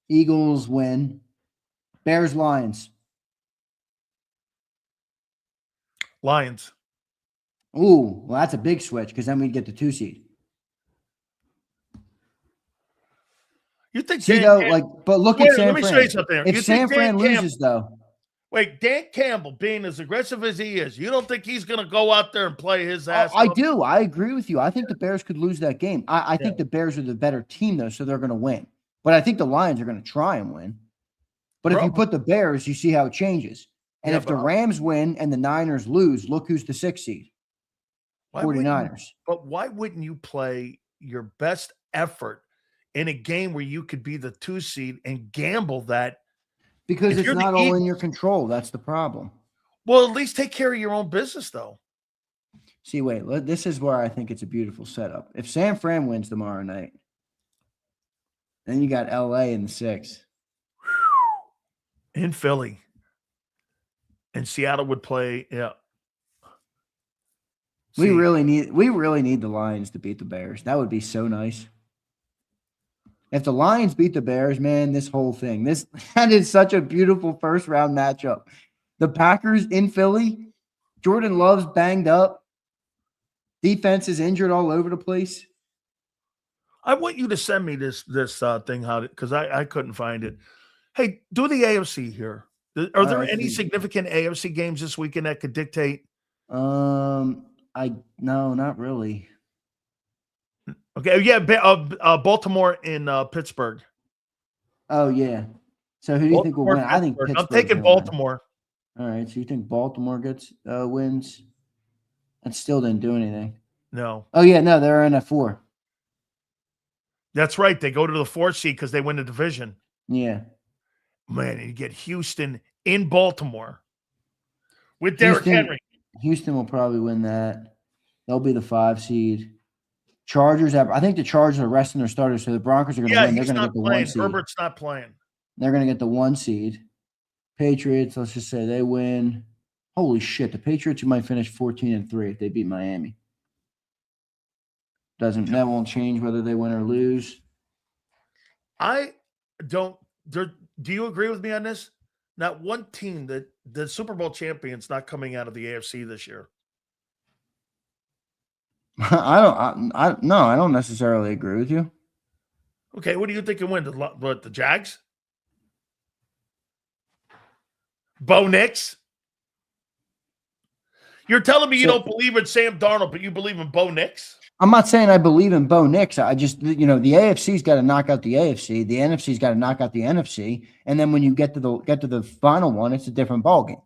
Eagles win. Bears, Lions. Lions. Ooh, well, that's a big switch because then we'd get the 2 seed. You think but look at San Fran. Let me show you something. If San Fran loses, though. Wait, Dan Campbell, being as aggressive as he is, you don't think he's going to go out there and play his ass I off? do. I agree with you. I think the Bears could lose that game. I think the Bears are the better team, though, so they're going to win. But I think the Lions are going to try and win. But if you put the Bears, you see how it changes. And if the Rams win and the Niners lose, look who's the 6th seed. 49ers. But why wouldn't you play your best effort in a game where you could be the 2 seed and gamble that? Because it's not all in your control. That's the problem. Well, at least take care of your own business, though. See, wait. This is where I think it's a beautiful setup. If San Fran wins tomorrow night, then you got L.A. in the 6th. In Philly. And Seattle would play, yeah. We really need the Lions to beat the Bears. That would be so nice. If the Lions beat the Bears, man, this whole thing, that is such a beautiful first round matchup. The Packers in Philly, Jordan Love's banged up. Defense is injured all over the place. I want you to send me this thing, because I couldn't find it. Hey, do the AFC here. Are there any significant AFC games this weekend that could dictate? No, not really. Okay, yeah, Baltimore and Pittsburgh. Oh yeah. So who do you think will win? I think Pittsburgh. I'm taking Baltimore. All right, so you think Baltimore gets wins? That still didn't do anything. No. Oh yeah, no, they're in at 4. That's right. They go to the 4th seed because they win the division. Yeah. Man, you get Houston in Baltimore with Derrick Henry. Houston will probably win that. They'll be the 5 seed. Chargers, I think the Chargers are resting their starters, so the Broncos are going to win. They're going to get the 1 seed. Herbert's not playing. They're going to get the 1 seed. Patriots, let's just say they win. Holy shit, the Patriots might finish 14-3 if they beat Miami. That won't change whether they win or lose. I don't. Do you agree with me on this? Not one team that the Super Bowl champion's not coming out of the AFC this year. I don't necessarily agree with you. Okay, what do you think can win? The Jags? Bo Nix? You're telling me you don't believe in Sam Darnold, but you believe in Bo Nix? I'm not saying I believe in Bo Nix. I just, the AFC's got to knock out the AFC. The NFC's got to knock out the NFC. And then when you get to the final one, it's a different ballgame.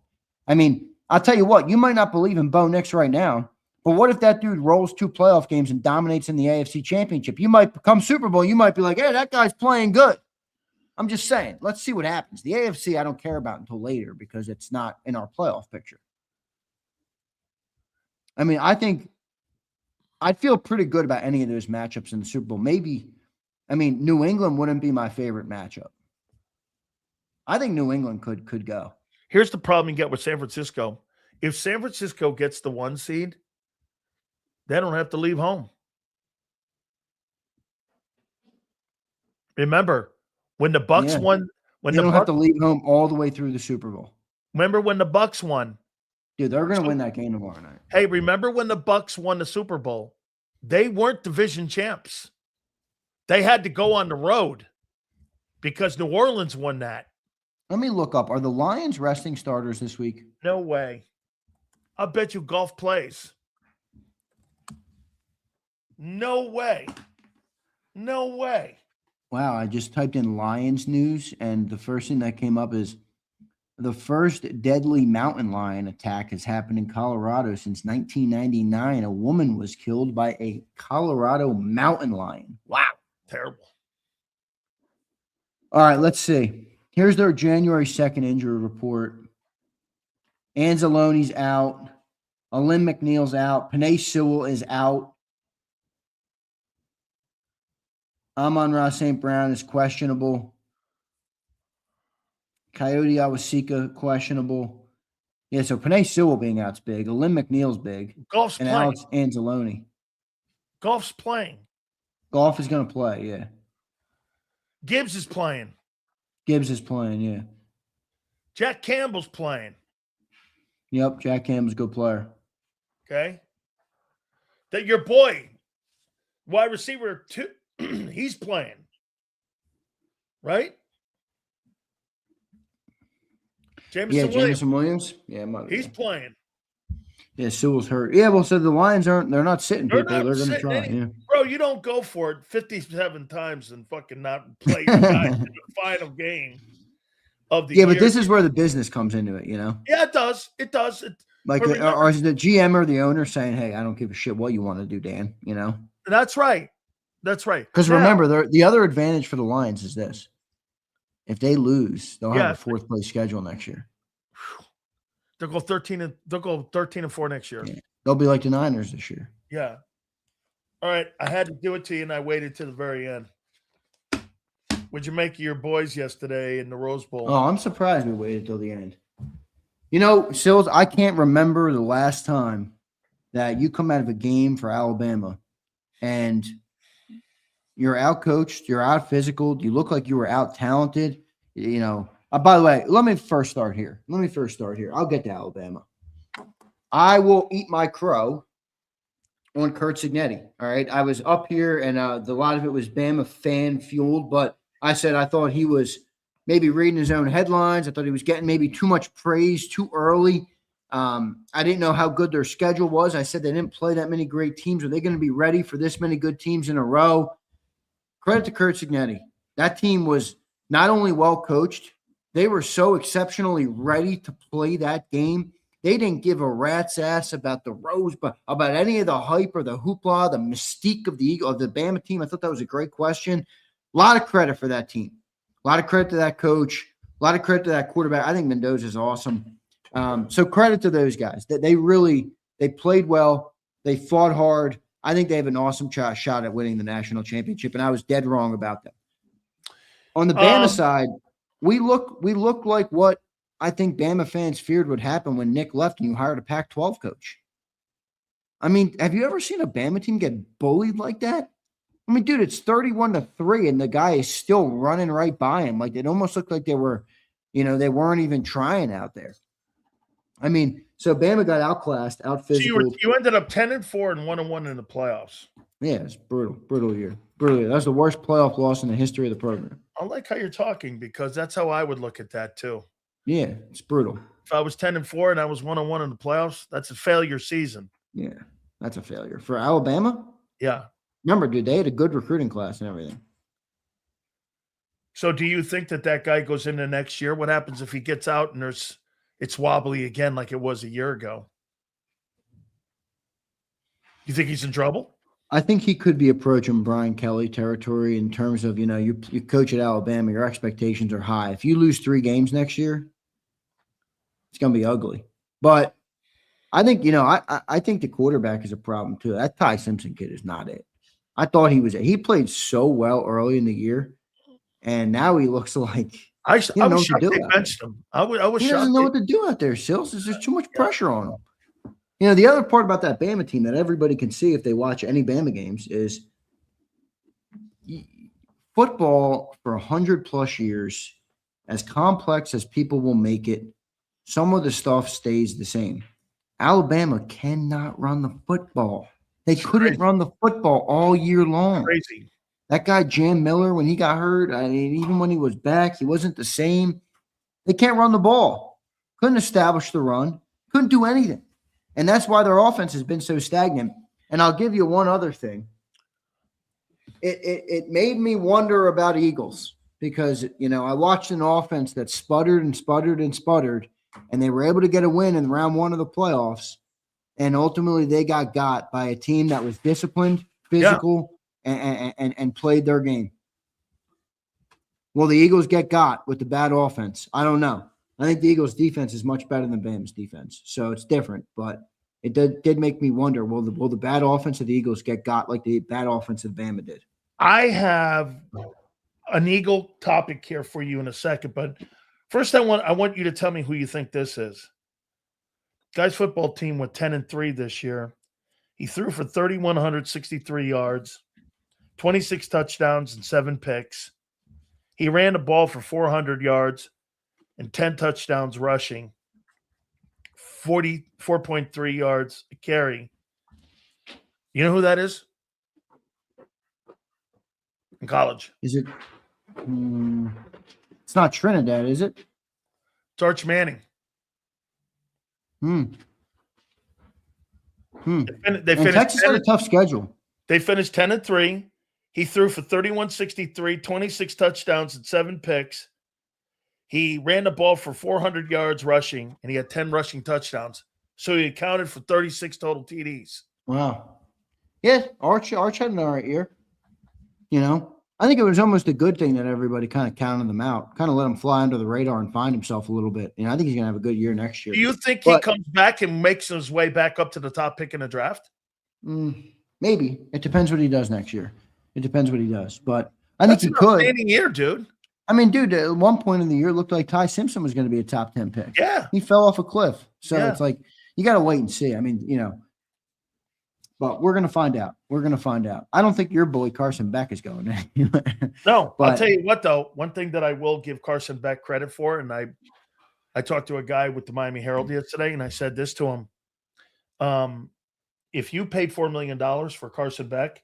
I mean, I'll tell you what, you might not believe in Bo Nix right now, but what if that dude rolls 2 playoff games and dominates in the AFC Championship? You might become Super Bowl. You might be like, hey, that guy's playing good. I'm just saying, let's see what happens. The AFC I don't care about until later because it's not in our playoff picture. I mean, I think I'd feel pretty good about any of those matchups in the Super Bowl. Maybe, New England wouldn't be my favorite matchup. I think New England could go. Here's the problem you get with San Francisco. If San Francisco gets the 1 seed, they don't have to leave home. Remember, when the Bucks won, they don't have to leave home all the way through the Super Bowl. Remember when the Bucks won? Dude, they're going to win that game tomorrow night. Hey, remember when the Bucks won the Super Bowl? They weren't division champs. They had to go on the road because New Orleans won that. Let me look up. Are the Lions resting starters this week? No way. I bet you Golf plays. No way. No way. Wow, I just typed in Lions news, and the first thing that came up is the first deadly mountain lion attack has happened in Colorado since 1999. A woman was killed by a Colorado mountain lion. Wow. Terrible. All right, let's see. Here's their January 2nd injury report. Anzalone's out. Alim McNeil's out. Panay Sewell is out. Amon-Ra St. Brown is questionable. Coyote Awasika, questionable. Yeah, so Panay Sewell being out's big. Alim McNeil's big. Golf's and playing. Alex Anzalone. Golf's playing. Golf is going to play, yeah. Gibbs is playing. Gibbs is playing, yeah. Jack Campbell's playing. Yep, Jack Campbell's a good player. Okay. That your boy, wide receiver 2, he's playing. Right? Jameson Williams. Yeah, he's playing. Yeah, Sewell's hurt. Yeah, well, so the Lions they're not sitting people. They're going to try. Yeah. Bro, you don't go for it 57 times and fucking not play your guys in the final game of the year. But this is where the business comes into it, you know? Yeah, it does. It does. Like, or is the GM or the owner saying, hey, I don't give a shit what you want to do, Dan, you know? That's right. That's right. Because remember, the other advantage for the Lions is this. If they lose, they'll have a fourth place schedule next year. They'll go 13 and 4 next year. Yeah. They'll be like the Niners this year. Yeah. All right. I had to do it to you, and I waited to the very end. What'd you make of your boys yesterday in the Rose Bowl? Oh, I'm surprised we waited till the end. You know, Sills, I can't remember the last time that you come out of a game for Alabama and you're out coached, you're out physical, you look like you were out talented. You know, by the way, let me first start here. I'll get to Alabama. I will eat my crow on Curt Cignetti. All right. I was up here and a lot of it was Bama fan fueled, but I said I thought he was maybe reading his own headlines. I thought he was getting maybe too much praise too early. I didn't know how good their schedule was. I said they didn't play that many great teams. Are they going to be ready for this many good teams in a row? Credit to Curt Cignetti. That team was not only well coached, they were so exceptionally ready to play that game. They didn't give a rat's ass about the Rose, but about any of the hype or the hoopla, the mystique of the Bama team. I thought that was a great question. A lot of credit for that team. A lot of credit to that coach. A lot of credit to that quarterback. I think Mendoza's awesome. So credit to those guys. They played well. They fought hard. I think they have an awesome shot at winning the national championship, and I was dead wrong about that. On the Bama side, we look like what I think Bama fans feared would happen when Nick left and you hired a Pac-12 coach. I mean, have you ever seen a Bama team get bullied like that? I mean, dude, it's 31-3, and the guy is still running right by him. Like, it almost looked like they were, they weren't even trying out there. I mean, so Bama got outclassed, out physical. So you ended up 10-4 and 1-1 in the playoffs. Yeah, it's brutal year. That's the worst playoff loss in the history of the program. I like how you're talking because that's how I would look at that too. Yeah, it's brutal. If I was 10-4 and I was 1-1 in the playoffs, that's a failure season. Yeah, that's a failure for Alabama. Yeah. Remember, dude, they had a good recruiting class and everything. So do you think that guy goes into next year? What happens if he gets out and it's wobbly again like it was a year ago? You think he's in trouble? I think he could be approaching Brian Kelly territory in terms of, you coach at Alabama, your expectations are high. If you lose 3 games next year, it's going to be ugly. But I think, I think the quarterback is a problem too. That Ty Simpson kid is not it. I thought he played so well early in the year, and now he looks like I was shocked they benched him. I was shocked. He doesn't know what to do out there, Sills. There's just too much pressure on him. The other part about that Bama team that everybody can see if they watch any Bama games is football for 100+ years, as complex as people will make it, some of the stuff stays the same. Alabama cannot run the football. They couldn't run the football all year long. Crazy. That guy, Jam Miller, when he got hurt, I mean, even when he was back, he wasn't the same. They can't run the ball. Couldn't establish the run. Couldn't do anything. And that's why their offense has been so stagnant. And I'll give you one other thing. It made me wonder about Eagles because, I watched an offense that sputtered and sputtered and sputtered, and they were able to get a win in round 1 of the playoffs. And ultimately, they got by a team that was disciplined, physical, and played their game. Will the Eagles get got with the bad offense? I don't know. I think the Eagles' defense is much better than Bama's defense, so it's different. But it did make me wonder: will the bad offense of the Eagles get got like the bad offense of Bama did? I have an Eagle topic here for you in a second, but first I want you to tell me who you think this is. Guy's football team went 10-3 this year. He threw for 3,163 yards, 26 touchdowns, and 7 picks. He ran the ball for 400 yards and 10 touchdowns rushing, 44.3 yards a carry. You know who that is? In college. Is it? It's not Trinidad, is it? It's Arch Manning. They finished Texas had a tough schedule. They finished 10-3. He threw for 3,163, 26 touchdowns and 7 picks. He ran the ball for 400 yards rushing, and he had 10 rushing touchdowns. So he accounted for 36 total TDs. Wow. Yeah, Arch had an all right year. You know, I think it was almost a good thing that everybody kind of counted them out, kind of let him fly under the radar and find himself a little bit. You know, I think he's going to have a good year next year. Do you think he comes back and makes his way back up to the top pick in the draft? Maybe. It depends what he does next year. It depends what he does. But I think he could. That's an outstanding year, dude. I mean, dude, at one point in the year, it looked like Ty Simpson was going to be a top 10 pick. Yeah. He fell off a cliff. So it's like, you got to wait and see. I mean, you know, but we're going to find out. We're going to find out. I don't think your boy Carson Beck is going anywhere. No, but I'll tell you what, though, one thing that I will give Carson Beck credit for, and I talked to a guy with the Miami Herald yesterday, and I said this to him. If you paid $4 million for Carson Beck,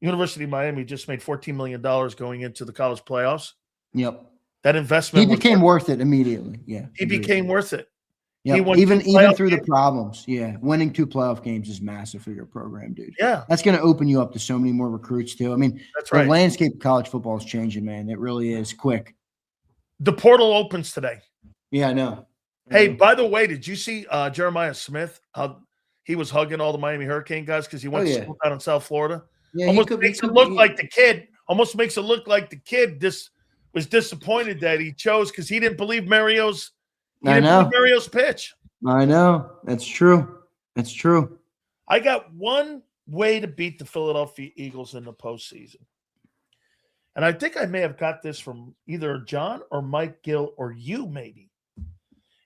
University of Miami just made $14 million going into the college playoffs. Yep. That investment became worth it immediately. Yeah. He became worth it. Yep. Even through the problems. Yeah. Winning 2 playoff games is massive for your program, dude. Yeah. That's going to open you up to so many more recruits too. I mean, that's right. The landscape of college football is changing, man. It really is quick. The portal opens today. Yeah, I know. Hey, by the way, did you see Jeremiah Smith? How he was hugging all the Miami Hurricane guys because he went to school down in South Florida? Yeah, almost makes it look like the kid was disappointed that he chose because he didn't believe Mario's pitch. I know. That's true. That's true. I got one way to beat the Philadelphia Eagles in the postseason. And I think I may have got this from either John or Mike Gill or you maybe.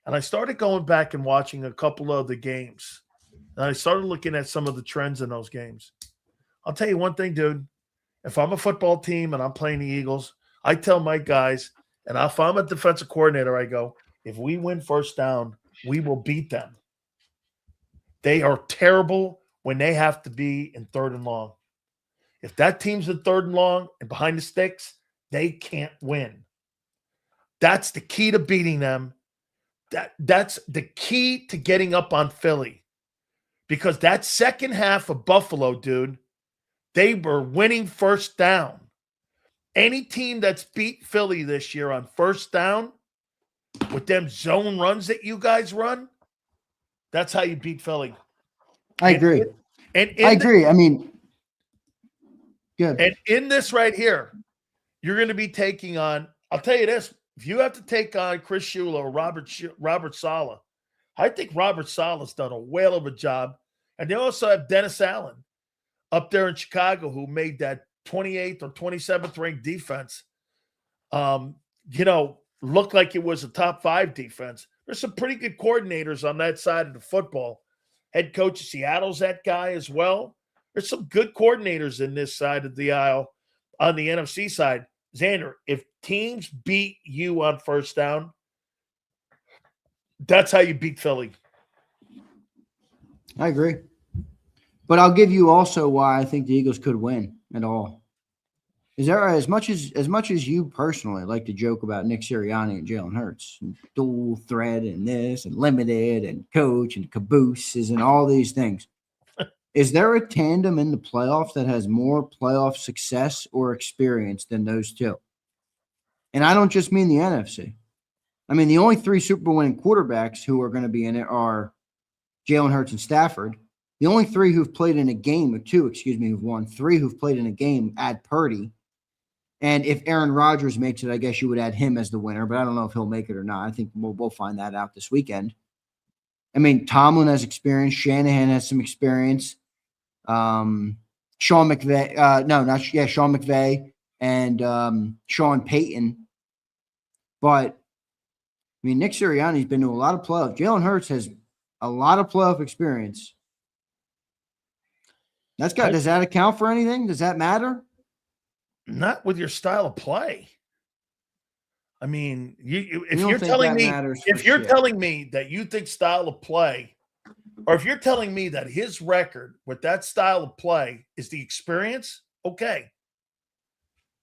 And I started going back and watching a couple of the games. And I started looking at some of the trends in those games. I'll tell you one thing, dude. If I'm a football team and I'm playing the Eagles, I tell my guys, and if I'm a defensive coordinator, I go, if we win first down, we will beat them. They are terrible when they have to be in 3rd and long. If that team's in 3rd and long and behind the sticks, they can't win. That's the key to beating them. That's the key to getting up on Philly. Because that second half of Buffalo, dude, they were winning first down. Any team that's beat Philly this year on first down with them zone runs that you guys run, that's how you beat Philly. I agree. I mean, good. And in this right here, you're going to be taking on, I'll tell you this, if you have to take on Chris Shula or Robert Saleh, I think Robert Saleh's done a whale of a job. And they also have Dennis Allen up there in Chicago who made that 28th or 27th ranked defense, look like it was a top 5 defense. There's some pretty good coordinators on that side of the football. Head coach of Seattle's that guy as well. There's some good coordinators in this side of the aisle on the NFC side. Xander, if teams beat you on first down, that's how you beat Philly. I agree. But I'll give you also why I think the Eagles could win at all. Is there as much as you personally like to joke about Nick Seriani and Jalen Herz, and dual threat and this and limited and coach and cabooses and all these things? Is there a tandem in the playoffs that has more playoff success or experience than those two? And I don't just mean the NFC. I mean, the only 3 Super Bowl winning quarterbacks who are going to be in it are Jalen Hurts and Stafford. The only 3 who've played in a game, or 2, who've won 3 who've played in a game, add Purdy. And if Aaron Rodgers makes it, I guess you would add him as the winner, but I don't know if he'll make it or not. I think we'll find that out this weekend. I mean, Tomlin has experience. Shanahan has some experience. Sean McVay, Sean McVay and Sean Payton. But, I mean, Nick Sirianni's been to a lot of playoffs. Jalen Hurts has a lot of playoff experience. Does that account for anything? Does that matter? Not with your style of play. I mean, if you're telling me that you think style of play, or if you're telling me that his record with that style of play is the experience, okay.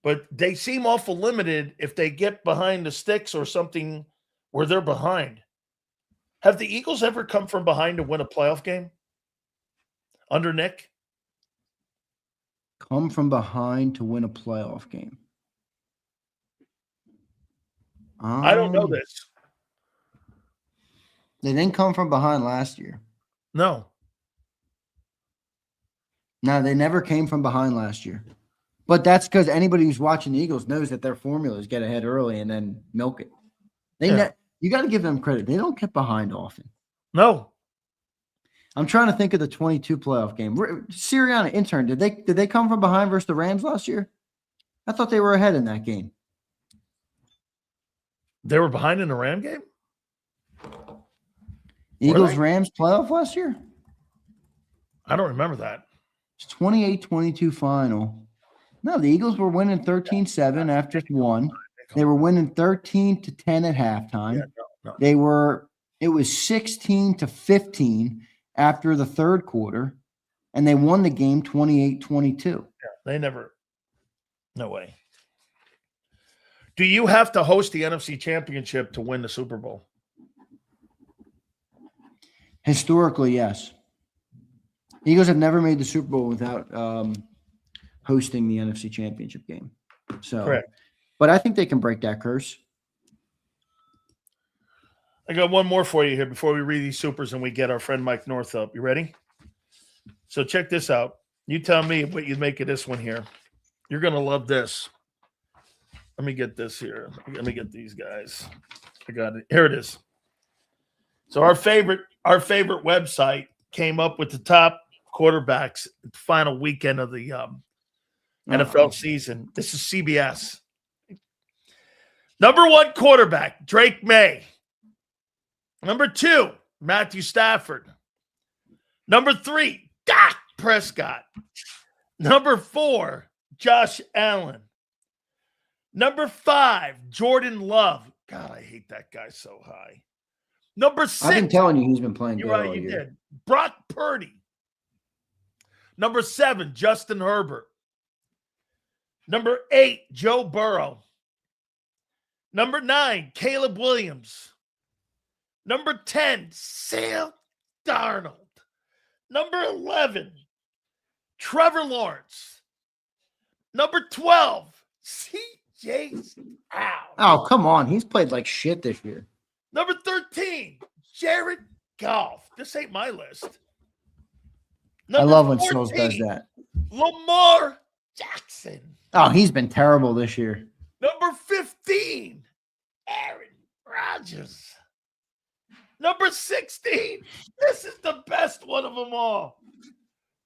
But they seem awful limited if they get behind the sticks or something where they're behind. Have the Eagles ever come from behind to win a playoff game under Nick? Come from behind to win a playoff game. I don't know this. They didn't come from behind last year. No, they never came from behind last year. But that's because anybody who's watching the Eagles knows that their formula is get ahead early and then milk it. You got to give them credit. They don't get behind often. No. I'm trying to think of the 22 playoff game. Serriani, intern, did they come from behind versus the Rams last year? I thought they were ahead in that game. They were behind in the Ram game? Eagles-Rams playoff last year? I don't remember that. It's 28-22 final. No, the Eagles were winning 13-7 after one. They were winning 13-10 at halftime. No. It was 16-15 after the third quarter, and they won the game 28-22. Yeah, they never. No way. Do you have to host the NFC Championship to win the Super Bowl? Historically, yes. Eagles have never made the Super Bowl without hosting the NFC Championship game. So, correct. But I think they can break that curse. I got one more for you here before we read these supers and we get our friend Mike North up. You ready? So check this out. You tell me what you make of this one here. You're going to love this. Let me get this here. Let me get these guys. I got it. Here it is. So our favorite website came up with the top quarterbacks the final weekend of the NFL season. This is CBS. Number 1 quarterback, Drake May. Number 2, Matthew Stafford. Number 3, Dak Prescott. Number 4, Josh Allen. Number 5, Jordan Love. God, I hate that guy so high. Number 6. I've been telling you he's been playing good. You're right, you did. Brock Purdy. Number 7, Justin Herbert. Number 8, Joe Burrow. Number 9, Caleb Williams. Number 10, Sam Darnold. Number 11, Trevor Lawrence. Number 12, C.J. Stroud. Oh, come on. He's played like shit this year. Number 13, Jared Goff. This ain't my list. I love when Sills does that. Lamar Jackson. Oh, he's been terrible this year. Number 15, Aaron Rodgers. Number 16, this is the best one of them all.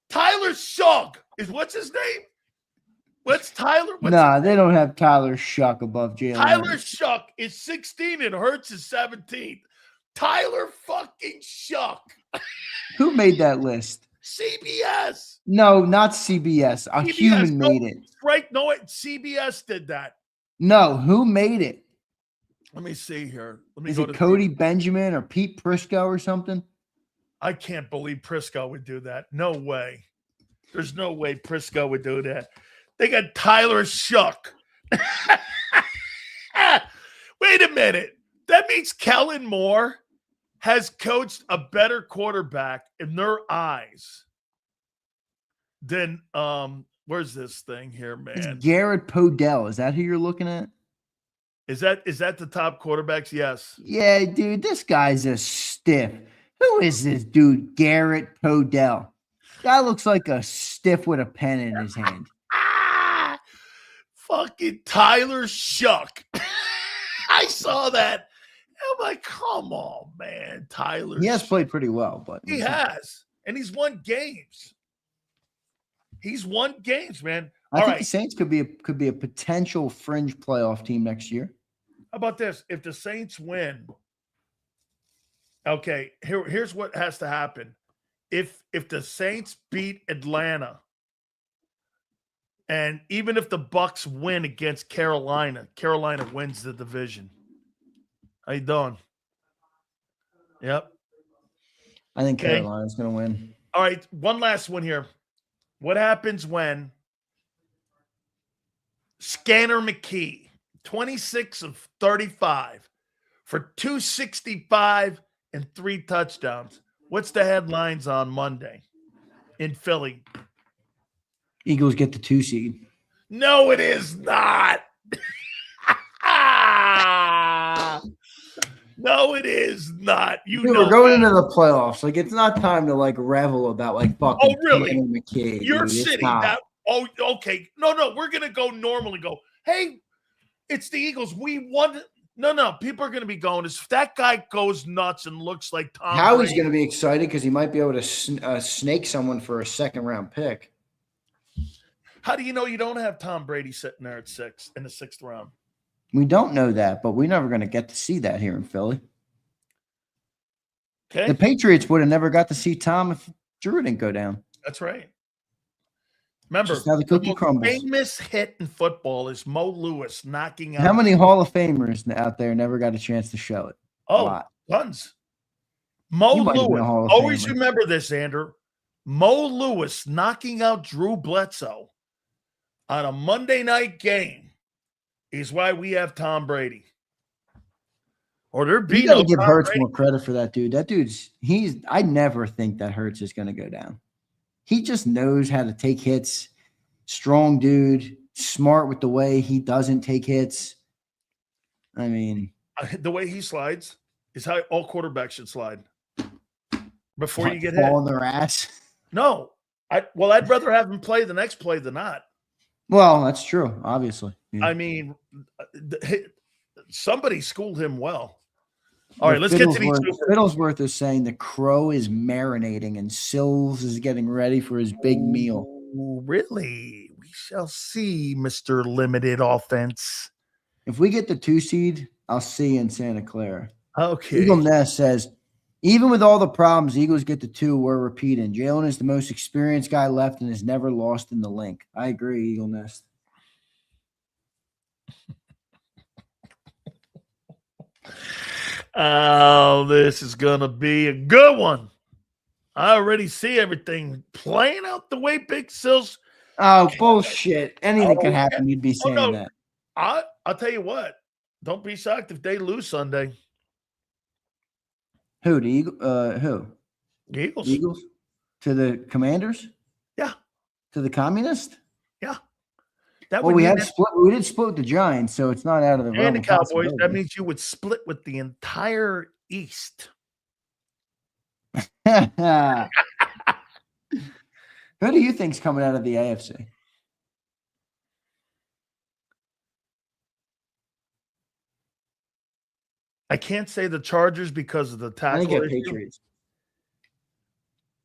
Tyler Shuck. What's his name? What's Tyler? They don't have Tyler Shuck above Jalen. Tyler Shuck is 16 and Hertz is 17th. Tyler fucking Shuck. Who made that list? CBS. No, not CBS. CBS, human made it. Right? No, CBS did that. No, who made it? Let me see here. Is it Cody Benjamin or Pete Prisco or something? I can't believe Prisco would do that. No way. There's no way Prisco would do that. They got Tyler Shuck. Wait a minute. That means Kellen Moore has coached a better quarterback in their eyes than where's this thing here, man? It's Garrett Podell. Is that who you're looking at? Is that the top quarterbacks? Yes. Yeah, dude, this guy's a stiff. Who is this dude? Garrett Podell. Guy looks like a stiff with a pen in his hand. Fucking Tyler Shuck. I saw that. I'm like, come on, man. Tyler. He has played pretty well, but he has. And he's won games. He's won games, man. I think the Saints could be a potential fringe playoff team next year. How about this? If the Saints win, okay, here's what has to happen. If the Saints beat Atlanta, and even if the Bucs win against Carolina wins the division. How you doing? Yep. I think Carolina's going to win. All right, one last one here. What happens when Scanner McKee, 26 of 35 for 265 and 3 touchdowns? What's the headlines on Monday in Philly? Eagles get the 2 seed. No, it is not. No, it is not. We're going into the playoffs. Like, it's not time to like revel about like fucking. Oh, really? McKee, Your dude. city. Oh, okay. No. We're gonna go normally. Go. Hey, it's the Eagles. We won. No. People are gonna be going. If that guy goes nuts and looks like Tom Howie's Brady, gonna be excited because he might be able to snake someone for a 2nd-round pick. How do you know you don't have Tom Brady sitting there at 6 in the 6th round? We don't know that, but we're never going to get to see that here in Philly. Okay. The Patriots would have never got to see Tom if Drew didn't go down. That's right. Remember, just how the cookie crumbles. Famous hit in football is Mo Lewis knocking out. How many Hall of Famers out there never got a chance to show it? Oh, tons. Mo Lewis. Always remember this, Andrew. Mo Lewis knocking out Drew Bledsoe on a Monday night game is why we have Tom Brady. Or they're beating. You got to give Herz more credit for that dude. That dude's I never think that Herz is going to go down. He just knows how to take hits. Strong dude, smart with the way he doesn't take hits. I mean, the way he slides is how all quarterbacks should slide. Before you get hit. Fall on their ass. No. I'd rather have him play the next play than not. Well, that's true, obviously. Yeah. I mean, somebody schooled him well. All right, let's get to these. Fiddlesworth is saying the Crow is marinating and Sills is getting ready for his big meal. Really? We shall see, Mr. Limited Offense. If we get the 2 seed, I'll see you in Santa Clara. Okay. Eagle Nest says, even with all the problems, Eagles get the 2. We're repeating. Jalen is the most experienced guy left and has never lost in the link. I agree, Eagle Nest. Oh, this is going to be a good one. I already see everything playing out the way Big Sills. Oh, bullshit. Anything can happen. You'd be saying that. I'll tell you what. Don't be shocked if they lose Sunday. Who? The Eagle? Who? The Eagles. Eagles? To the Commanders? Yeah. To the Communist? Yeah. We did split with the Giants, so it's not out of the realm. And the Cowboys. That means you would split with the entire East. Who do you think's coming out of the AFC? I can't say the Chargers because of the tackle. I think it's Patriots.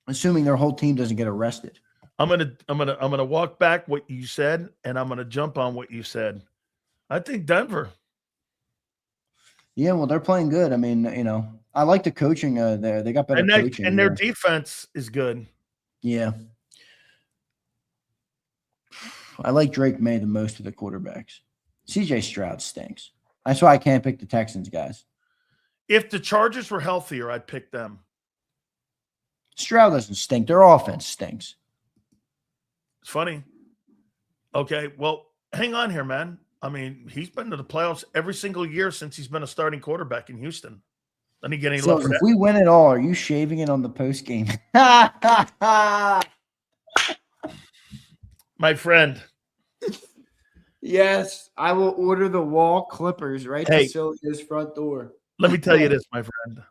Assuming their whole team doesn't get arrested. I'm gonna walk back what you said, and I'm gonna jump on what you said. I think Denver. Yeah, well, they're playing good. I mean, I like the coaching there. They got better coaching. And their defense is good. Yeah. I like Drake May the most of the quarterbacks. CJ Stroud stinks. That's why I can't pick the Texans, guys. If the Chargers were healthier, I'd pick them. Stroud doesn't stink. Their offense stinks. It's funny. Okay, well, hang on here, man. I mean, he's been to the playoffs every single year since he's been a starting quarterback in Houston. Let me get any love for that. If we win it all, are you shaving it on the post game? My friend. Yes, I will order the wall clippers right to Silio's front door. Let me tell you this, my friend.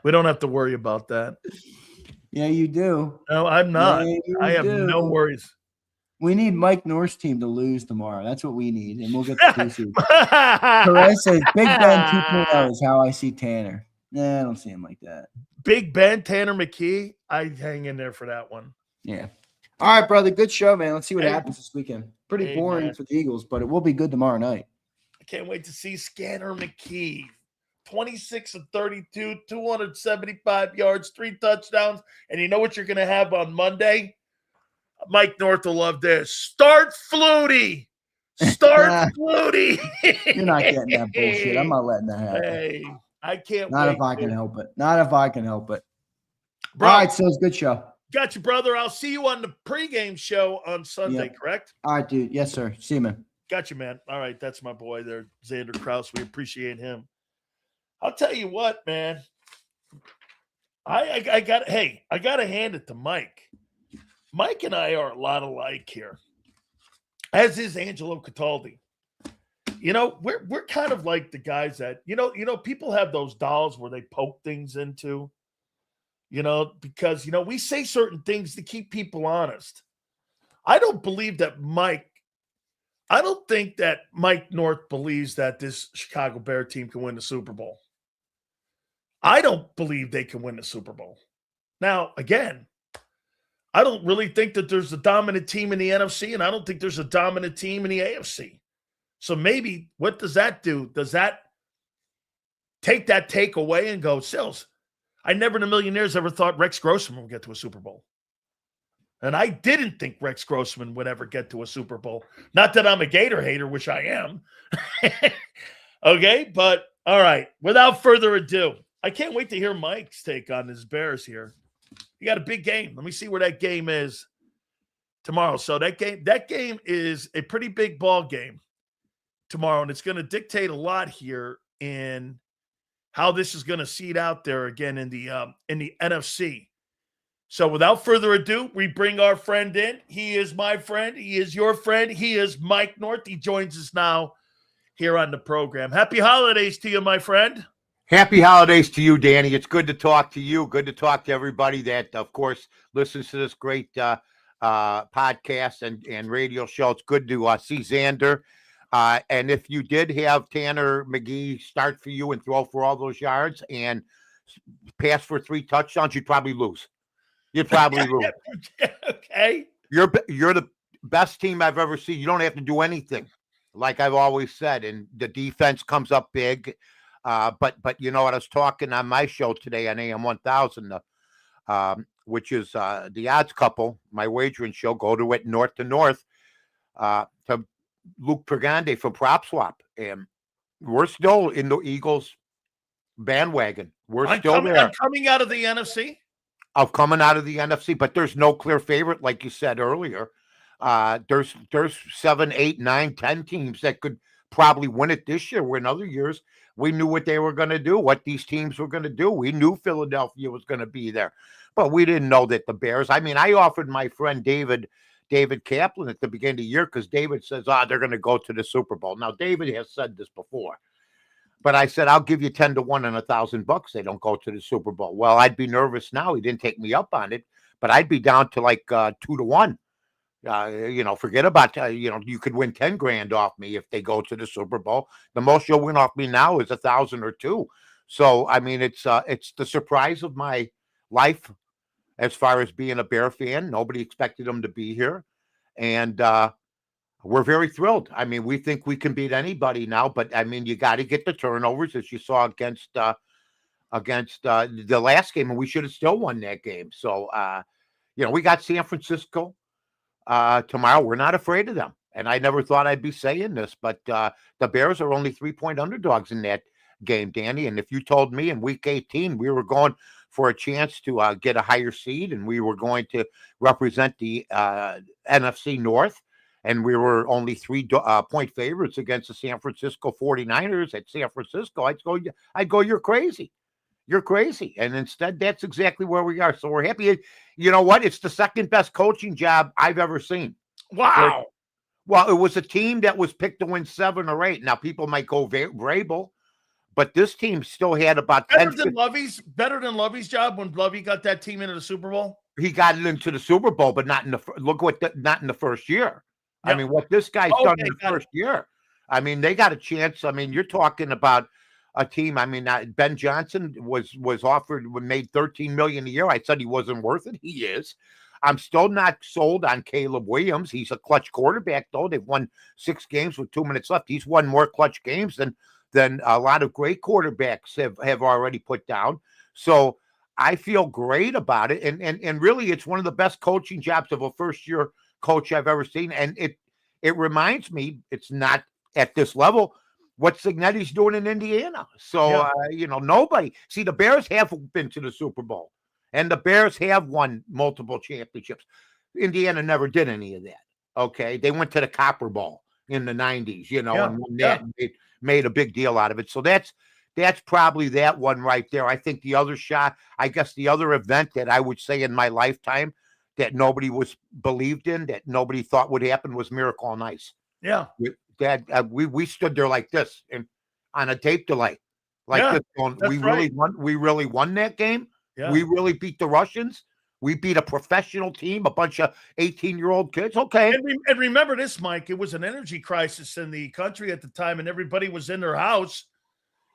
We don't have to worry about that. Yeah, you do. No, I'm not. Yeah, I have no worries. We need Mike North's team to lose tomorrow. That's what we need, and we'll get the 2 seed. Perez says Big Ben 2.0 is how I see Tanner. Nah, I don't see him like that. Big Ben, Tanner McKee. I hang in there for that one. Yeah. All right, brother. Good show, man. Let's see what happens this weekend. Pretty boring for the Eagles, but it will be good tomorrow night. I can't wait to see Scanner McKee. 26 of 32, 275 yards, 3 touchdowns. And you know what you're going to have on Monday? Mike North will love this. Start Flutie. Start Flutie. You're not getting that bullshit. I'm not letting that happen. Hey, I can't Not wait. If I can help it. Not if I can help it. Bro, all right, so it's a good show. Got you, brother. I'll see you on the pregame show on Sunday, correct? All right, dude. Yes, sir. See you, man. Got you, man. All right, that's my boy there, Xander Krause. We appreciate him. I'll tell you what, man. I got to hand it to Mike. Mike and I are a lot alike here, as is Angelo Cataldi. You know, we're kind of like the guys that, you know, people have those dolls where they poke things into, you know, because, you know, we say certain things to keep people honest. I don't think that Mike North believes that this Chicago Bear team can win the Super Bowl. I don't believe they can win the Super Bowl. Now, again, I don't really think that there's a dominant team in the NFC, and I don't think there's a dominant team in the AFC. So maybe what does that do? Does that take that take away and go, Sills, I never in a million years ever thought Rex Grossman would get to a Super Bowl. And I didn't think Rex Grossman would ever get to a Super Bowl. Not that I'm a Gator hater, which I am. Okay, but all right. Without further ado, I can't wait to hear Mike's take on his Bears here. You got a big game. Let me see where that game is tomorrow. So that game is a pretty big ball game tomorrow, and it's going to dictate a lot here in how this is going to seed out there again in the NFC. So without further ado, we bring our friend in. He is my friend. He is your friend. He is Mike North. He joins us now here on the program. Happy holidays to you, my friend. Happy holidays to you, Danny. It's good to talk to you. Good to talk to everybody that, of course, listens to this great podcast and radio show. It's good to see Xander. And if you did have Tanner McKee start for you and throw for all those yards and pass for 3 touchdowns, you'd probably lose. You'd probably lose. Okay. You're the best team I've ever seen. You don't have to do anything, like I've always said. And the defense comes up big. But you know what? I was talking on my show today on AM 1000, which is the Odds Couple, my wagering show. Go to it, North to North, to Luke Pregande from Prop Swap, and we're still in the Eagles bandwagon. We're still there. I'm coming out of the NFC. Coming out of the NFC, but there's no clear favorite, like you said earlier. There's 7, 8, 9, 10 teams that could probably win it this year. Where in other years we knew what they were going to do, what these teams were going to do. We knew Philadelphia was going to be there, but we didn't know that the Bears. I mean, I offered my friend David Kaplan at the beginning of the year because David says, they're going to go to the Super Bowl. Now, David has said this before, but I said, I'll give you 10 to 1 and $1,000. They don't go to the Super Bowl. Well, I'd be nervous now. He didn't take me up on it, but I'd be down to like 2 to 1. Forget about, you could win 10 grand off me if they go to the Super Bowl. The most you'll win off me now is 1,000 or 2. So, I mean, it's the surprise of my life as far as being a Bear fan. Nobody expected them to be here. And we're very thrilled. I mean, we think we can beat anybody now, but I mean, you got to get the turnovers as you saw against the last game, and we should have still won that game. So, we got San Francisco tomorrow. We're not afraid of them. And I never thought I'd be saying this, but the Bears are only 3-point underdogs in that game, Danny. And if you told me in week 18 we were going for a chance to get a higher seed and we were going to represent the NFC North, and we were only 3-point favorites against the San Francisco 49ers at San Francisco, I'd go, you're crazy. You're crazy. And instead, that's exactly where we are. So we're happy. You know what? It's the second best coaching job I've ever seen. Wow. Well, it was a team that was picked to win 7 or 8. Now, people might go Vrabel, but this team still had about better than Lovey's job when Lovey got that team into the Super Bowl. he got it into the Super Bowl, but not in not in the first year. I Yep. mean, what this guy's Okay, done in the first year. I mean, they got a chance. I mean, you're talking about a team. I mean, Ben Johnson was offered, made $13 million a year. I said he wasn't worth it. He is. I'm still not sold on Caleb Williams. He's a clutch quarterback, though. They've won 6 games with 2 minutes left. He's won more clutch games than a lot of great quarterbacks have already put down. So I feel great about it. And really, it's one of the best coaching jobs of a first-year coach I've ever seen. And it reminds me, it's not at this level, what Cignetti's doing in Indiana. So, nobody. See, the Bears have been to the Super Bowl. And the Bears have won multiple championships. Indiana never did any of that. Okay. They went to the Copper Bowl in the 90s, and won that and made a big deal out of it. So that's probably that one right there. I think the other the other event that I would say in my lifetime that nobody was believed in, that nobody thought would happen, was Miracle on Ice. Yeah. We stood there like this and on a tape delay. This going, we really won that game. Yeah. We really beat the Russians. We beat a professional team, a bunch of 18-year-old kids. Okay. And remember this, Mike, it was an energy crisis in the country at the time, and everybody was in their house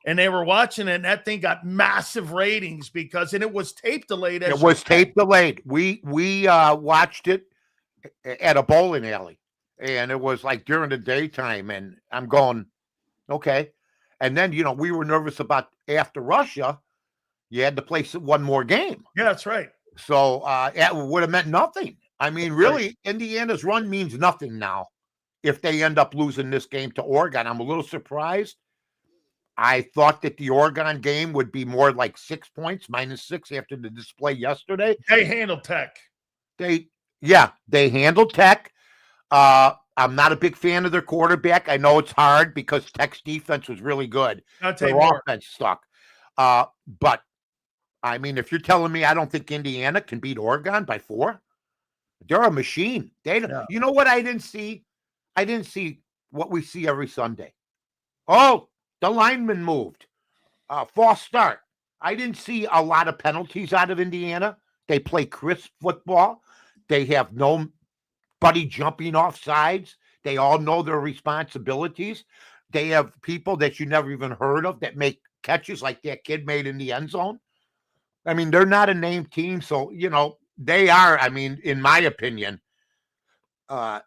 and they were watching it, and that thing got massive ratings and it was tape delayed. It was tape delayed. We watched it at a bowling alley, and it was like during the daytime, and I'm going, okay. And then, we were nervous about after Russia, you had to play one more game. Yeah, that's right. So it would have meant nothing. I mean, really, Indiana's run means nothing now if they end up losing this game to Oregon. I'm a little surprised. I thought that the Oregon game would be more like 6 points, -6 after the display yesterday. They handled Tech. They handled Tech. I'm not a big fan of their quarterback. I know it's hard because Tech's defense was really good. Their offense sucked. But I mean, if you're telling me I don't think Indiana can beat Oregon by 4, they're a machine. You know what I didn't see? I didn't see what we see every Sunday. Oh, the lineman moved. False start. I didn't see a lot of penalties out of Indiana. They play crisp football. They have nobody jumping off sides. They all know their responsibilities. They have people that you never even heard of that make catches like that kid made in the end zone. I mean, they're not a named team. So, they are, I mean, in my opinion,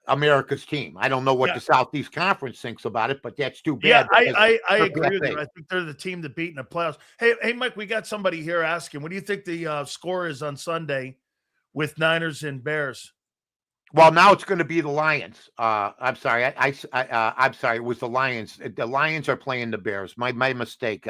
America's team. I don't know what the Southeast Conference thinks about it, but that's too bad. Yeah, I agree with you. I think they're the team to beat in the playoffs. Hey, Mike, we got somebody here asking, what do you think the score is on Sunday with Niners and Bears? Well, now it's going to be the Lions. I'm sorry. I'm sorry. It was the Lions. The Lions are playing the Bears. My mistake.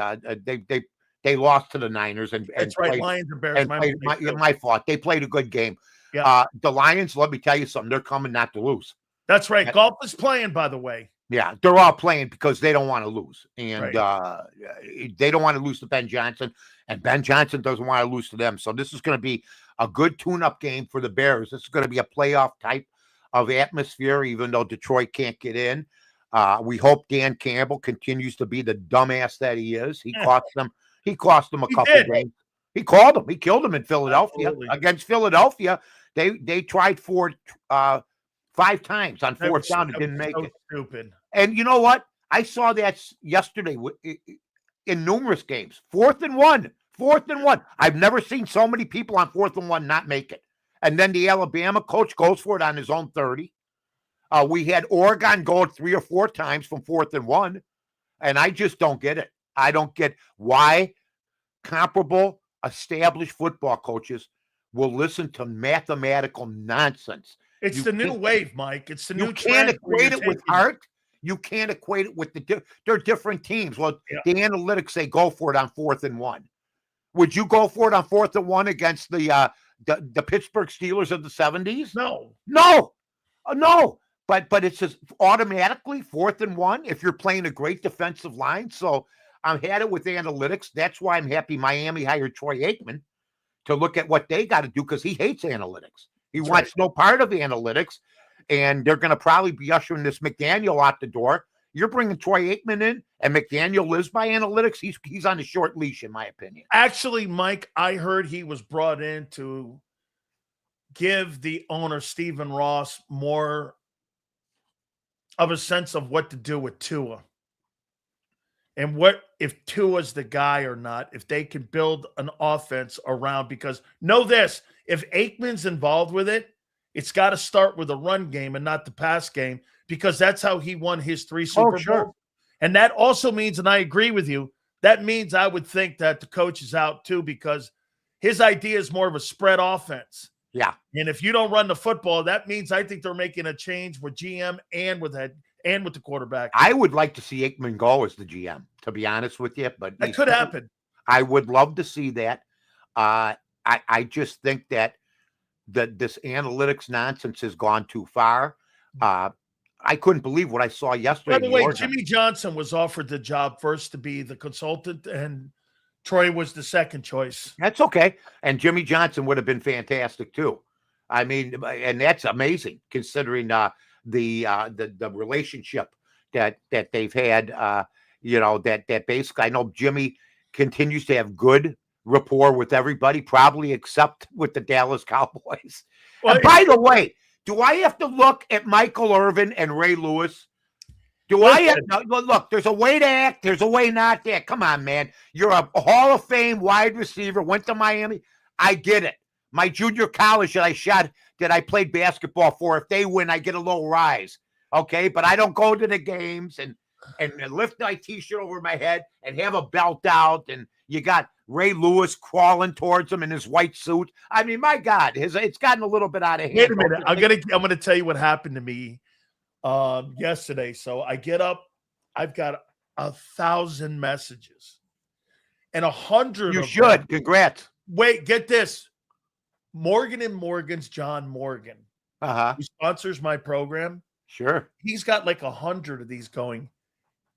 They lost to the Niners and that's right. Lions and Bears. My fault. They played a good game. Yeah. The Lions. Let me tell you something. They're coming not to lose. That's right. Golf is playing, by the way. Yeah, they're all playing because they don't want to lose, and they don't want to lose to Ben Johnson, and Ben Johnson doesn't want to lose to them. So this is going to be a good tune-up game for the Bears. This is going to be a playoff type of atmosphere, even though Detroit can't get in. We hope Dan Campbell continues to be the dumbass that he is. He cost them a couple of games. He called him. He killed him in Philadelphia. Absolutely. Against Philadelphia. They tried 5 times on fourth down and didn't make it. Stupid. And you know what? I saw that yesterday in numerous games. 4th and 1. I've never seen so many people on 4th and 1 not make it. And then the Alabama coach goes for it on his own 30. We had Oregon go 3 or 4 times from 4th and 1. And I just don't get it. I don't get why comparable established football coaches will listen to mathematical nonsense. It's the new wave, Mike. It's the new You can't equate it with heart. You can't equate it with they're different teams. Well, the analytics say go for it on 4th and 1. Would you go for it on 4th and 1 against the Pittsburgh Steelers of the 70s? No. But it's just automatically 4th and 1 if you're playing a great defensive line. So I've had it with analytics. That's why I'm happy Miami hired Troy Aikman to look at what they got to do because he hates analytics. He wants no part of analytics, and they're going to probably be ushering this McDaniel out the door. You're bringing Troy Aikman in, and McDaniel lives by analytics. He's on a short leash, in my opinion. Actually, Mike, I heard he was brought in to give the owner, Stephen Ross, more of a sense of what to do with Tua. And what if Tua's the guy or not, if they can build an offense around, because know this, if Aikman's involved with it, it's got to start with a run game and not the pass game, because that's how he won his 3 Super Bowls. And that also means, and I agree with you, that means I would think that the coach is out too, because his idea is more of a spread offense. Yeah. And if you don't run the football, that means I think they're making a change with GM and with head and with the quarterback. I would like to see Aikman go as the GM, to be honest with you, but that could happen. I would love to see that. I just think that this analytics nonsense has gone too far. I couldn't believe what I saw yesterday. By the way, Jimmy Johnson was offered the job first to be the consultant, and Troy was the second choice. That's okay. And Jimmy Johnson would have been fantastic too. I mean, and that's amazing considering the relationship that they've had. That basically, I know Jimmy continues to have good rapport with everybody, probably except with the Dallas Cowboys. Well, and by the way, do I have to look at Michael Irvin and Ray Lewis? I have to look? There's a way to act. There's a way not to act. Come on, man. You're a Hall of Fame wide receiver. Went to Miami. I get it. My junior college that I played basketball for, if they win, I get a little rise. Okay, but I don't go to the games and lift my T-shirt over my head and have a belt out. And you got Ray Lewis crawling towards him in his white suit. I mean, my God, it's gotten a little bit out of hand. Wait a minute. I'm gonna tell you what happened to me yesterday. So I get up, I've got 1,000 messages, and 100. You should. Congrats. Wait, get this. Morgan and Morgan's John Morgan, who sponsors my program. Sure. He's got like 100 of these going.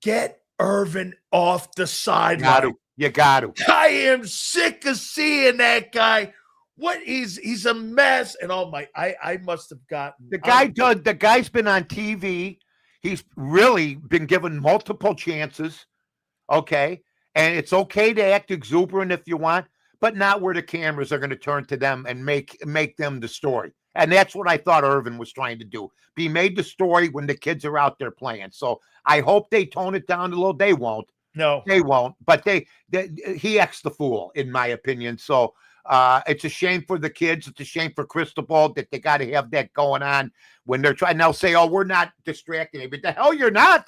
Get Irvin off the sideline. You got to. I am sick of seeing that guy. What he's a mess. And I must have gotten the guy's been on TV. He's really been given multiple chances. Okay. And it's okay to act exuberant if you want, but not where the cameras are going to turn to them and make them the story. And that's what I thought Irvin was trying to do. Be made the story when the kids are out there playing. So I hope they tone it down a little. They won't. No, they won't. But he acts the fool, in my opinion. So it's a shame for the kids. It's a shame for Cristobal that they got to have that going on when they're trying. They'll say, "Oh, we're not distracting," but the hell you're not.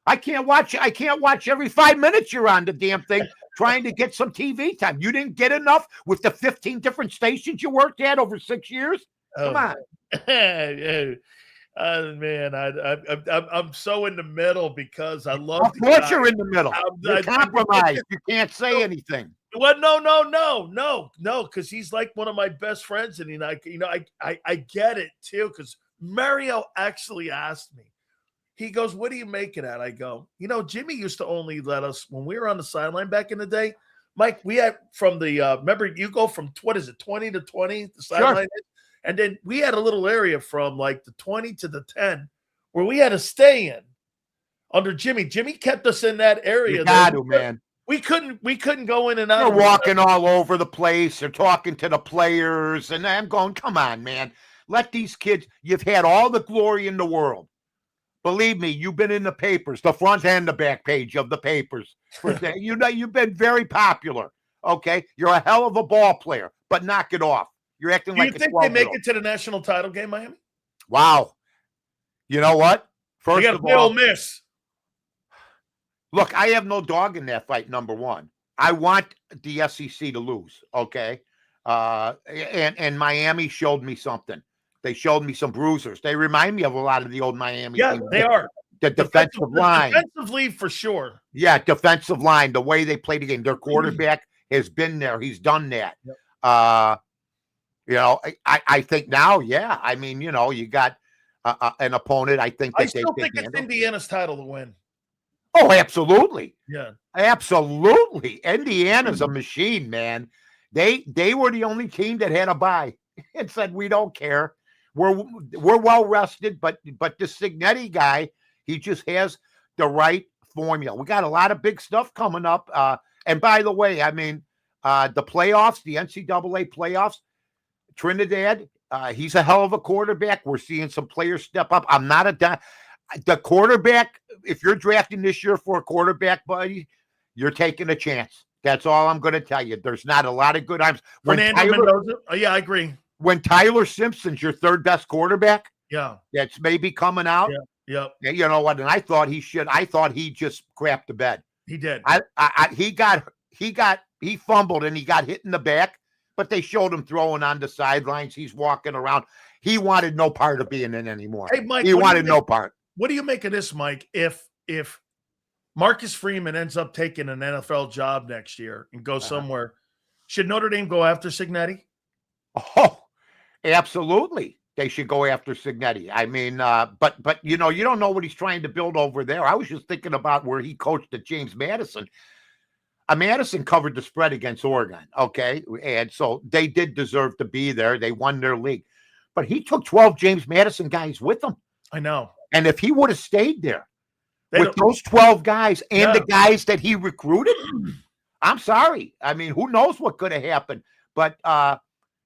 I can't watch every 5 minutes you're on the damn thing trying to get some TV time. You didn't get enough with the 15 different stations you worked at over 6 years. Come on. Man, I'm so in the middle because I love. Of course, you're in the middle. You're compromised. You can't say anything. Well, no, because he's like one of my best friends, and I get it too. Because Mario actually asked me. He goes, "What do you make it at?" I go, Jimmy used to only let us when we were on the sideline back in the day. Mike, we had from the remember you go from 20 to 20 the sideline. Sure. And then we had a little area from like the 20 to the 10 where we had to stay in under Jimmy. Jimmy kept us in that area. You got to, man. We couldn't go in and out. They're walking all over the place. They're talking to the players. And I'm going, come on, man. Let these kids, you've had all the glory in the world. Believe me, you've been in the papers, the front and the back page of the papers. You've been very popular. Okay. You're a hell of a ball player, but knock it off. You're acting like. Do you think they make it to the national title game, Miami? Wow. You know what? First of all, Ole Miss. Look, I have no dog in that fight. Number one, I want the SEC to lose. Okay, and Miami showed me something. They showed me some bruisers. They remind me of a lot of the old Miami. Yeah, teams. They are. The defensive line. Defensively, for sure. Yeah, defensive line. The way they play the game. Their quarterback has been there. He's done that. Yep. I think now, yeah. I mean, you got an opponent. I think that I still think it's Indiana's title to win. Oh, absolutely. Yeah, absolutely. Indiana's a machine, man. They were the only team that had a bye and said, "We don't care. We're well rested." But this Signetti guy, he just has the right formula. We got a lot of big stuff coming up. And by the way, I mean, the playoffs, the NCAA playoffs. Trinidad He's a hell of a quarterback. We're seeing some players step up. I'm not the quarterback. If you're drafting this year for a quarterback, buddy, you're taking a chance. That's all I'm going to tell you. There's not a lot of good arms. Fernando Mendoza. Oh, yeah, I agree. When Tyler Simpson's your third best quarterback, yeah, that's maybe coming out. Yeah. You know what? And I thought he just crapped the bed. He did. He fumbled and he got hit in the back, but they showed him throwing on the sidelines. He's walking around. He wanted no part of being in anymore. Hey, Mike, he wanted no part. What do you make of this, Mike? If Marcus Freeman ends up taking an NFL job next year and goes somewhere, should Notre Dame go after Cignetti? Oh, absolutely. They should go after Cignetti. I mean, but you don't know what he's trying to build over there. I was just thinking about where he coached at James Madison. Madison covered the spread against Oregon, okay? And so they did deserve to be there. They won their league. But he took 12 James Madison guys with him. I know. And if he would have stayed there with those 12 guys and the guys that he recruited, I'm sorry. I mean, who knows what could have happened? But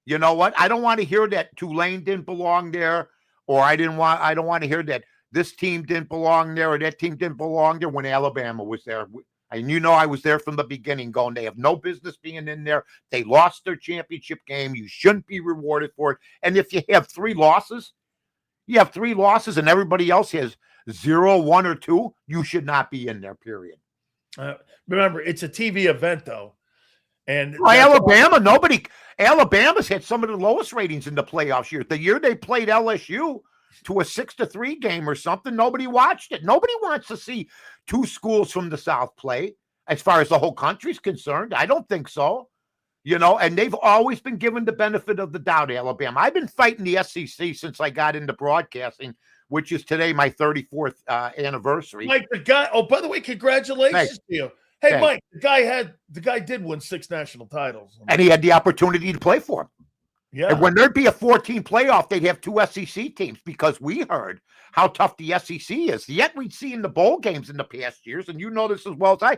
you know what? I don't want to hear that Tulane didn't belong there, or I don't want to hear that this team didn't belong there or that team didn't belong there when Alabama was there. And I was there from the beginning going, they have no business being in there. They lost their championship game. You shouldn't be rewarded for it. And if you have 3 losses, and everybody else has 0, 1, or 2, you should not be in there, period. Remember, it's a TV event, though. And Alabama's had some of the lowest ratings in the playoffs year. The year they played LSU to a 6-3 game or something, nobody watched it. Nobody wants to see 2 schools from the South play as far as the whole country's concerned. I don't think so. And they've always been given the benefit of the doubt, Alabama. I've been fighting the SEC since I got into broadcasting, which is today my 34th anniversary. Mike, by the way, congratulations to you. Hey, thanks. Mike, the guy did win 6 national titles. And he had the opportunity to play for him. Yeah. And when there'd be a 14 playoff, they'd have 2 SEC teams because we heard how tough the SEC is. Yet we'd see in the bowl games in the past years, and you know this as well as I,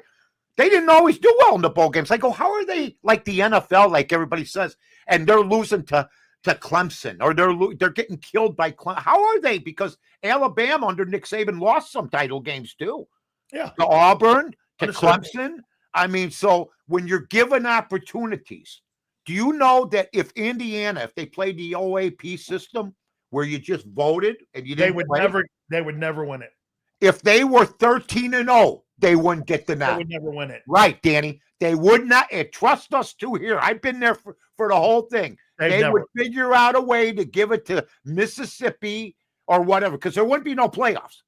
they didn't always do well in the bowl games. I go, how are they like the NFL, like everybody says, and they're losing to Clemson, or they're getting killed by Clemson? How are they? Because Alabama under Nick Saban lost some title games too. Yeah. To Auburn, to Clemson. I mean, so when you're given opportunities, do you know that if Indiana, if they played the OAP system where you just voted and you didn't they would never win it. If they were 13-0, they wouldn't get the nod. They would never win it. Right, Danny. They would not. And trust us too here. I've been there for the whole thing. They would figure out a way to give it to Mississippi or whatever, because there wouldn't be no playoffs.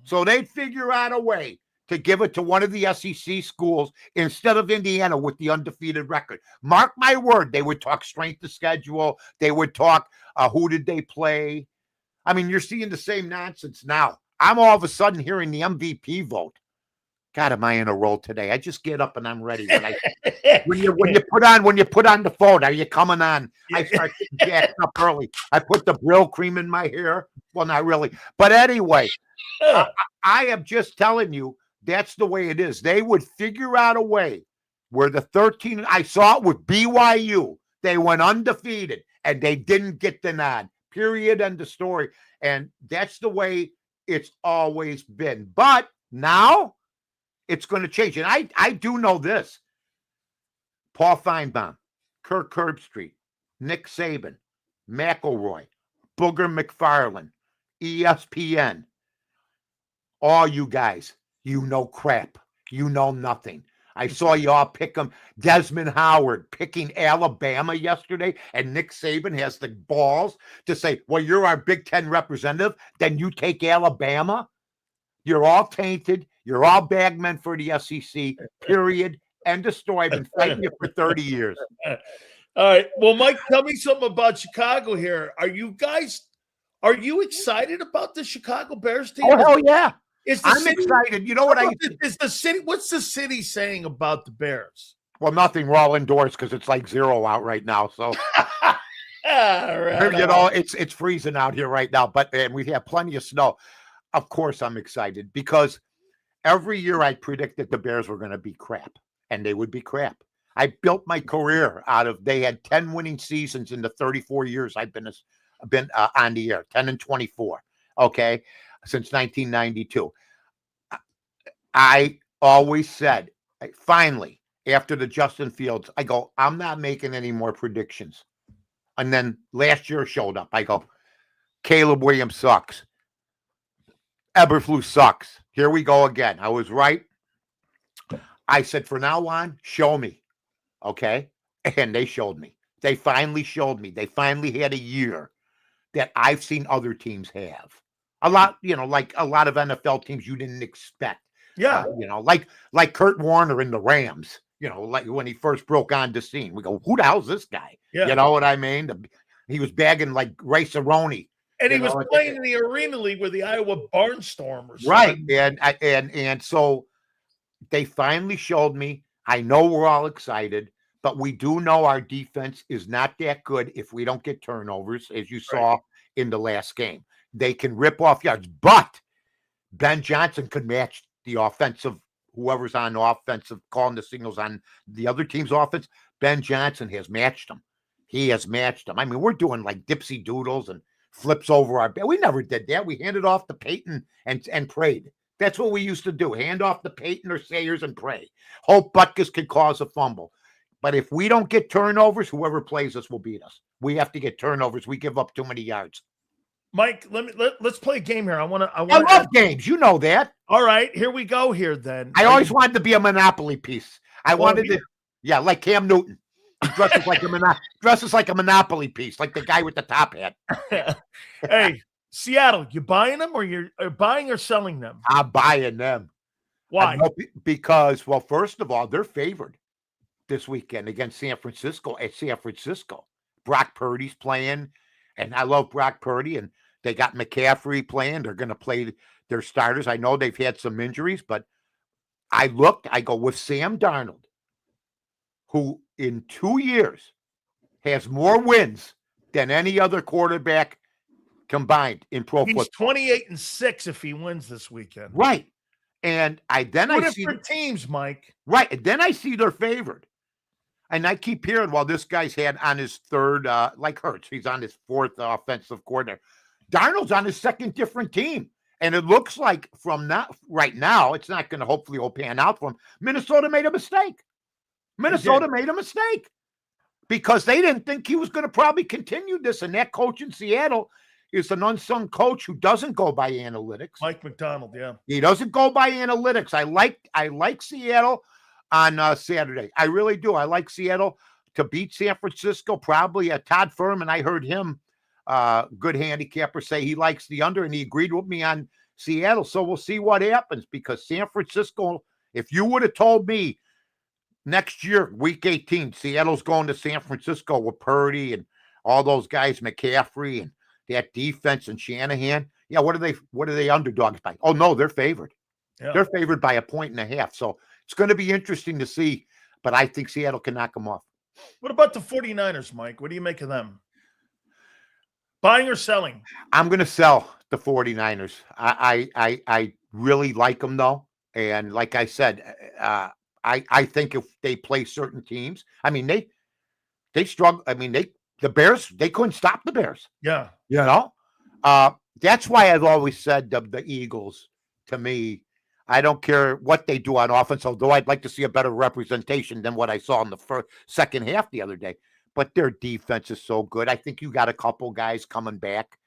So they'd figure out a way to give it to one of the SEC schools instead of Indiana with the undefeated record. Mark my word, they would talk strength of schedule. They would talk who did they play. I mean, you're seeing the same nonsense now. I'm all of a sudden hearing the MVP vote. God, am I in a roll today? I just get up and I'm ready. When you put on the phone, are you coming on? I start getting jacked up early. I put the Brill cream in my hair. Well, not really. But anyway, I am just telling you, that's the way it is. They would figure out a way where the 13, I saw it with BYU. They went undefeated and they didn't get the nod. Period. End of story. And that's the way it's always been. But now it's going to change. And I do know this. Paul Feinbaum, Kirk Herbstreit, Nick Saban, McElroy, Booger McFarland, ESPN, all you guys. You know crap. You know nothing. I saw you all pick them. Desmond Howard picking Alabama yesterday, and Nick Saban has the balls to say, well, you're our Big Ten representative, then you take Alabama? You're all tainted. You're all bagmen for the SEC, period. End of story. I've been fighting you for 30 years. All right. Well, Mike, tell me something about Chicago here. Are you excited about the Chicago Bears team? Oh, hell yeah. I'm excited. You know what is the city? What's the city saying about the Bears? Well, nothing. We're all indoors because it's like 0 out right now. So, it's freezing out here right now. And we have plenty of snow. Of course, I'm excited because every year I predicted the Bears were going to be crap, and they would be crap. I built my career out of. They had 10 winning seasons in the 34 years I've been been on the air, 10-24. Okay, since 1992. I always said, finally, after the Justin Fields, I go, I'm not making any more predictions. And then last year showed up. I go, Caleb Williams sucks. Eberflus sucks. Here we go again. I was right. I said, for now on, show me. Okay. And they showed me. They finally showed me. They finally had a year that I've seen other teams have. A lot, like a lot of NFL teams you didn't expect. Yeah. Like Kurt Warner in the Rams, like when he first broke on the scene. We go, who the hell's this guy? Yeah. You know what I mean? He was bagging like Ray Cerrone. And he was playing in the Arena League with the Iowa Barnstormers. Right. And so they finally showed me. I know we're all excited, but we do know our defense is not that good if we don't get turnovers, as you saw in the last game. They can rip off yards, but Ben Johnson could match the offensive, whoever's on the offensive, calling the signals on the other team's offense. Ben Johnson has matched them. He has matched them. I mean, we're doing like dipsy doodles and flips over our bed. We never did that. We handed off to Peyton and prayed. That's what we used to do. Hand off to Peyton or Sayers and pray. Hope Butkus could cause a fumble. But if we don't get turnovers, whoever plays us will beat us. We have to get turnovers. We give up too many yards. Mike, let's play a game here. I love games. You know that. All right, here we go here then. I always wanted to be a Monopoly piece. I wanted to, like Cam Newton. He dresses like a Monopoly piece, like the guy with the top hat. Hey, Seattle, you buying them or you're buying or selling them? I'm buying them. Why? Because, well, first of all, they're favored this weekend against San Francisco at San Francisco. Brock Purdy's playing, and I love Brock Purdy, and they got McCaffrey playing. They're going to play their starters. I know they've had some injuries, but I go with Sam Darnold, who in 2 years has more wins than any other quarterback combined in pro football. He's 28-6 if he wins this weekend. Right. And I see different teams, Mike. Right. And then I see they're favored. And I keep hearing, well, this guy's had on his third, like Herz, he's on his fourth offensive coordinator. Darnold's on his second different team. And it looks like from right now, it's not going to hopefully all pan out for him. Minnesota made a mistake. Minnesota made a mistake because they didn't think he was going to probably continue this. And that coach in Seattle is an unsung coach who doesn't go by analytics. Mike McDonald, yeah. He doesn't go by analytics. I like Seattle on Saturday. I really do. I like Seattle to beat San Francisco, probably. Todd Furman, I heard him, good handicapper, say he likes the under, and he agreed with me on Seattle. So we'll see what happens because San Francisco, if you would have told me next year, week 18, Seattle's going to San Francisco with Purdy and all those guys, McCaffrey and that defense and Shanahan. Yeah, what are they underdogs by? Oh, no, they're favored. Yeah. They're favored by 1.5. So it's going to be interesting to see, but I think Seattle can knock them off. What about the 49ers, Mike? What do you make of them? Buying or selling? I'm going to sell the 49ers. I really like them, though. And like I said, I think if they play certain teams, I mean, they struggle. I mean, the Bears, they couldn't stop the Bears. Yeah. That's why I've always said the Eagles, to me, I don't care what they do on offense, although I'd like to see a better representation than what I saw in the second half the other day. But their defense is so good. I think you got a couple guys coming back.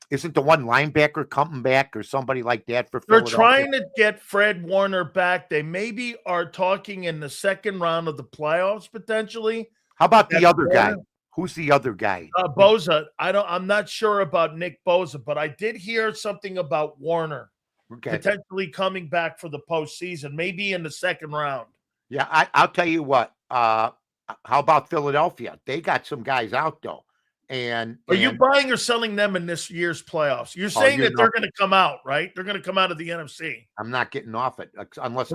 Isn't the one linebacker coming back or somebody like that for Philadelphia? They're trying to get Fred Warner back. They maybe are talking in the second round of the playoffs potentially. How about the other guy? Who's the other guy? Bosa. I'm not sure about Nick Bosa, but I did hear something about Warner potentially coming back for the postseason, maybe in the second round. Yeah, I'll tell you what. How about Philadelphia? They got some guys out though. And are you buying or selling them in this year's playoffs? You're saying that they're going to come out, right? They're going to come out of the NFC. I'm not getting off it unless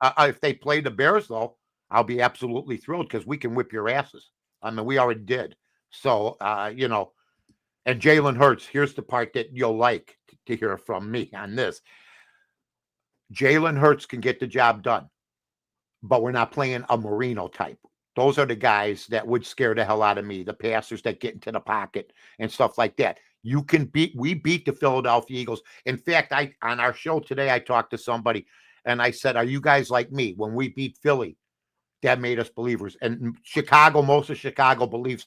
if they play the Bears though. I'll be absolutely thrilled because we can whip your asses. I mean, we already did. So, and Jalen Hurts, here's the part that you'll like to hear from me on this. Jalen Hurts can get the job done, but we're not playing a Marino type. Those are the guys that would scare the hell out of me, the passers that get into the pocket and stuff like that. We beat the Philadelphia Eagles. In fact, on our show today, I talked to somebody and I said, are you guys like me? When we beat Philly, that made us believers. And most of Chicago believes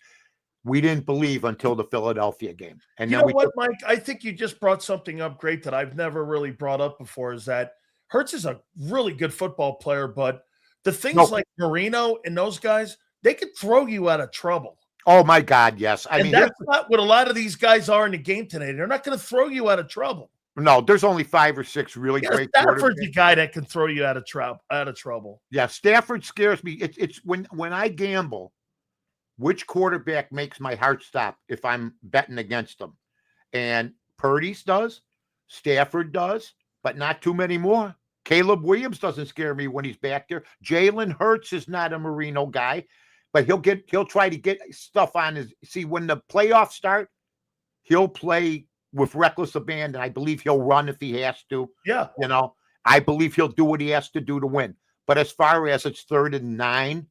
we didn't believe until the Philadelphia game. And you know what, Mike? I think you just brought something up great that I've never really brought up before, is that Herz is a really good football player, but the things like Marino and those guys, they could throw you out of trouble. Oh, my God, yes. I mean, that's not what a lot of these guys are in the game today. They're not going to throw you out of trouble. No, there's only 5 or 6 really great. Stafford's the guy that can throw you out of trouble. Yeah, Stafford scares me. It's when I gamble, which quarterback makes my heart stop if I'm betting against them. And Purdy does, Stafford does, but not too many more. Caleb Williams doesn't scare me when he's back there. Jalen Hurts is not a Marino guy, but he'll try to get stuff on his. See, when the playoffs start, he'll play with reckless abandon. I believe he'll run if he has to. Yeah. I believe he'll do what he has to do to win. But as far as it's 3rd and 9,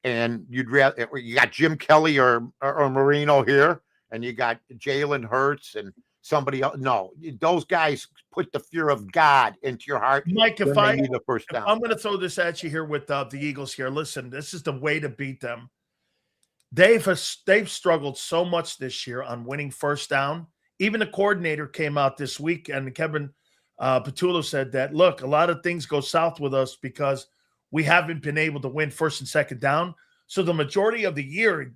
and you got Jim Kelly or Marino here, and you got Jalen Hurts and somebody else. No, those guys put the fear of God into your heart. Mike, if I'm going to throw this at you here with the Eagles here, listen, this is the way to beat them. They've struggled so much this year on winning first down. Even the coordinator came out this week, and Kevin Patullo said that, look, a lot of things go south with us because we haven't been able to win first and second down. So the majority of the year,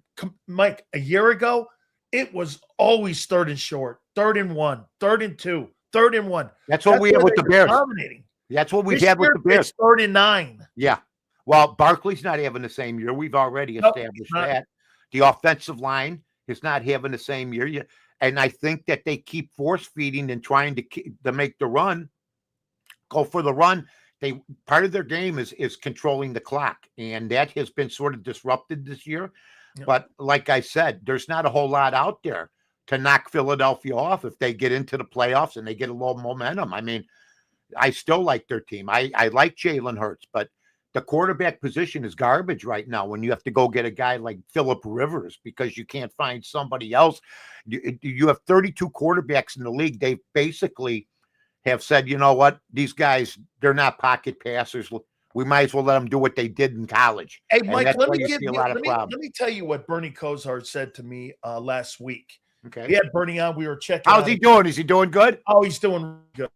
Mike, a year ago, it was always 3rd and short, 3rd and 1, 3rd and 2, 3rd and 1. That's what we have with the Bears. Dominating. That's what we've had with the Bears. It's 3rd and 9. Yeah. Well, Barkley's not having the same year. We've already established that. The offensive line is not having the same year. And I think that they keep force feeding and trying to make the run, go for the run. Part of their game is controlling the clock, and that has been sort of disrupted this year. Yep. But like I said, there's not a whole lot out there to knock Philadelphia off if they get into the playoffs and they get a little momentum. I mean, I still like their team. I like Jalen Hurts, but the quarterback position is garbage right now when you have to go get a guy like Phillip Rivers because you can't find somebody else. You have 32 quarterbacks in the league. They basically have said, you know what, these guys, they're not pocket passers. We might as well let them do what they did in college. Hey, Mike, let me tell you what Bernie Kosar said to me last week. Okay. We had Bernie on. We were checking. How's he doing? Is he doing good? Oh, he's doing good.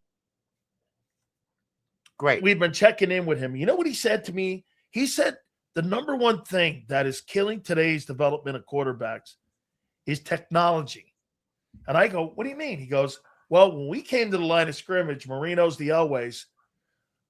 Great. We've been checking in with him. You know what he said to me? He said the number one thing that is killing today's development of quarterbacks is technology. And I go, what do you mean? He goes, well, when we came to the line of scrimmage, Marino's, the Elways,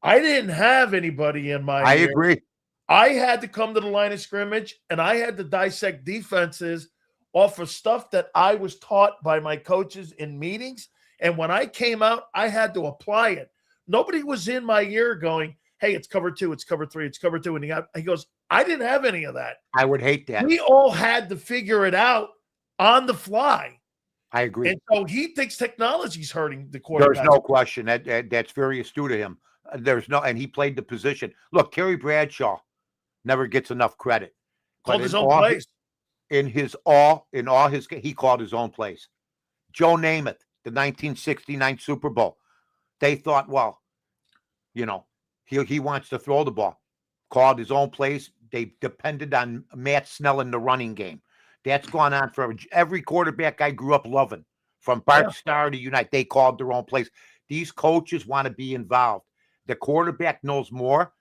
I didn't have anybody in my I agree. I had to come to the line of scrimmage, and I had to dissect defenses off of stuff that I was taught by my coaches in meetings. And when I came out, I had to apply it. Nobody was in my ear going, hey, it's cover 2, it's cover 3, it's cover 2. And he goes, I didn't have any of that. I would hate that. We all had to figure it out on the fly. I agree. And so he thinks technology's hurting the quarterback. There's no question. That's very astute of him. And he played the position. Look, Terry Bradshaw never gets enough credit. Called his own plays. He called his own plays. Joe Namath, the 1969 Super Bowl. They thought, well, he wants to throw the ball. Called his own plays. They depended on Matt Snell in the running game. That's gone on forever. Every quarterback I grew up loving, from Bart Starr to Unite, they called their own plays. These coaches want to be involved. The quarterback knows more,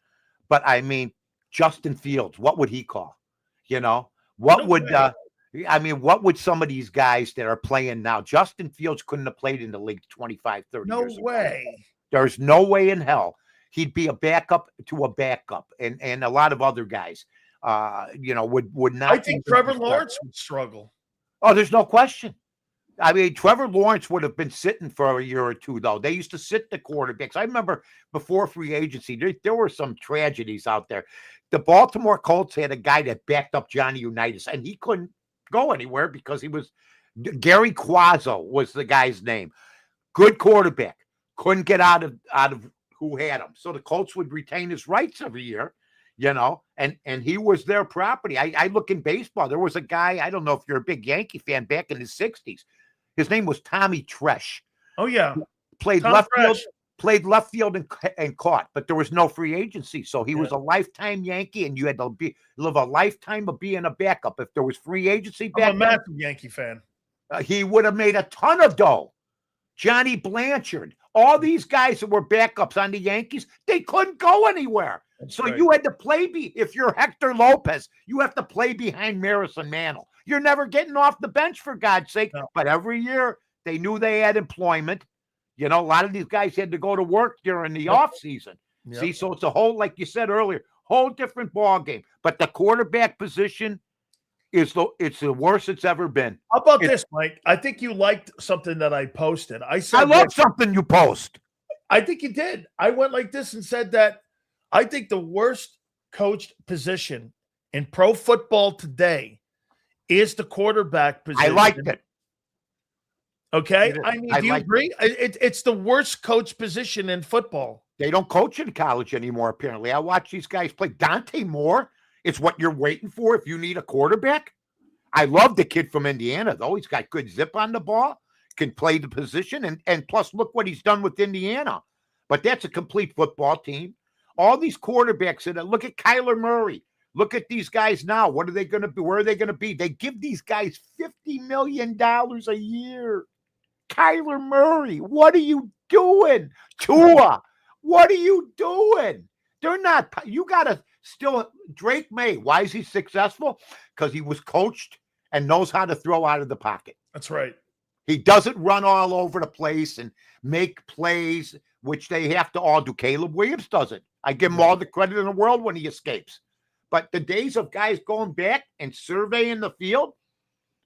but I mean, Justin Fields, what would he call? What would some of these guys that are playing now? Justin Fields couldn't have played in the league 25, 30 years ago. No way. There's no way in hell. He'd be a backup to a backup, and a lot of other guys, would not. I think Trevor Lawrence would struggle. Oh, there's no question. I mean, Trevor Lawrence would have been sitting for a year or two, though. They used to sit the quarterbacks. I remember before free agency, there were some tragedies out there. The Baltimore Colts had a guy that backed up Johnny Unitas, and he couldn't go anywhere because he was Gary Quazzo was the guy's name. Good quarterback. Couldn't get out of who had him. So the Colts would retain his rights every year. and he was their property. I look in baseball. There was a guy, I don't know if you're a big Yankee fan, back in the 60s. His name was Tommy Tresh. Oh, yeah. Played Tom left Fresh. field. Played left field and caught, but there was no free agency. So he was a lifetime Yankee, and you had to live a lifetime of being a backup. If there was free agency back I'm a massive Yankee fan. he would have made a ton of dough. Johnny Blanchard, all these guys that were backups on the Yankees, they couldn't go anywhere. That's so right. you had to play if you're Hector Lopez, you have to play behind Maris and Mantle. You're never getting off the bench, for God's sake. No. But every year they knew they had employment. A lot of these guys had to go to work during the off season. Yep. See, so it's a whole, like you said earlier, whole different ball game. But the quarterback position it's the worst it's ever been. How about this, Mike? I think you liked something that I posted. I said I love something you post. I think you did. I went like this and said that I think the worst coached position in pro football today is the quarterback position. I liked it. Okay. I mean, do you agree? It's the worst coach position in football. They don't coach in college anymore, apparently. I watch these guys play. Dante Moore is what you're waiting for if you need a quarterback. I love the kid from Indiana, though. He's got good zip on the ball, can play the position, and plus look what he's done with Indiana. But that's a complete football team. All these quarterbacks, look at Kyler Murray. Look at these guys now. What are they going to be? Where are they going to be? They give these guys $50 million a year. Kyler Murray, what are you doing? Tua, what are you doing? They're not. You got to still. Drake May, why is he successful? Because he was coached and knows how to throw out of the pocket. That's right. He doesn't run all over the place and make plays, which they have to all do. Caleb Williams doesn't. I give him all the credit in the world when he escapes. But the days of guys going back and surveying the field,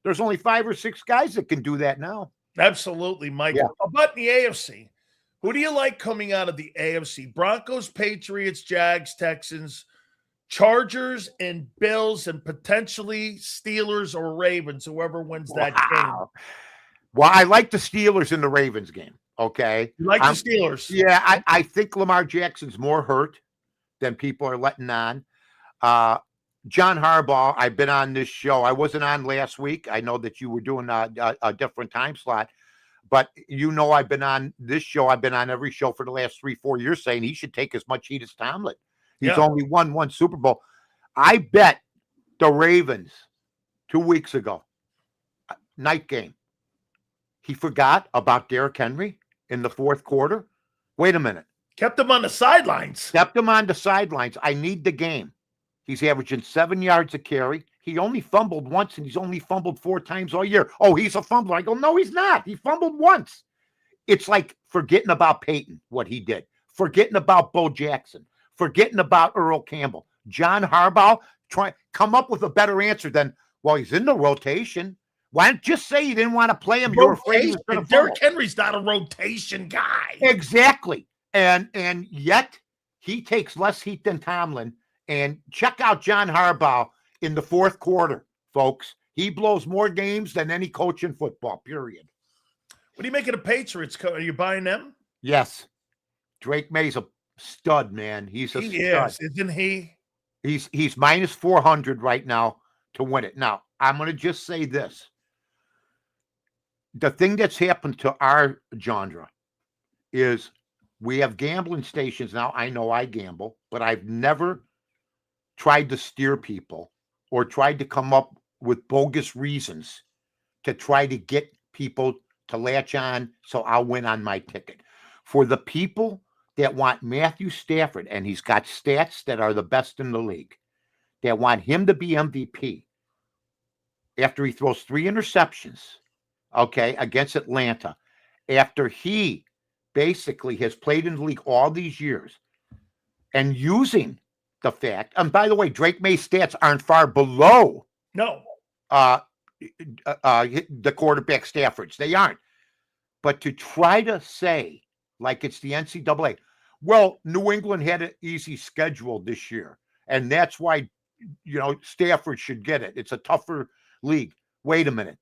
there's only 5 or 6 guys that can do that now. Absolutely, Mike. Yeah. How about in the AFC? Who do you like coming out of the AFC? Broncos, Patriots, Jags, Texans, Chargers, and Bills, and potentially Steelers or Ravens, whoever wins that game. Well, I like the Steelers in the Ravens game, okay? You like the Steelers? Yeah, I think Lamar Jackson's more hurt than people are letting on. John Harbaugh, I've been on this show. I wasn't on last week. I know that you were doing a different time slot. But I've been on this show. I've been on every show for the last 3-4 years saying he should take as much heat as Tomlin. He's only won 1 Super Bowl. I bet the Ravens 2 weeks ago, night game, he forgot about Derrick Henry in the 4th quarter. Wait a minute. Kept him on the sidelines. Kept him on the sidelines. I need the game. He's averaging 7 yards a carry. He only fumbled once, and he's only fumbled 4 times all year. Oh, he's a fumbler. I go, no, he's not. He fumbled once. It's like forgetting about Peyton, what he did. Forgetting about Bo Jackson. Forgetting about Earl Campbell. John Harbaugh, come up with a better answer than, well, he's in the rotation. Why don't you just say you didn't want to play him? You're afraid he was going to Derrick Henry's not a rotation guy. Exactly. And yet he takes less heat than Tomlin. And check out John Harbaugh in the 4th quarter, folks. He blows more games than any coach in football, period. What do you make of the Patriots? Are you buying them? Yes. Drake May's a stud, man. He's a stud. Isn't he? He's minus 400 right now to win it. Now, I'm going to just say this. The thing that's happened to our genre is we have gambling stations now. I know I gamble, but I've never tried to steer people or tried to come up with bogus reasons to try to get people to latch on so I'll win on my ticket. For the people that want Matthew Stafford, and he's got stats that are the best in the league, that want him to be MVP after he throws 3 interceptions, okay, against Atlanta, after he basically has played in the league all these years and using the fact, and by the way, Drake May's stats aren't far below the quarterback Stafford's. They aren't. But to try to say, like it's the NCAA, well, New England had an easy schedule this year, and that's why, Stafford should get it. It's a tougher league. Wait a minute.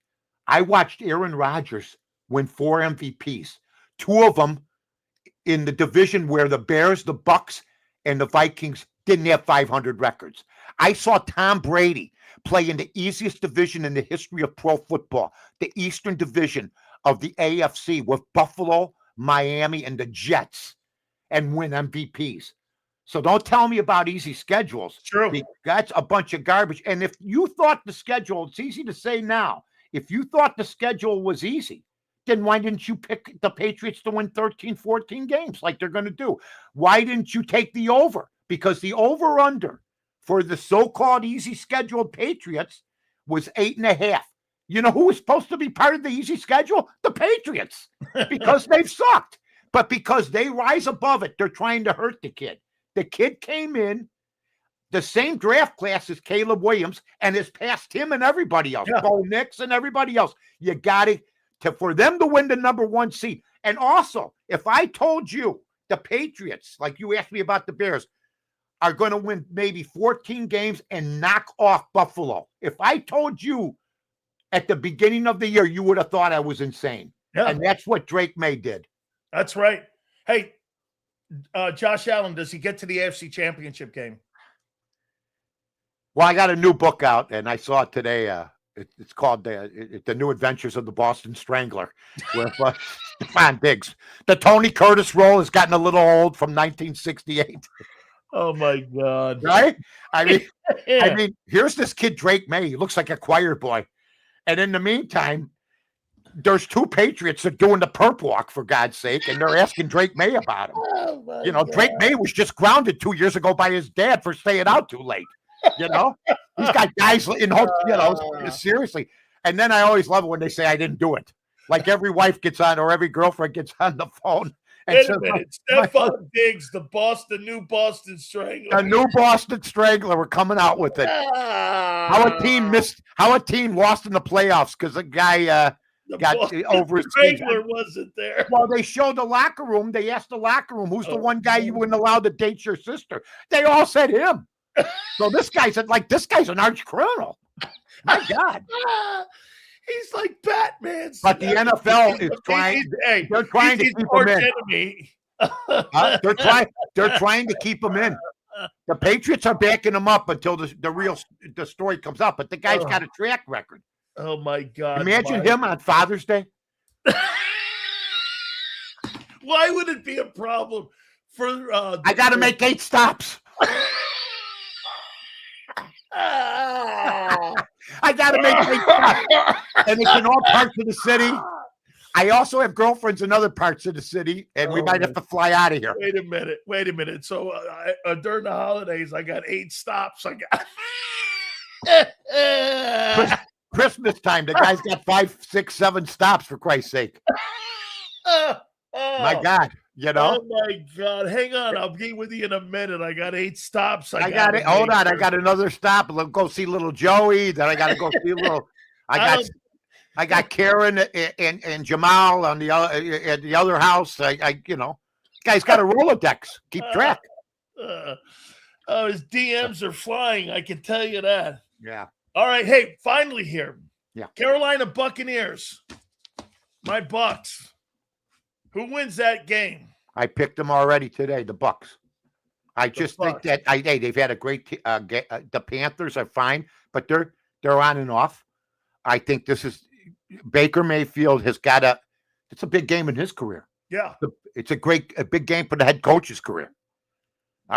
I watched Aaron Rodgers win 4 MVPs, 2 of them in the division where the Bears, the Bucks, and the Vikings didn't have 500 records. I saw Tom Brady play in the easiest division in the history of pro football, the Eastern Division of the AFC, with Buffalo, Miami, and the Jets, and win MVPs. So don't tell me about easy schedules. True. That's a bunch of garbage. And if you thought the schedule, it's easy to say now, if you thought the schedule was easy, then why didn't you pick the Patriots to win 13, 14 games like they're going to do? Why didn't you take the over? Because the over-under for the so-called easy scheduled Patriots was 8.5. You know who was supposed to be part of the easy schedule? The Patriots, because they've sucked. But because they rise above it, they're trying to hurt the kid. The kid came in the same draft class as Caleb Williams and has passed him and everybody else, Bo Nix and everybody else. You got it for them to win the number 1 seed. And also, if I told you the Patriots, like you asked me about the Bears, are going to win maybe 14 games and knock off Buffalo, if I told you at the beginning of the year, you would have thought I was insane. Yeah. And that's what Drake May did. That's right. Hey, Josh Allen, does he get to the AFC Championship game? Well, I got a new book out, and I saw it today. It's called The New Adventures of the Boston Strangler with Stephon Diggs. The Tony Curtis role has gotten a little old from 1968. Oh, my God. Right? I mean, here's this kid, Drake May. He looks like a choir boy. And in the meantime, there's 2 Patriots that are doing the perp walk, for God's sake, and they're asking Drake May about him. Oh, God. Drake May was just grounded 2 years ago by his dad for staying out too late. He's got guys in hope, seriously. And then I always love it when they say I didn't do it. Like every wife gets on, or every girlfriend gets on the phone. Wait a minute. Stephon Diggs, the new Boston Strangler. The new Boston Strangler. We're coming out with it. How a team lost in the playoffs because a guy got over his Strangler wasn't there. Well, they showed the locker room. They asked the locker room, who's the one guy you wouldn't allow to date your sister? They all said him. So this guy's an arch criminal. My God. He's like Batman. But the NFL is trying. They're trying to keep him in. They're trying to keep him in. The Patriots are backing him up until the story comes up. But the guy's got a track record. Oh my God! Imagine him on Father's Day. Why would it be a problem for? I got to make 8 stops. I got to make 8 stops, and it's in all parts of the city. I also have girlfriends in other parts of the city, and we might have to fly out of here. Wait a minute. So during the holidays, I got 8 stops. I got Christmas time. The guy's got 5, 6, 7 stops, for Christ's sake. My God. Oh my God! Hang on, I'll be with you in a minute. I got 8 stops. I got it. Hold on, I got another stop. Let's go see little Joey. Then I got to go see little. I got Karen and Jamal on the at the other house. Guy's got a Rolodex. Keep track. His DMs are flying. I can tell you that. Yeah. All right. Hey, finally here. Yeah. Carolina Buccaneers. My Bucks. Who wins that game? I picked them already today, the Bucks. I just think that they've had a great the Panthers are fine, but they're on and off. I think this is Baker Mayfield has got it's a big game in his career. Yeah. It's a big game for the head coach's career.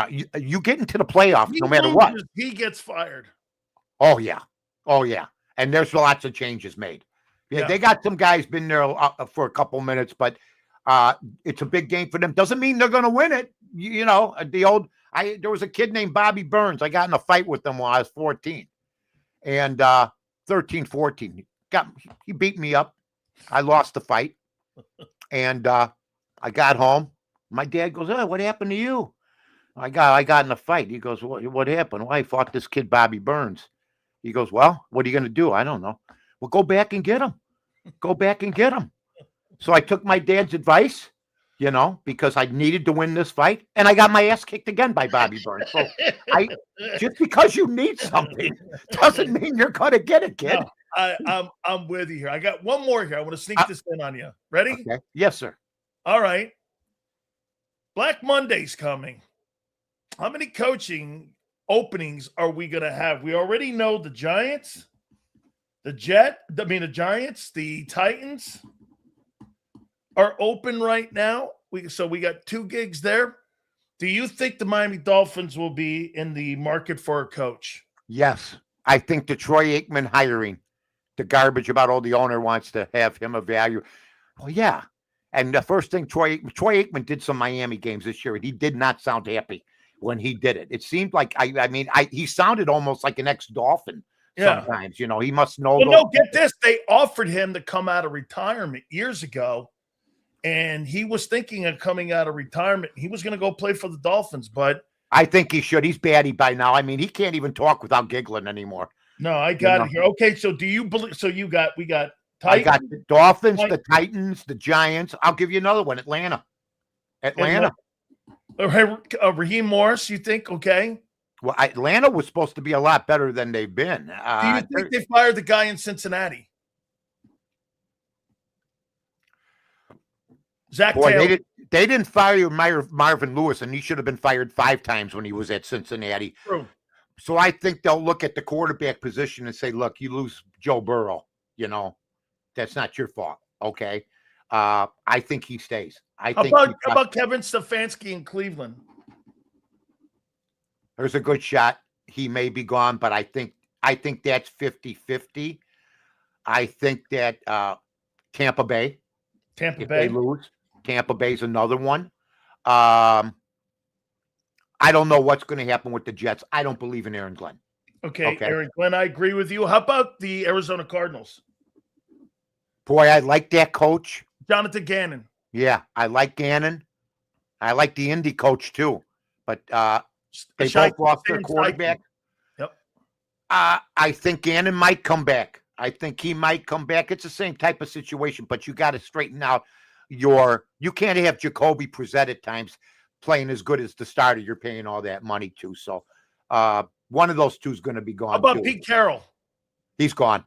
You get into the playoffs no matter what. He gets fired. Oh yeah. And there's lots of changes made. Yeah. They got some guys been there for a couple minutes, but it's a big game for them. Doesn't mean they're going to win it. There was a kid named Bobby Burns. I got in a fight with him while I was 14 and 13, 14. He beat me up. I lost the fight and I got home. My dad goes, "Oh, what happened to you?" I got in a fight. He goes, what happened? Well, I fought this kid, Bobby Burns. He goes, "Well, what are you going to do?" I don't know. Well, go back and get him. So I took my dad's advice, because I needed to win this fight, and I got my ass kicked again by Bobby Burns. So just because you need something doesn't mean you're going to get it, kid. No, I'm with you here. I got one more here. I want to sneak this in on you. Ready? Okay. Yes, sir. All right. Black Monday's coming. How many coaching openings are we going to have? We already know the Giants, the Giants, the Titans are open right now. So we got 2 gigs there. Do you think the Miami Dolphins will be in the market for a coach? Yes. I think the Troy Aikman hiring, the garbage about the owner wants to have him a value. Well, yeah. And the first thing, Troy Aikman did some Miami games this year, and he did not sound happy when he did it. It seemed like, he sounded almost like an ex-Dolphin sometimes. You know, he must know. Well, no, get this. They offered him to come out of retirement years ago, and he was thinking of coming out of retirement. He was going to go play for the Dolphins, but I think he should. He's batty by now. I mean, he can't even talk without giggling anymore. No, I got it here. Okay, so do you believe? So we got Titans, I got the Dolphins, the Titans, the Giants. I'll give you another one. Atlanta. Raheem Morris, you think? Okay. Well, Atlanta was supposed to be a lot better than they've been. Do you think they fired the guy in Cincinnati? Zach Taylor. They didn't fire Marvin Lewis, and he should have been fired 5 times when he was at Cincinnati. True. So I think they'll look at the quarterback position and say, look, you lose Joe Burrow. You know, that's not your fault. Okay. I think he stays. How about Kevin Stefanski in Cleveland? There's a good shot. He may be gone, but I think that's 50-50. I think that Tampa Bay. They lose. Tampa Bay's another one. I don't know what's going to happen with the Jets. I don't believe in Aaron Glenn. Okay, Aaron Glenn, I agree with you. How about the Arizona Cardinals? Boy, I like that coach. Jonathan Gannon. Yeah, I like Gannon. I like the Indy coach too. But they both lost their quarterback. Yep. I think Gannon might come back. I think he might come back. It's the same type of situation, but you got to straighten out you can't have Jacoby Brissett at times playing as good as the starter you're paying all that money to. So one of those two is going to be gone. How about Pete Carroll? He's gone.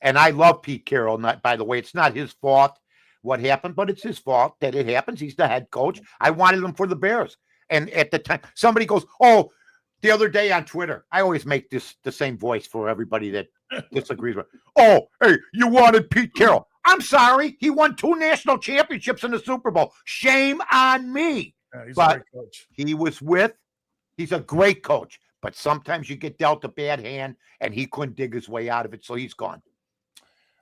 And I love Pete Carroll. By the way, it's not his fault what happened, but it's his fault that it happens. He's the head coach. I wanted him for the Bears. And at the time, somebody goes, oh, the other day on Twitter, I always make the same voice for everybody that disagrees with. Oh, hey, you wanted Pete Carroll. I'm sorry. He won 2 national championships in the Super Bowl. Shame on me. Yeah, he's but a great coach. He's a great coach. But sometimes you get dealt a bad hand, and he couldn't dig his way out of it, so he's gone.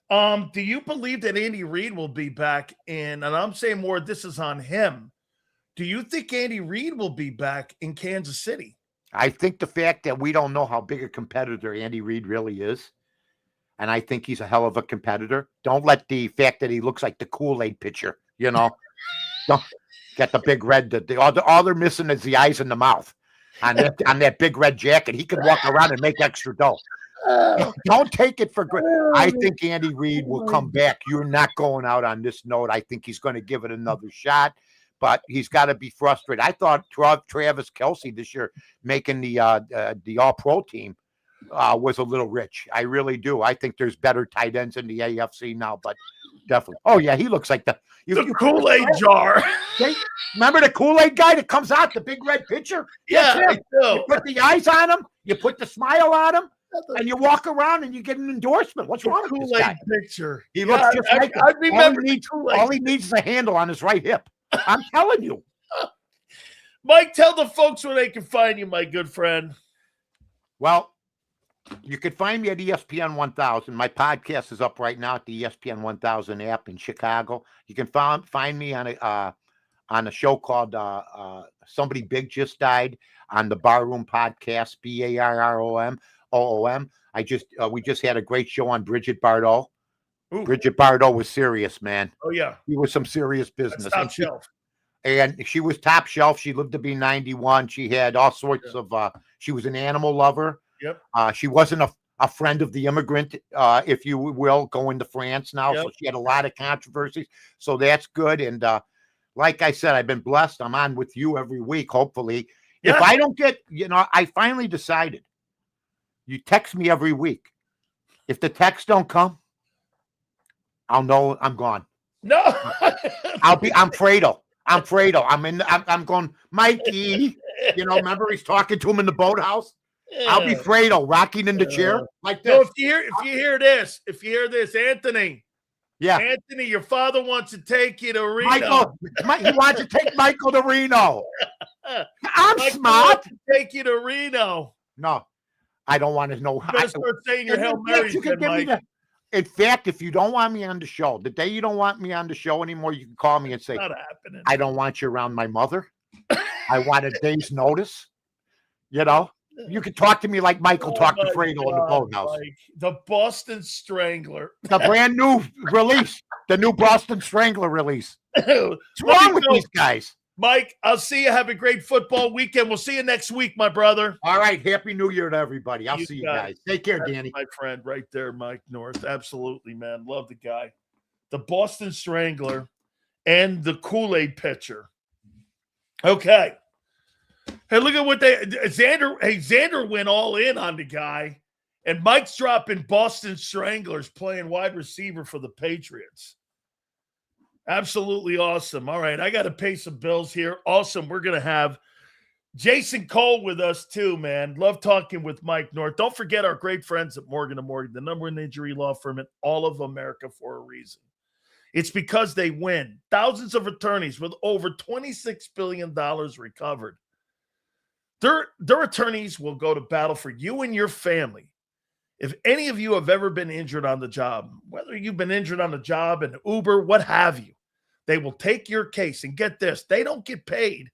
Do you believe that Andy Reid will be back in, and I'm saying more, this is on him. Do you think Andy Reid will be back in Kansas City? I think the fact that we don't know how big a competitor Andy Reid really is, and I think he's a hell of a competitor. Don't let the fact that he looks like the Kool-Aid pitcher, don't get the big red. All they're missing is the eyes and the mouth on that big red jacket. He could walk around and make extra dough. Don't take it for granted. I think Andy Reid will come back. You're not going out on this note. I think he's going to give it another shot, but he's got to be frustrated. I thought Travis Kelce this year making the All-Pro team was a little rich. I really do. I think there's better tight ends in the AFC now, but definitely. Oh, yeah, he looks like the Kool-Aid jar. Remember the Kool-Aid guy that comes out, the big red pitcher? Yeah, I do. You put the eyes on him, you put the smile on him, and you walk around and you get an endorsement. What's wrong with this guy? Picture. He looks just like him. I remember all he needs is a handle on his right hip. I'm telling you. Mike, tell the folks where they can find you, my good friend. Well, you can find me at ESPN 1000. My podcast is up right now at the ESPN 1000 app in Chicago. You can find me on a show called Somebody Big Just Died on the Barroom Podcast, BARROOM. We just had a great show on Bridget Bardot. Ooh. Bridget Bardot was serious, man. Oh, yeah. She was some serious business. Top shelf. And she was top shelf. She lived to be 91. She had all sorts of she was an animal lover. Yep. She wasn't a friend of the immigrant, if you will, going to France now. Yep. So she had a lot of controversies. So that's good. And like I said, I've been blessed. I'm on with you every week, hopefully. Yeah. If I don't get, I finally decided. You text me every week. If the texts don't come, I'll know I'm gone. No. I'm Fredo. I'm Fredo. I'm going, Mikey. Remember he's talking to him in the boathouse? Yeah. I'll be Fredo, rocking in the chair like this. No, if you hear this, Anthony. Yeah. Anthony, your father wants to take you to Reno. He wants to take Michael to Reno. I'm Michael smart. Wants to take you to Reno. No, I don't want to know. You better start saying your Hail Marys, Mike. In fact, if you don't want me on the show, the day you don't want me on the show anymore, you can call me and say, not happening. I don't want you around my mother. I want a day's notice. You can talk to me like Michael talked to Fredo in the boathouse. Mike. The Boston Strangler. The brand new release. The new Boston Strangler release. What's wrong with these guys? Mike, I'll see you. Have a great football weekend. We'll see you next week, my brother. All right. Happy New Year to everybody. I'll see you guys. Take care, Danny. My friend right there, Mike North. Absolutely, man. Love the guy. The Boston Strangler and the Kool-Aid pitcher. Okay. Hey, look at what Xander went all in on the guy, and Mike's dropping Boston Stranglers playing wide receiver for the Patriots. Absolutely awesome. All right, I got to pay some bills here. Awesome. We're going to have Jason Cole with us too, man. Love talking with Mike North. Don't forget our great friends at Morgan & Morgan, the number one injury law firm in all of America for a reason. It's because they win. Thousands of attorneys with over $26 billion recovered. Their attorneys will go to battle for you and your family. If any of you have ever been injured on the job, whether you've been injured on the job, in Uber, what have you, they will take your case. And get this, they don't get paid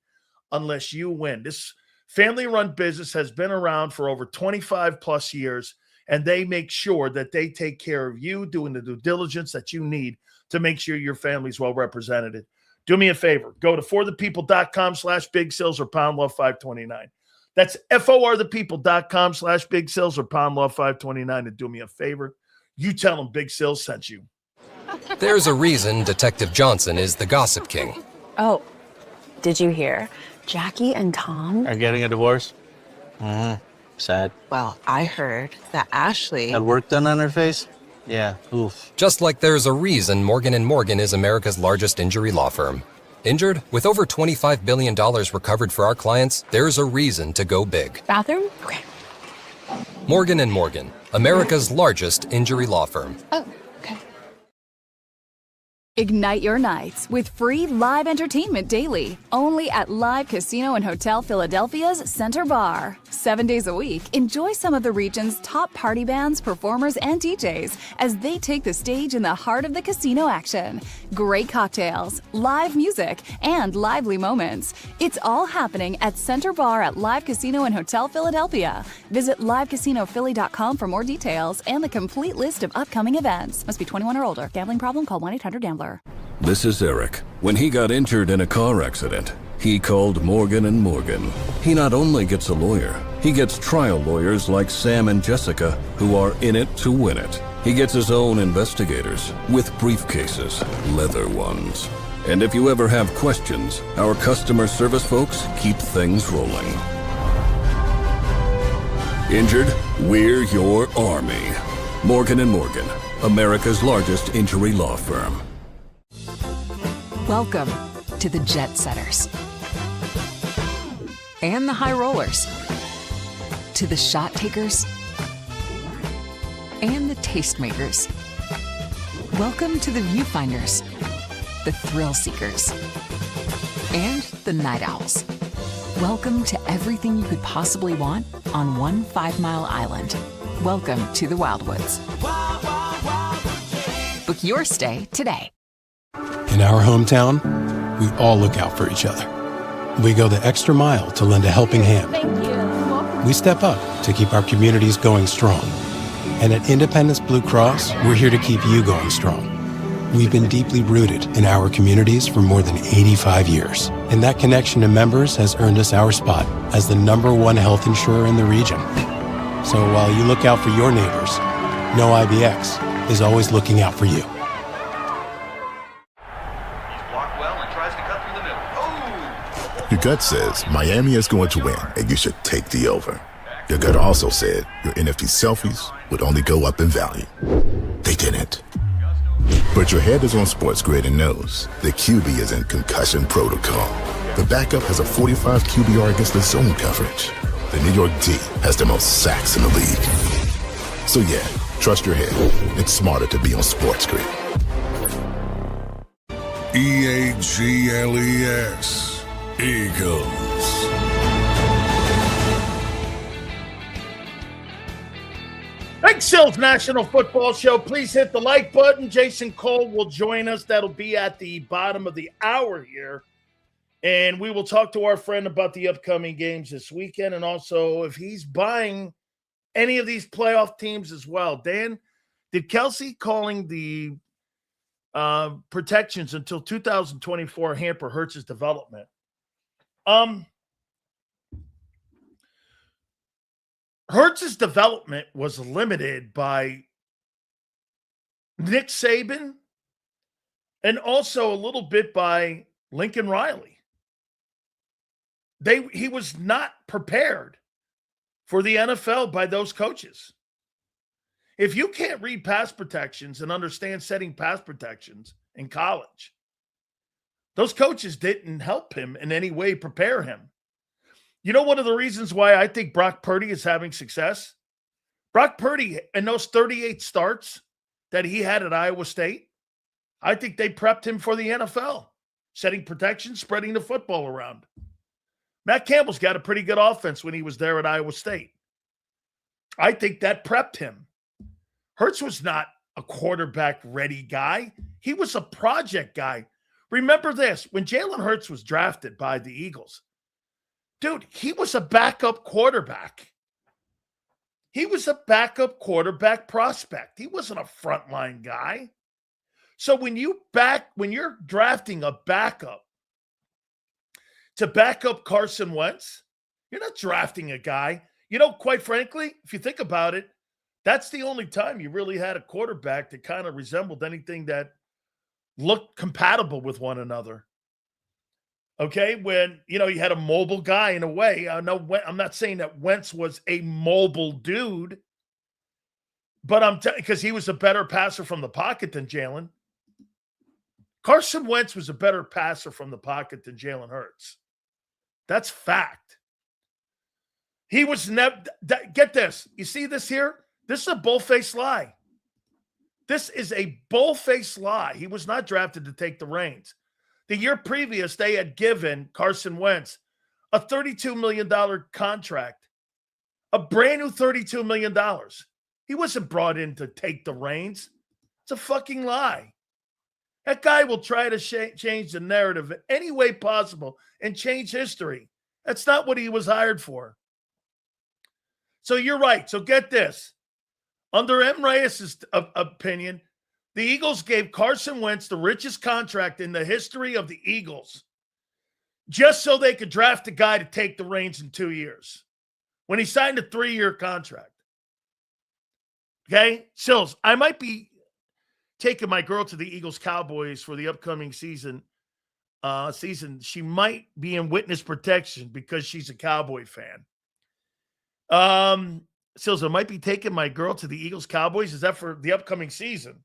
unless you win. This family-run business has been around for over 25 plus years, and they make sure that they take care of you, doing the due diligence that you need to make sure your family's well represented. Do me a favor. Go to forthepeople.com/big sales or pound law 529. That's forthepeople.com/big sales or pound law 529. And do me a favor. You tell them Big Sales sent you. There's a reason Detective Johnson is the gossip king. Oh, did you hear? Jackie and Tom are getting a divorce? Sad. Well, I heard that Ashley had work done on her face? Yeah, oof. Just like there's a reason Morgan & Morgan is America's largest injury law firm. Injured? With over $25 billion recovered for our clients, there's a reason to go big. Bathroom? Okay. Morgan & Morgan, America's largest injury law firm. Oh, okay. Ignite your nights with free live entertainment daily, only at Live Casino and Hotel Philadelphia's Center Bar. 7 days a week, enjoy some of the region's top party bands, performers, and DJs as they take the stage in the heart of the casino action. Great cocktails, live music, and lively moments. It's all happening at Center Bar at Live Casino and Hotel Philadelphia. Visit livecasinophilly.com for more details and the complete list of upcoming events. Must be 21 or older. Gambling problem? Call 1-800-GAMBLER. This is Eric. When he got injured in a car accident, he called Morgan & Morgan. He not only gets a lawyer, he gets trial lawyers like Sam and Jessica, who are in it to win it. He gets his own investigators with briefcases, leather ones. And if you ever have questions, our customer service folks keep things rolling. Injured? We're your army. Morgan & Morgan, America's largest injury law firm. Welcome to the Jet Setters and the High Rollers, to the Shot Takers and the Tastemakers. Welcome to the Viewfinders, the Thrill Seekers, and the Night Owls. Welcome to everything you could possibly want on one 5-mile island. Welcome to the Wildwoods. Book your stay today. In our hometown, we all look out for each other. We go the extra mile to lend a helping hand. Thank you. We step up to keep our communities going strong. And at Independence Blue Cross, we're here to keep you going strong. We've been deeply rooted in our communities for more than 85 years. And that connection to members has earned us our spot as the #1 health insurer in the region. So while you look out for your neighbors, know IBX is always looking out for you. Your gut says Miami is going to win, and you should take the over. Your gut also said your NFT selfies would only go up in value. They didn't. But your head is on Sports Grid and knows the QB is in concussion protocol. The backup has a 45 QBR against the zone coverage. The New York D has the most sacks in the league. So yeah, trust your head. It's smarter to be on Sports Grid. EAGLES. Eagles. Big Sills National Football Show. Please hit the like button. Jason Cole will join us. That'll be at the bottom of the hour here. And we will talk to our friend about the upcoming games this weekend and also if he's buying any of these playoff teams as well. Dan, did Kelsey calling the protections until 2024 hamper Hertz's development? Hertz's development was limited by Nick Saban and also a little bit by Lincoln Riley. He was not prepared for the NFL by those coaches. If you can't read pass protections and understand setting pass protections in college, those coaches didn't help him in any way prepare him. You know, one of the reasons why I think Brock Purdy is having success? Brock Purdy, in those 38 starts that he had at Iowa State, I think they prepped him for the NFL, setting protection, spreading the football around. Matt Campbell's got a pretty good offense when he was there at Iowa State. I think that prepped him. Hertz was not a quarterback-ready guy. He was a project guy. Remember this, when Jalen Hurts was drafted by the Eagles, dude, he was a backup quarterback. He was a backup quarterback prospect. He wasn't a frontline guy. So when you're drafting a backup to back up Carson Wentz, you're not drafting a guy. You know, quite frankly, if you think about it, that's the only time you really had a quarterback that kind of resembled anything that looked compatible with one another. Okay, when, you know, you had a mobile guy in a way. I'm not saying that Wentz was a mobile dude, but because he was a better passer from the pocket than Jalen. Carson Wentz was a better passer from the pocket than Jalen Hurts. That's fact. He was never, get this. You see this here? This is a bull-faced lie. This is a bull-faced lie. He was not drafted to take the reins. The year previous, they had given Carson Wentz a $32 million contract, a brand new $32 million. He wasn't brought in to take the reins. It's a fucking lie. That guy will try to change the narrative in any way possible and change history. That's not what he was hired for. So you're right. So get this. Under M. Reyes' opinion, the Eagles gave Carson Wentz the richest contract in the history of the Eagles just so they could draft a guy to take the reins in 2 years when he signed a 3-year contract. Okay? Sills, I might be taking my girl to the Eagles Cowboys for the upcoming season. She might be in witness protection because she's a Cowboy fan. Sills, I might be taking my girl to the Eagles Cowboys. Is that for the upcoming season?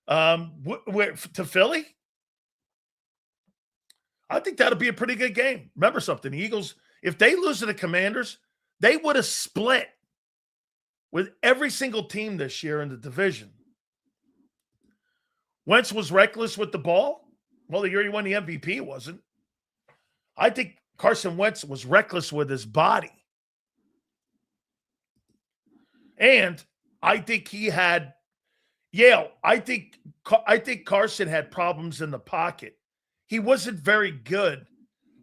To Philly? I think that'll be a pretty good game. Remember something, the Eagles, if they lose to the Commanders, they would have split with every single team this year in the division. Wentz was reckless with the ball. Well, the year he won the MVP, he wasn't. I think Carson Wentz was reckless with his body. And I think he had I think Carson had problems in the pocket. He wasn't very good.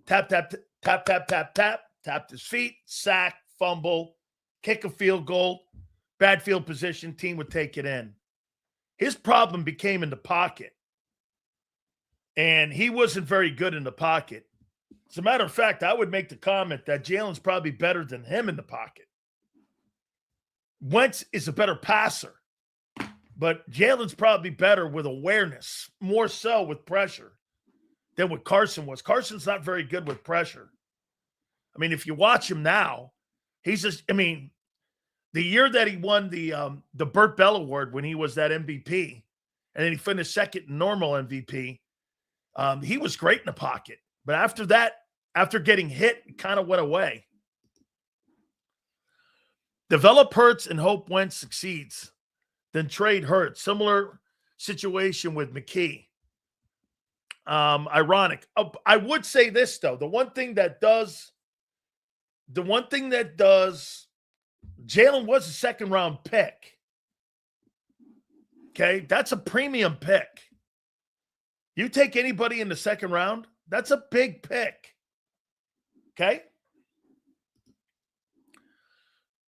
Tap, tap, tap, tap, tap, tap, tapped his feet, sack, fumble, kick a field goal, bad field position, team would take it in. His problem became in the pocket. And he wasn't very good in the pocket. As a matter of fact, I would make the comment that Jalen's probably better than him in the pocket. Wentz is a better passer. But Jalen's probably better with awareness, more so with pressure than what Carson was. Carson's not very good with pressure. I mean, if you watch him now, he's just, I mean, the year that he won the Burt Bell Award when he was that MVP, and then he finished second in normal MVP. He was great in the pocket. But after that, after getting hit, it kind of went away. Develop Hertz and hope Wentz succeeds. Then trade Hertz. Similar situation with McKee. Ironic. I would say this, though. The one thing that does, Jalen was a second-round pick. Okay? That's a premium pick. You take anybody in the second round, that's a big pick. Okay?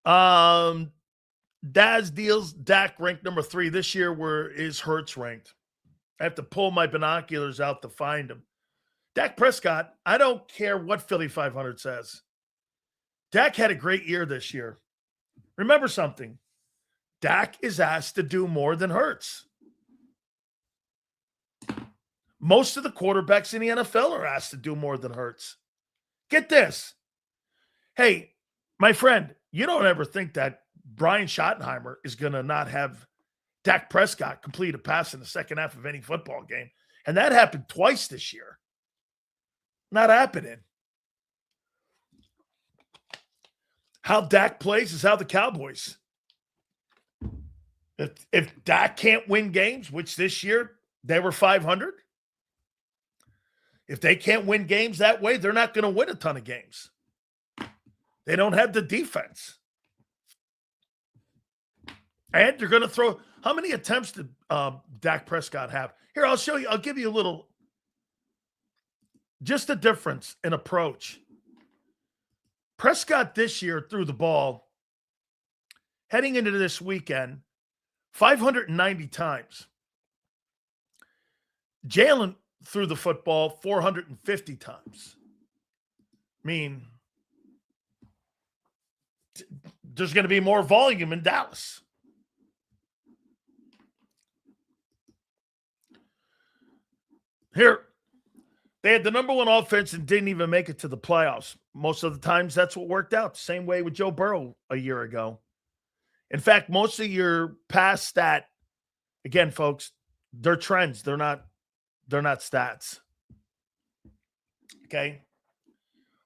Daz deals Dak ranked number 3 this year. Where is Hertz ranked? I have to pull my binoculars out to find him. Dak Prescott, I don't care what Philly 500 says. Dak had a great year this year. Remember something. Dak is asked to do more than Hertz. Most of the quarterbacks in the NFL are asked to do more than Hertz. Get this. Hey, my friend, you don't ever think that Brian Schottenheimer is going to not have Dak Prescott complete a pass in the second half of any football game. And that happened twice this year. Not happening. How Dak plays is how the Cowboys. If Dak can't win games, which this year they were 500, if they can't win games that way, they're not going to win a ton of games. They don't have the defense. And they're going to throw – how many attempts did Dak Prescott have? Here, I'll show you. I'll give you a little – just the difference in approach. Prescott this year threw the ball heading into this weekend 590 times. Jalen threw the football 450 times. I mean, there's going to be more volume in Dallas. Here, they had the number 1 offense and didn't even make it to the playoffs. Most of the times, that's what worked out. Same way with Joe Burrow a year ago. In fact, most of your past stat, again, folks, they're trends. They're not stats. Okay?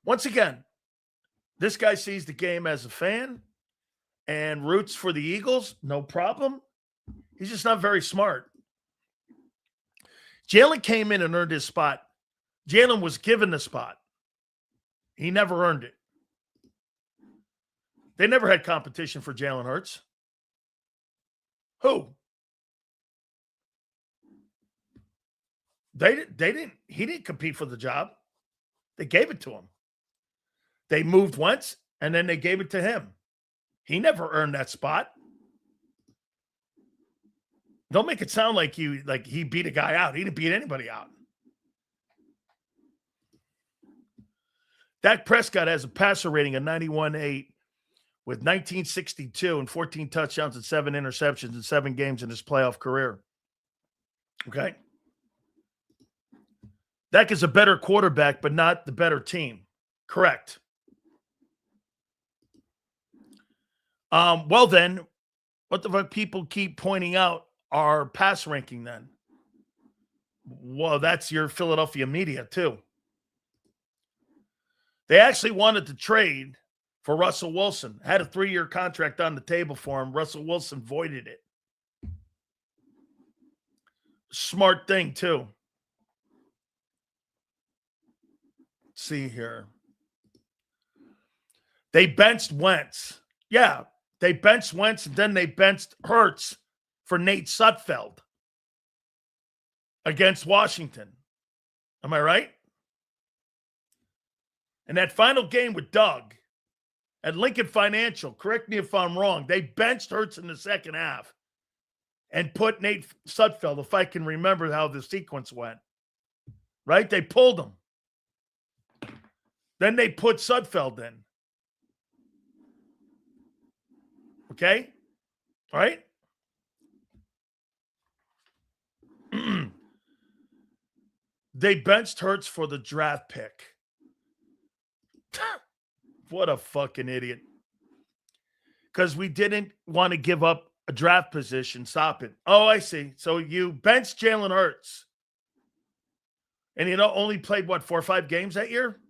Once again, this guy sees the game as a fan and roots for the Eagles. No problem. He's just not very smart. Jalen came in and earned his spot. Jalen was given the spot. He never earned it. They never had competition for Jalen Hurts. Who? They didn't. He didn't compete for the job. They gave it to him. They moved Wentz, and then they gave it to him. He never earned that spot. Don't make it sound like he beat a guy out. He didn't beat anybody out. Dak Prescott has a passer rating of 91.8 with 1962 and 14 touchdowns and 7 interceptions in 7 games in his playoff career. Okay? Dak is a better quarterback, but not the better team. Correct. Well, then, what the fuck people keep pointing out our pass ranking then? Well, that's your Philadelphia media, too. They actually wanted to trade for Russell Wilson. Had a 3-year contract on the table for him. Russell Wilson voided it. Smart thing, too. Let's see here. They benched Wentz. Yeah, they benched Wentz, and then they benched Hertz for Nate Sudfeld against Washington. Am I right? And that final game with Doug at Lincoln Financial, correct me if I'm wrong, they benched Hertz in the second half and put Nate Sudfeld, if I can remember how the sequence went. Right? They pulled him. Then they put Sudfeld in. Okay? All right? They benched Hertz for the draft pick. What a fucking idiot. Because we didn't want to give up a draft position. Stop it. Oh, I see. So you benched Jalen Hurts. And you only played, 4 or 5 games that year?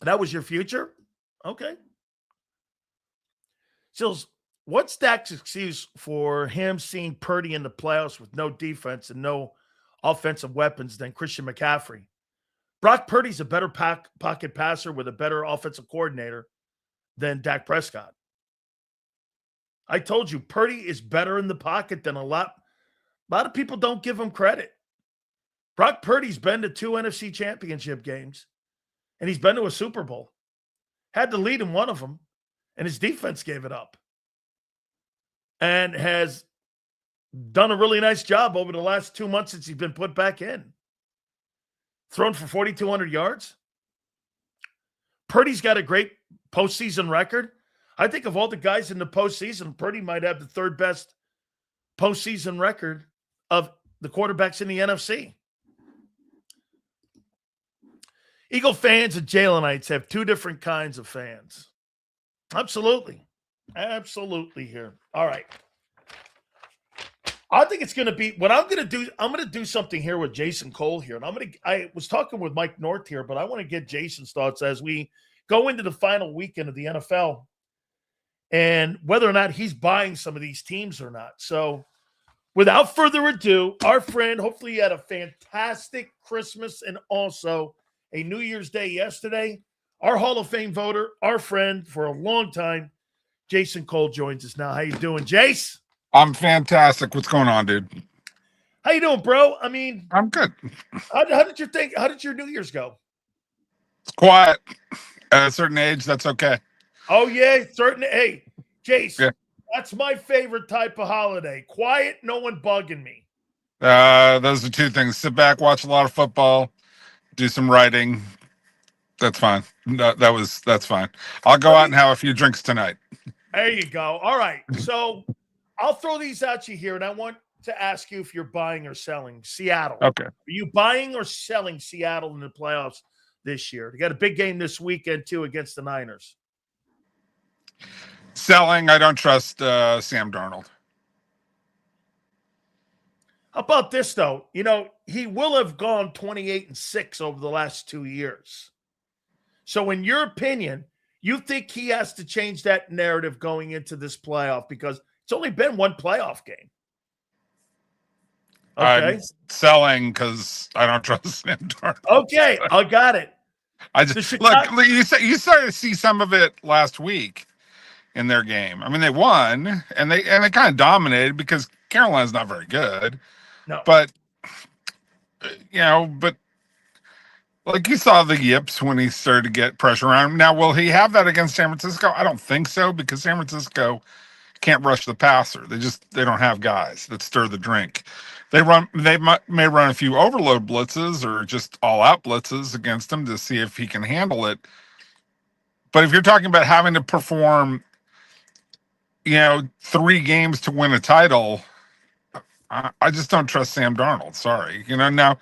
That was your future? Okay. Sills, what's Dak's excuse for him seeing Purdy in the playoffs with no defense and no offensive weapons than Christian McCaffrey? Brock Purdy's a better pocket passer with a better offensive coordinator than Dak Prescott. I told you, Purdy is better in the pocket than a lot of people don't give him credit. Brock Purdy's been to 2 NFC championship games, and he's been to a Super Bowl. Had to lead in one of them, and his defense gave it up. And has done a really nice job over the last 2 months since he's been put back in. Thrown for 4,200 yards. Purdy's got a great postseason record. I think of all the guys in the postseason, Purdy might have the 3rd best postseason record of the quarterbacks in the NFC. Eagle fans and Jalenites have 2 different kinds of fans. Absolutely. Absolutely here. All right. I think it's going to be what I'm going to do. I'm going to do something here with Jason Cole here. And I was talking with Mike North here, but I want to get Jason's thoughts as we go into the final weekend of the NFL and whether or not he's buying some of these teams or not. So without further ado, our friend, hopefully you had a fantastic Christmas and also a New Year's Day yesterday. Our Hall of Fame voter, our friend for a long time, Jason Cole joins us now. How you doing, Jace? I'm fantastic. What's going on, dude? How you doing, bro? I mean, I'm good. How did you think? How did your New Year's go? It's quiet. At a certain age, that's okay. Oh, yeah. Hey, Jace, yeah. That's my favorite type of holiday. Quiet, no one bugging me. Those are 2 things. Sit back, watch a lot of football, do some writing. That's fine. That's fine. I'll go out and have a few drinks tonight. There you go. All right. So I'll throw these at you here, and I want to ask you if you're buying or selling Seattle. Okay. Are you buying or selling Seattle in the playoffs this year? They got a big game this weekend, too, against the Niners. Selling. I don't trust Sam Darnold. How about this, though? He will have gone 28-6 over the last 2 years. So in your opinion, you think he has to change that narrative going into this playoff because it's only been 1 playoff game. Okay. I'm selling because I don't trust Sam Darnold. Okay, I got it. I just look. You started to see some of it last week in their game. I mean, they won and they kind of dominated because Carolina's not very good. No, but like you saw the yips when he started to get pressure on him. Now, will he have that against San Francisco? I don't think so because San Francisco can't rush the passer. They don't have guys that stir the drink. They may run a few overload blitzes or just all out blitzes against him to see if he can handle it. But if you're talking about having to perform, 3 games to win a title, I just don't trust Sam Darnold. Sorry. Now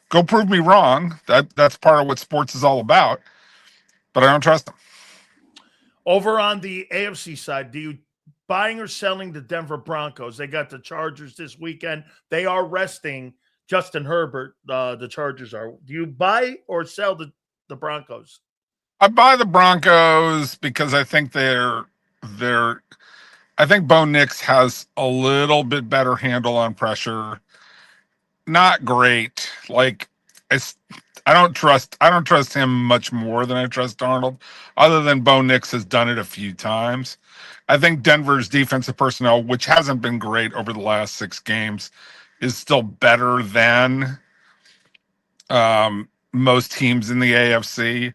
go prove me wrong. That's part of what sports is all about, but I don't trust him. Over on the AFC side, do you buying or selling the Denver Broncos? They got the Chargers this weekend. They are resting Justin Herbert. The Chargers are. Do you buy or sell the Broncos? I buy the Broncos because I think I think Bo Nix has a little bit better handle on pressure. Not great. Like I don't trust him much more than I trust Darnold, other than Bo Nix has done it a few times. I think Denver's defensive personnel, which hasn't been great over the last 6 games, is still better than most teams in the AFC.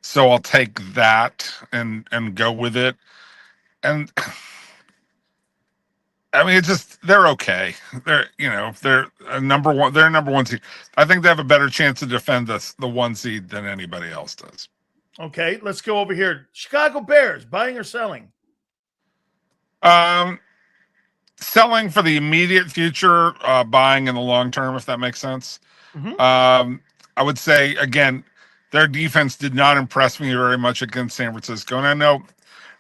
So I'll take that and go with it. And I mean, it's just they're okay. They're a number one. They're a number 1 seed. I think they have a better chance to defend the 1 seed than anybody else does. Okay, let's go over here. Chicago Bears, buying or selling? Selling for the immediate future, buying in the long term, if that makes sense. Mm-hmm. I would say again, their defense did not impress me very much against San Francisco, and I know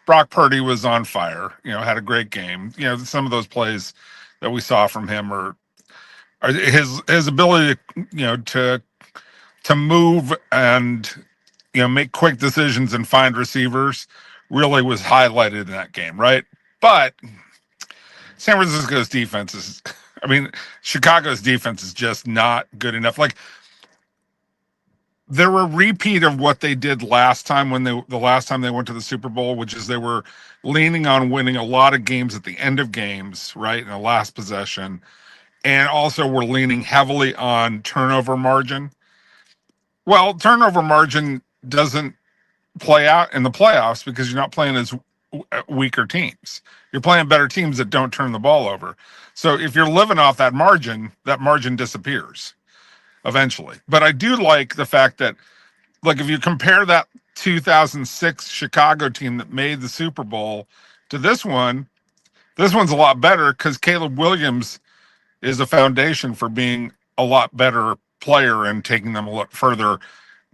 Brock Purdy was on fire, had a great game. Some of those plays that we saw from him are his ability to move and make quick decisions and find receivers really was highlighted in that game, right? But San Francisco's defense is, Chicago's defense is just not good enough. Like, they're a repeat of what they did last time the last time they went to the Super Bowl, which is they were leaning on winning a lot of games at the end of games, right, in the last possession, and also we're leaning heavily on turnover margin. Well, turnover margin doesn't play out in the playoffs because you're not playing as weaker teams. You're playing better teams that don't turn the ball over. So if you're living off that margin disappears eventually. But I do like the fact that, like, if you compare that 2006 Chicago team that made the Super Bowl to this one's a lot better because Caleb Williams is a foundation for being a lot better player and taking them a lot further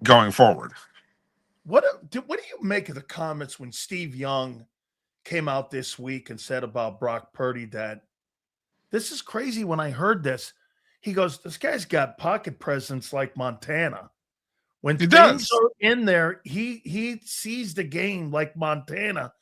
going forward. What do you make of the comments when Steve Young came out this week and said about Brock Purdy that this is crazy? When I heard this, he goes, this guy's got pocket presence like Montana. When things are in there, he sees the game like Montana.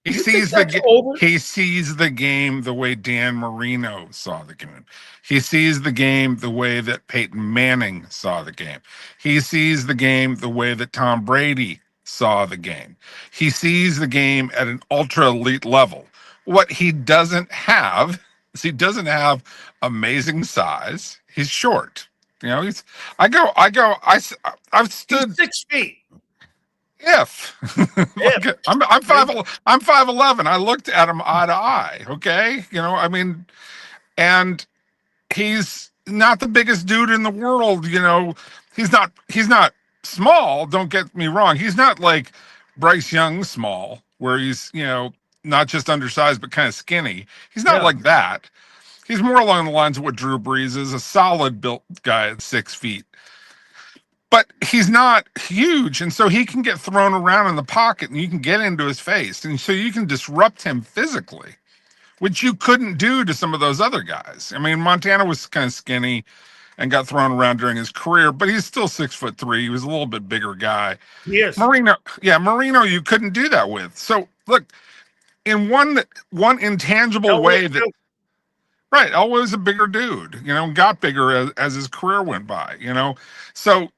He sees the game the way Dan Marino saw the game. He sees the game the way that Peyton Manning saw the game. He sees the game the way that Tom Brady saw the game. He sees the game at an ultra elite level. What he doesn't have is he doesn't have amazing size. He's short. I've stood 6 feet. If I'm 5'11", I looked at him eye to eye. Okay, and he's not the biggest dude in the world. He's not small. Don't get me wrong. He's not like Bryce Young small, where he's not just undersized but kind of skinny. He's not like that. He's more along the lines of what Drew Brees is, a solid built guy at 6 feet. But he's not huge, and so he can get thrown around in the pocket, and you can get into his face, and so you can disrupt him physically, which you couldn't do to some of those other guys. Montana was kind of skinny and got thrown around during his career, but he's still 6'3". He was a little bit bigger guy. Yes. Marino, you couldn't do that with. So look, in one intangible way that. Right, always a bigger dude, got bigger as his career went by, So,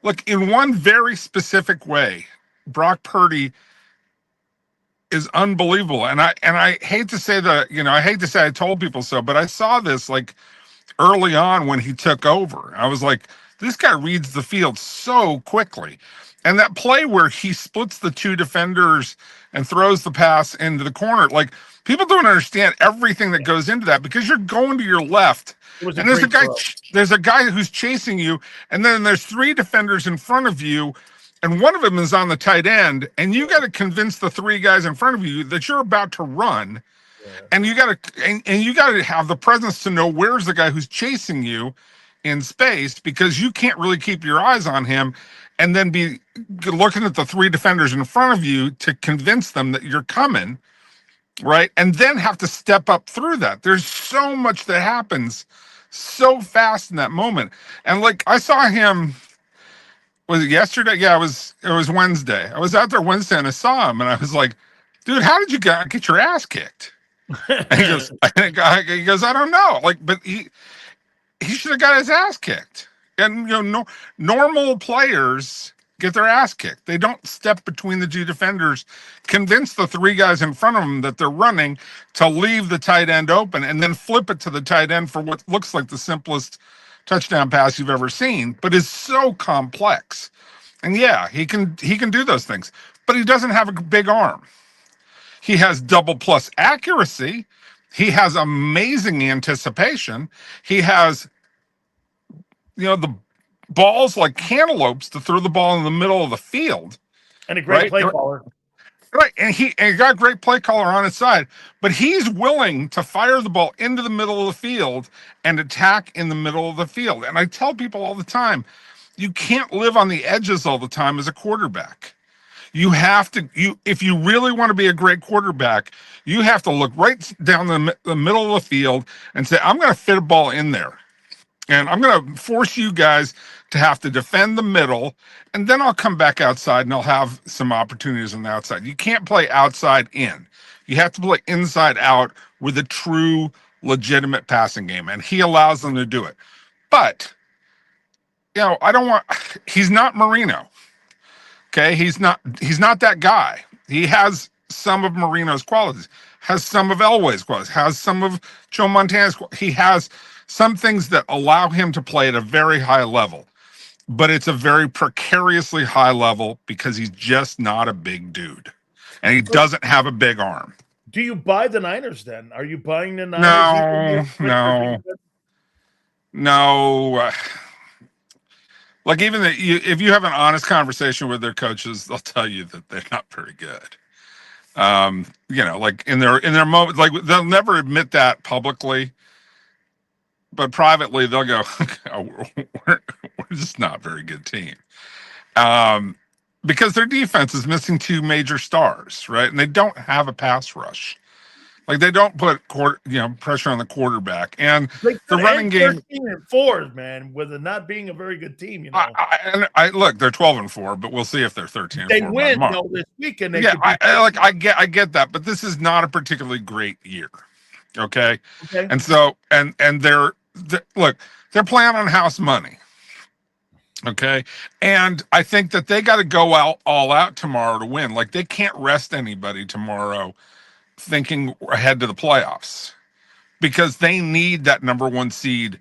look, in one very specific way, Brock Purdy is unbelievable. And I hate to say I told people so, but I saw this like early on when he took over. I was like, this guy reads the field so quickly. And that play where he splits the two defenders and throws the pass into the corner, like, people don't understand everything that goes into that because you're going to your left and there's a guy who's chasing you, and then there's three defenders in front of you, and one of them is on the tight end, and you got to convince the three guys in front of you that you're about to run, and you got to have the presence to know where's the guy who's chasing you in space, because you can't really keep your eyes on him and then be looking at the three defenders in front of you to convince them that you're coming. Right. And then have to step up through that. There's so much that happens so fast in that moment. And like, I saw him, was it yesterday? Yeah, it was Wednesday. I was out there Wednesday and I saw him and I was like, dude, how did you get your ass kicked? And he goes, I don't know. Like, but he should have got his ass kicked. And, normal players get their ass kicked. They don't step between the two defenders, convince the three guys in front of them that they're running to leave the tight end open, and then flip it to the tight end for what looks like the simplest touchdown pass you've ever seen, but is so complex. And yeah, he can do those things, but he doesn't have a big arm. He has double plus accuracy. He has amazing anticipation. He has, the balls like cantaloupes to throw the ball in the middle of the field. And a great play caller. Right. And he got a great play caller on his side, but he's willing to fire the ball into the middle of the field and attack in the middle of the field. And I tell people all the time, you can't live on the edges all the time as a quarterback. You have to, if you really want to be a great quarterback, you have to look right down the middle of the field and say, I'm going to fit a ball in there. And I'm going to force you guys to have to defend the middle, and then I'll come back outside and I'll have some opportunities on the outside. You can't play outside in. You have to play inside out with a true, legitimate passing game, and he allows them to do it. But, he's not Marino. Okay, he's not that guy. He has some of Marino's qualities, has some of Elway's qualities, has some of Joe Montana's qualities. He has some things that allow him to play at a very high level, but it's a very precariously high level because he's just not a big dude, and he doesn't have a big arm. Do you buy the Niners then? Are you buying the Niners? No. Like if you have an honest conversation with their coaches, they'll tell you that they're not very good. Like in their moment, like they'll never admit that publicly, but privately they'll go, we're just not a very good team. Because their defense is missing two major stars, right? And they don't have a pass rush. Like they don't put pressure on the quarterback, and the running game 13-4, man, with it not being a very good team. I look, they're 12-4, but we'll see if they're 13-4. They win this weekend. I get that, but this is not a particularly great year. Okay. And so and they're playing on house money. Okay. And I think that they got to go all out tomorrow to win. Like they can't rest anybody tomorrow thinking ahead to the playoffs, because they need that number one seed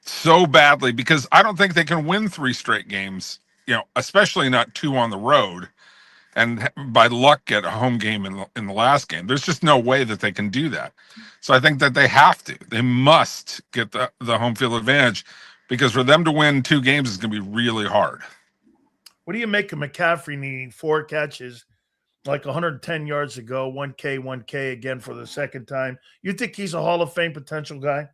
so badly, because I don't think they can win 3 straight games, especially not 2 on the road, and by luck get a home game in the last game. There's just no way that they can do that. So I think that they must get the home field advantage, because for them to win 2 games is going to be really hard. What do you make of McCaffrey needing 4 catches, like 110 yards ago, 1K again for the second time? You think he's a Hall of Fame potential guy?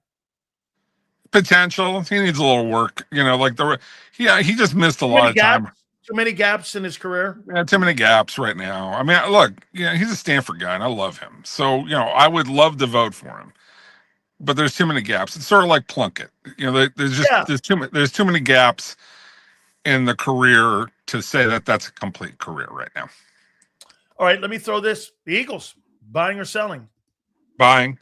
Potential. He needs a little work. He just missed a lot of time. Too many gaps in his career? Yeah, too many gaps right now. I mean, look, he's a Stanford guy, and I love him. So, I would love to vote for him. But there's too many gaps. It's sort of like Plunkett. There's too many gaps in the career to say that that's a complete career right now. All right, let me throw this. The Eagles, buying or selling? Buying.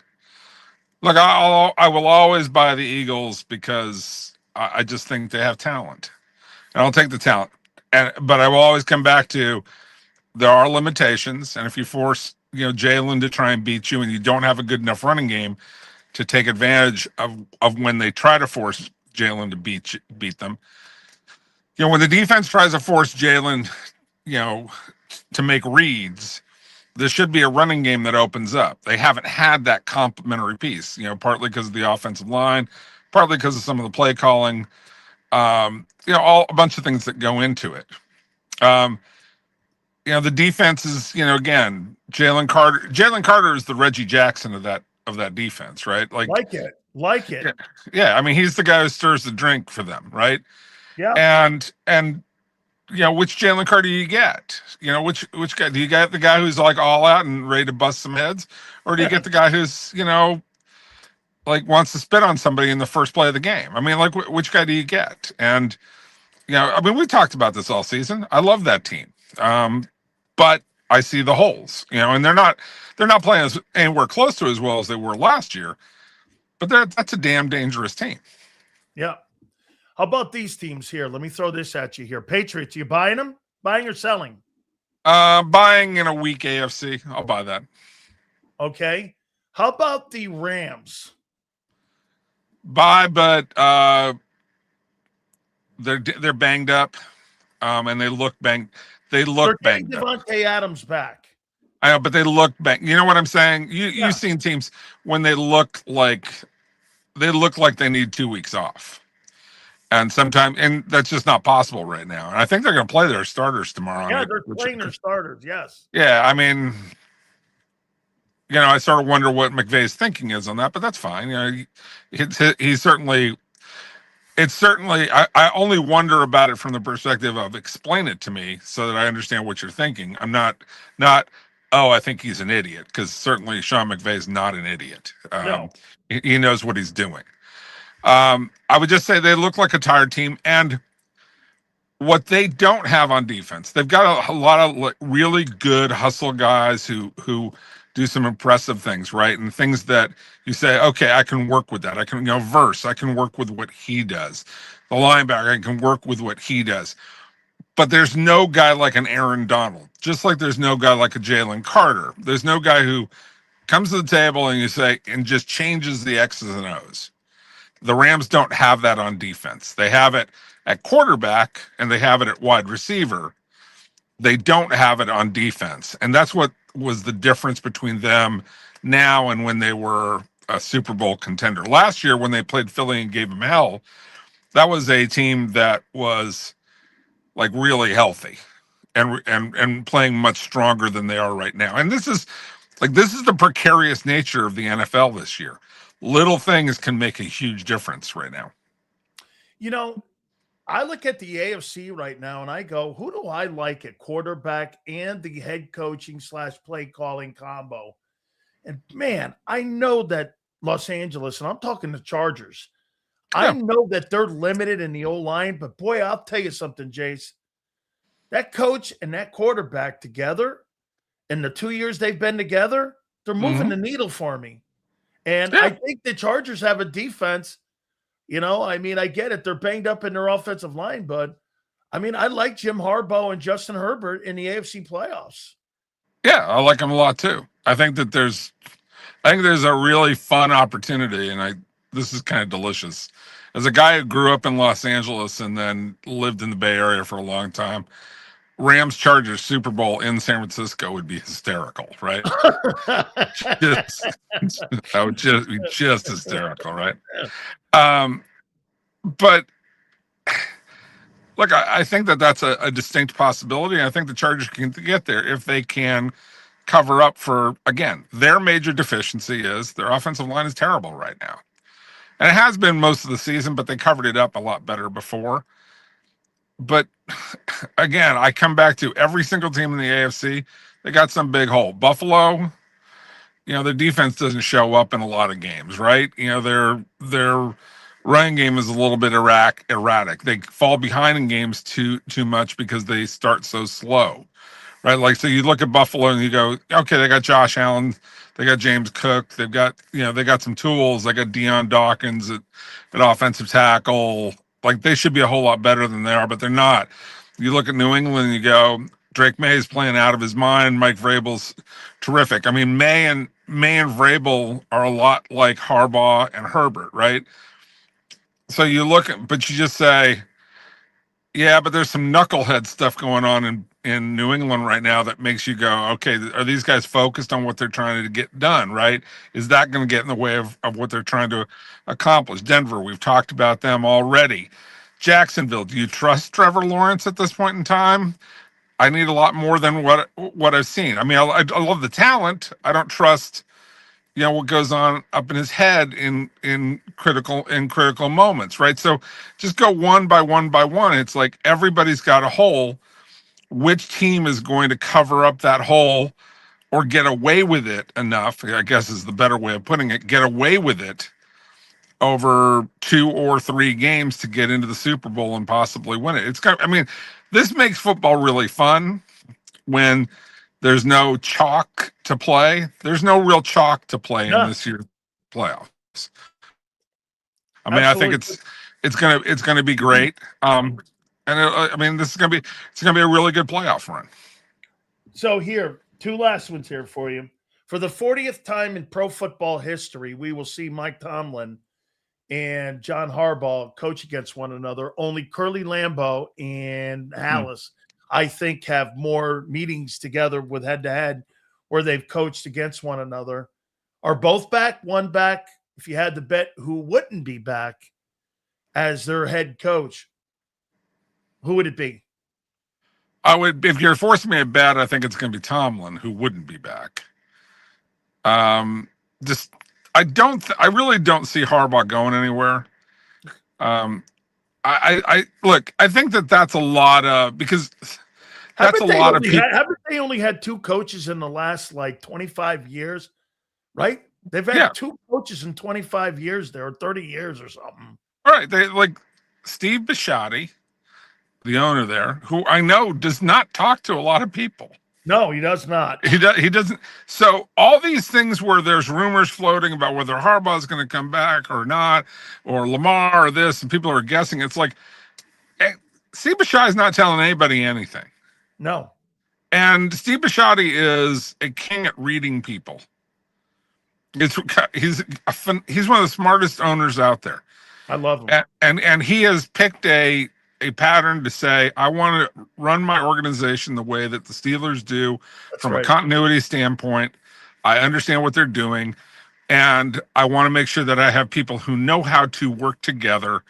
Look, I will always buy the Eagles because I just think they have talent. And I'll take the talent. But I will always come back to there are limitations. And if you force, Jalen to try and beat you, and you don't have a good enough running game to take advantage of when they try to force Jalen to beat them. When the defense tries to force Jalen, to make reads, there should be a running game that opens up. They haven't had that complementary piece, partly because of the offensive line, partly because of some of the play calling, a bunch of things that go into it. The defense is, again, Jalen Carter is the Reggie Jackson of that defense, right? Like it. Yeah. I mean, he's the guy who stirs the drink for them, right? Yeah. And which Jalen Carter do you get? Which guy? Do you get the guy who's like all out and ready to bust some heads? Or do you get the guy who's, wants to spit on somebody in the first play of the game? I mean, which guy do you get? And, we talked about this all season. I love that team. But I see the holes, and they're not playing anywhere close to as well as they were last year, but that's a damn dangerous team. Yeah. How about these teams here? Let me throw this at you here. Patriots, you buying them? Buying or selling? Buying in a weak AFC. I'll buy that. Okay. How about the Rams? Buy, but they're banged up, and they look banged. They're banged up. Devontae Adams back. I know, but they look banged. You know what I'm saying? You've seen teams when they look like they need 2 weeks off. And that's just not possible right now. And I think they're going to play their starters tomorrow. Yeah, they're playing their starters. Yes. Yeah, I mean, I sort of wonder what McVay's thinking is on that, but that's fine. He's certainly. It's certainly, I only wonder about it from the perspective of explain it to me so that I understand what you're thinking. I'm not, oh, I think he's an idiot, because certainly Sean McVay is not an idiot. No. He knows what he's doing. I would just say they look like a tired team, and what they don't have on defense, they've got a lot of really good hustle guys who do some impressive things, right? And things that you say, okay, I can work with that. I can, Verse, I can work with what he does. The linebacker, I can work with what he does. But there's no guy like an Aaron Donald, just like there's no guy like a Jalen Carter. There's no guy who comes to the table and you say, and just changes the X's and O's. The Rams don't have that on defense. They have it at quarterback and they have it at wide receiver. They don't have it on defense. And that's what was the difference between them now and when they were a Super Bowl contender. Last year, when they played Philly and gave them hell, that was a team that was like really healthy and playing much stronger than they are right now. And this is the precarious nature of the NFL this year. Little things can make a huge difference right now. I look at the AFC right now and I go, who do I like at quarterback and the head coaching / play calling combo? And man, I know that Los Angeles, and I'm talking the Chargers, I know that they're limited in the O-line, but boy, I'll tell you something, Jace. That coach and that quarterback together, in the 2 years they've been together, they're moving the needle for me. And I think the Chargers have a defense. I get it. They're banged up in their offensive line, but I like Jim Harbaugh and Justin Herbert in the AFC playoffs. Yeah, I like them a lot too. I think there's a really fun opportunity, and this is kind of delicious. As a guy who grew up in Los Angeles and then lived in the Bay Area for a long time, Rams Chargers Super Bowl in San Francisco would be hysterical, right? That would just be just hysterical, right? But look, I think that's a distinct possibility. I think the Chargers can get there if they can cover up for, again, their major deficiency is their offensive line is terrible right now. And it has been most of the season, but they covered it up a lot better before. But again, I come back to every single team in the AFC, they got some big hole. Buffalo, their defense doesn't show up in a lot of games, right? Their running game is a little bit erratic. They fall behind in games too much because they start so slow, right? So you look at Buffalo and you go, okay, they got Josh Allen, they got James Cook, they've got, they got some tools. They got Deion Dawkins at offensive tackle. They should be a whole lot better than they are, but they're not. You look at New England and you go, Drake May is playing out of his mind. Mike Vrabel's terrific. May and Vrabel are a lot like Harbaugh and Herbert, right? So you look at, but you just say, yeah, but there's some knucklehead stuff going on in New England right now that makes you go, okay, are these guys focused on what they're trying to get done, right? Is that going to get in the way of what they're trying to accomplish? Denver, we've talked about them already. Jacksonville, do you trust Trevor Lawrence at this point in time? I need a lot more than what I've seen. I love the talent. I don't trust, what goes on up in his head in critical moments, right? So just go one by one by one. It's like everybody's got a hole. Which team is going to cover up that hole or get away with it enough, I guess is the better way of putting it, get away with it over 2 or 3 games to get into the Super Bowl and possibly win it. This makes football really fun when there's no chalk to play. There's no real chalk to play in this year's playoffs. I think it's gonna be great. This is gonna be a really good playoff run. So here, 2 last ones here for you. For the 40th time in pro football history, we will see Mike Tomlin and John Harbaugh coach against one another. Only Curly Lambeau and Hallis, I think, have more meetings together with head-to-head where they've coached against one another. Are both back? One back? If you had to bet who wouldn't be back as their head coach, who would it be? If you're forcing me to bet, I think it's going to be Tomlin, who wouldn't be back. I really don't see Harbaugh going anywhere. I look. I think that's a lot of because that's a lot of people. Haven't they only had 2 coaches in the last like 25 years, right? They've had 2 coaches in 25 years there, or 30 years or something. All right, they like Steve Bisciotti, the owner there, who I know does not talk to a lot of people. No, he does not. He doesn't. So all these things where there's rumors floating about whether Harbaugh is going to come back or not, or Lamar or this, and people are guessing. It's like Steve Bisciotti is not telling anybody anything. No. And Steve Bisciotti is a king at reading people. He's one of the smartest owners out there. I love him. And he has picked a pattern to say, I want to run my organization the way that the Steelers do. That's from a continuity standpoint. I understand what they're doing. And I want to make sure that I have people who know how to work together.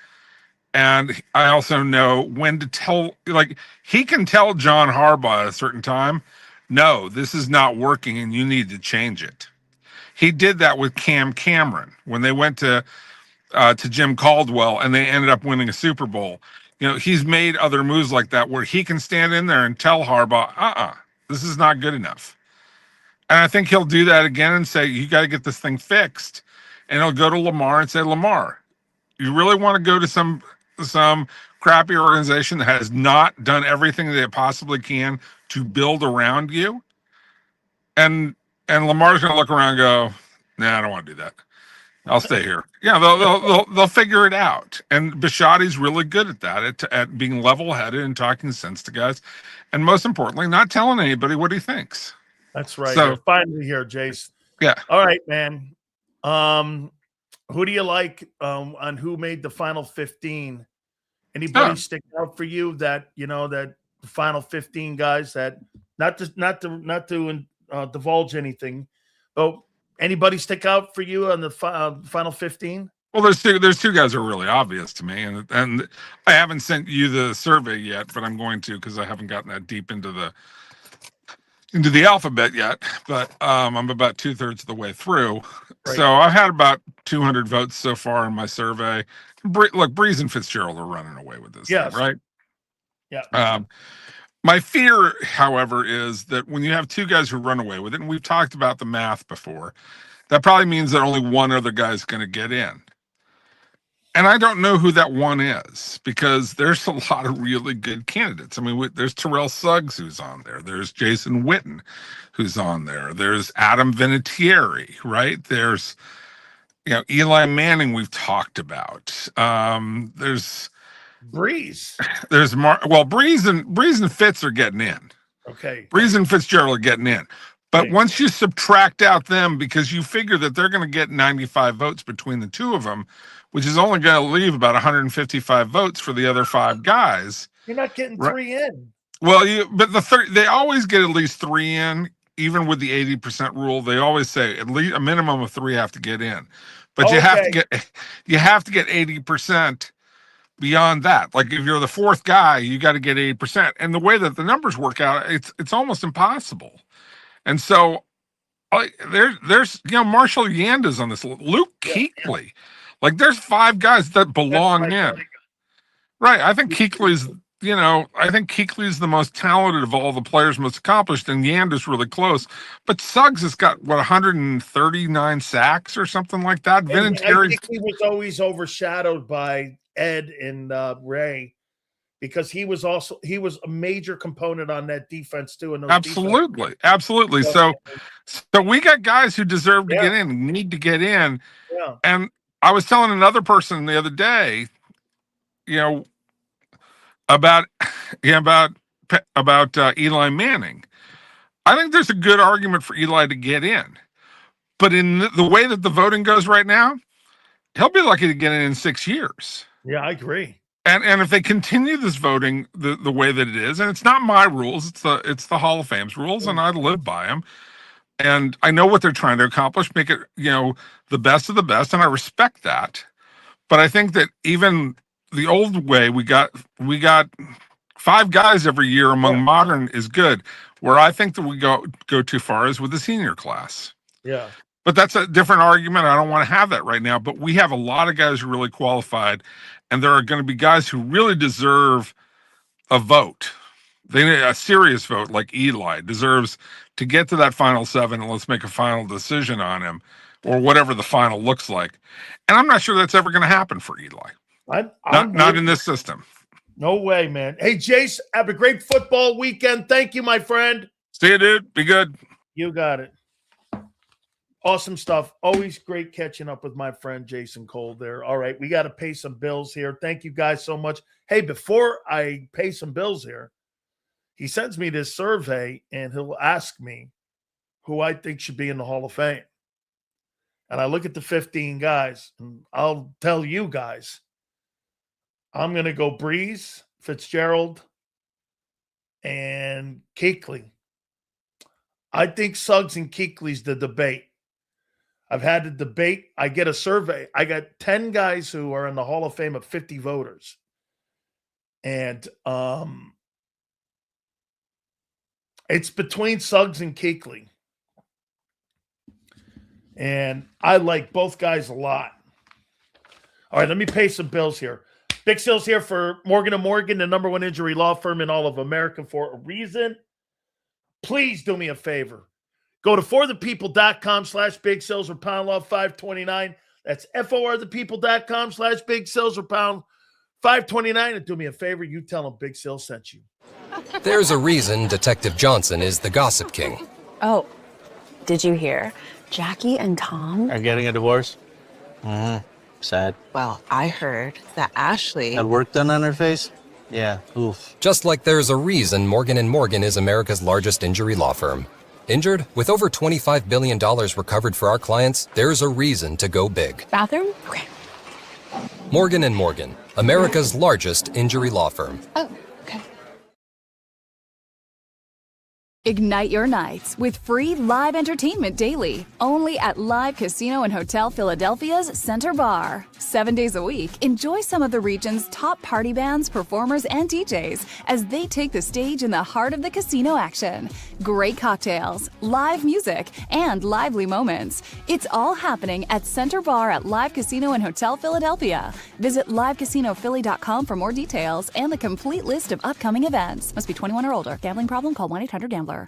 And I also know when to tell, like, he can tell John Harbaugh at a certain time, no, this is not working and you need to change it. He did that with Cam Cameron when they went to Jim Caldwell and they ended up winning a Super Bowl. You know, he's made other moves like that where he can stand in there and tell Harbaugh, this is not good enough. And I think he'll do that again and say, you got to get this thing fixed. And he'll go to Lamar and say, Lamar, you really want to go to some crappy organization that has not done everything that it possibly can to build around you? And Lamar's going to look around and go, nah, I don't want to do that. I'll stay here. Yeah, they'll figure it out. And Bisciotti's really good at that, at being level-headed and talking sense to guys. And most importantly, not telling anybody what he thinks. That's right. So, you're finally here, Jace. Yeah. All right, man. Who do you like on who made the final 15? Anybody stick out for you that, you know, that the final 15 guys that not to divulge anything, but anybody stick out for you on the final 15? Well, there's two guys that are really obvious to me, and I haven't sent you the survey yet, but I'm going to because I haven't gotten that deep into the alphabet yet. But I'm about 2/3 of the way through, so I've had about 200 votes so far in my survey. Look, Breeze and Fitzgerald are running away with this, thing, right? Yeah. My fear, however, is that when you have 2 guys who run away with it, and we've talked about the math before, that probably means that only one other guy is going to get in. And I don't know who that one is because there's a lot of really good candidates. I mean, there's Terrell Suggs who's on there. There's Jason Witten who's on there. There's Adam Vinatieri, right? There's, Eli Manning we've talked about. There's Breeze. There's Breeze and Fitz are getting in. Okay. Breeze and Fitzgerald are getting in. But once you subtract out them, because you figure that they're going to get 95 votes between the 2 of them, which is only going to leave about 155 votes for the other 5 guys. You're not getting 3 in. Well, but they always get at least 3 in, even with the 80% rule. They always say at least a minimum of 3 have to get in. But you have to get 80%. Beyond that, like if you're the 4th guy, you got to get 80%. And the way that the numbers work out, it's almost impossible. And so there's Marshall Yanda's on this, Luke Kuechly. Like there's 5 guys that belong in. Right. I think Kuechly's the most talented of all the players, most accomplished, and Yanda's really close. But Suggs has got 139 sacks or something like that. I think he was always overshadowed by Ed and Ray, because he was a major component on that defense too. Absolutely. So we got guys who deserve to get in, need to get in. Yeah. And I was telling another person the other day, about Eli Manning. I think there's a good argument for Eli to get in, but in the way that the voting goes right now, he'll be lucky to get in 6 years. Yeah, I agree. And if they continue this voting the way that it is, and it's not my rules, it's the Hall of Fame's rules, and I live by them. And I know what they're trying to accomplish, make it, the best of the best, and I respect that. But I think that even the old way, we got 5 guys every year among modern is good. Where I think that we go too far is with the senior class. Yeah. But that's a different argument. I don't want to have that right now. But we have a lot of guys who are really qualified, and there are going to be guys who really deserve a vote. They need a serious vote, like Eli deserves to get to that final 7, and let's make a final decision on him, or whatever the final looks like. And I'm not sure that's ever going to happen for Eli. Not in this system. No way, man. Hey, Jace, have a great football weekend. Thank you, my friend. See you, dude. Be good. You got it. Awesome stuff. Always great catching up with my friend Jason Cole there. All right, we got to pay some bills here. Thank you guys so much. Hey, before I pay some bills here, he sends me this survey, and he'll ask me who I think should be in the Hall of Fame. And I look at the 15 guys, and I'll tell you guys, I'm going to go Breeze, Fitzgerald, and Kuechly. I think Suggs and Kuechly's the debate. I've had the debate. I get a survey. I got 10 guys who are in the Hall of Fame of 50 voters. And it's between Suggs and Kuechly. And I like both guys a lot. All right, let me pay some bills here. Big Sil's here for Morgan & Morgan, the #1 injury law firm in all of America for a reason. Please do me a favor. Go to forthepeople.com/Big Sills or pound law 529. That's forthepeople.com/Big Sills or pound 529. And do me a favor, you tell them Big Sil sent you. There's a reason Detective Johnson is the gossip king. Oh, did you hear? Jackie and Tom are getting a divorce. Sad. Well, I heard that Ashley had work done on her face. Yeah, oof. Just like there's a reason Morgan & Morgan is America's largest injury law firm. Injured? With over $25 billion recovered for our clients, there's a reason to go big. bathroom? Okay. Morgan & Morgan, America's largest injury law firm. Oh, okay. Ignite your nights with free live entertainment daily, only at Live Casino and Hotel Philadelphia's Center Bar. 7 days a week, enjoy some of the region's top party bands, performers, and DJs as they take the stage in the heart of the casino action. Great cocktails, live music, and lively moments. It's all happening at Center Bar at Live Casino and Hotel Philadelphia. Visit livecasinophilly.com for more details and the complete list of upcoming events. Must be 21 or older. Gambling problem? Call 1-800-GAMBLER.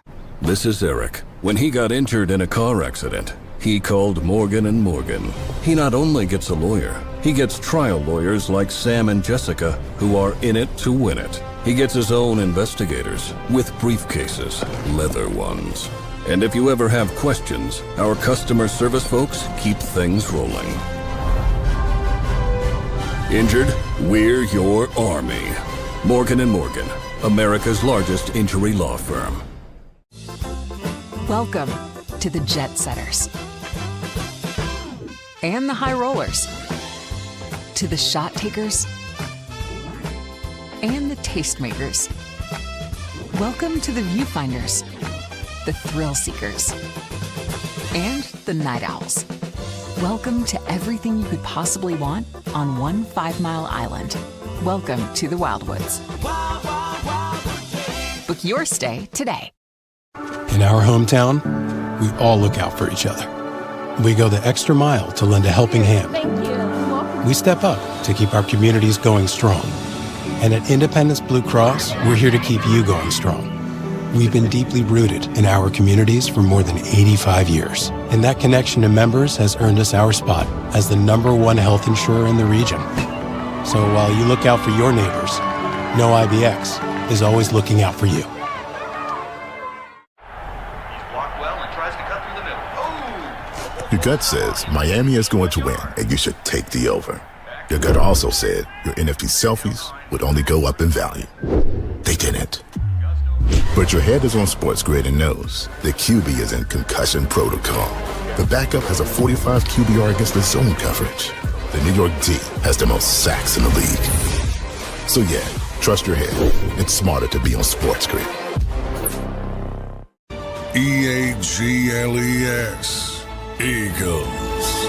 This is Eric. When he got injured in a car accident, he called Morgan & Morgan. He not only gets a lawyer, he gets trial lawyers like Sam and Jessica, who are in it to win it. He gets his own investigators with briefcases, leather ones. And if you ever have questions, our customer service folks keep things rolling. Injured? We're your army. Morgan & Morgan, America's largest injury law firm. Welcome to the Jet Setters and the High Rollers, to the Shot Takers and the Tastemakers. Welcome to the Viewfinders, the Thrill Seekers, and the Night Owls. Welcome to everything you could possibly want on one 5-mile island. Welcome to the Wildwoods. Book your stay today. In our hometown, we all look out for each other. We go the extra mile to lend a helping hand. Thank you. We step up to keep our communities going strong. And at Independence Blue Cross, we're here to keep you going strong. We've been deeply rooted in our communities for more than 85 years. And that connection to members has earned us our spot as the #1 health insurer in the region. So while you look out for your neighbors, know IBX is always looking out for you. Your gut says Miami is going to win, and you should take the over. Your gut also said your NFT selfies would only go up in value. They didn't. But your head is on Sports Grid and knows the QB is in concussion protocol. The backup has a 45 QBR against the zone coverage. The New York D has the most sacks in the league. So yeah, trust your head. It's smarter to be on Sports Grid. EAGLES. Eagles.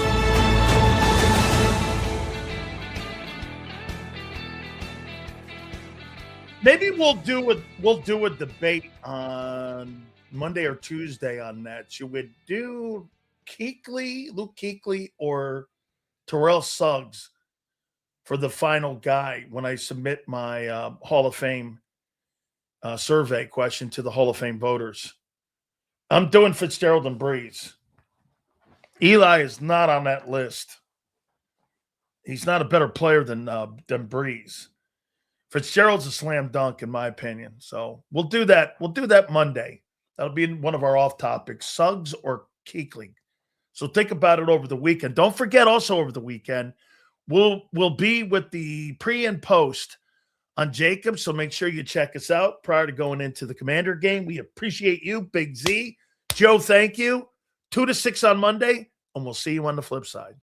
Maybe we'll do a debate on Monday or Tuesday on that. Should we do Luke Kuechly, or Terrell Suggs for the final guy when I submit my Hall of Fame survey question to the Hall of Fame voters. I'm doing Fitzgerald and Breeze. Eli is not on that list. He's not a better player than Breeze. Fitzgerald's a slam dunk, in my opinion. So we'll do that. We'll do that Monday. That'll be one of our off topics, Suggs or Kuechly. So think about it over the weekend. Don't forget also over the weekend, we'll be with the pre and post on JAKIB. So make sure you check us out prior to going into the Commander game. We appreciate you, Big Z. Joe, thank you. 2 to 6 on Monday, and we'll see you on the flip side.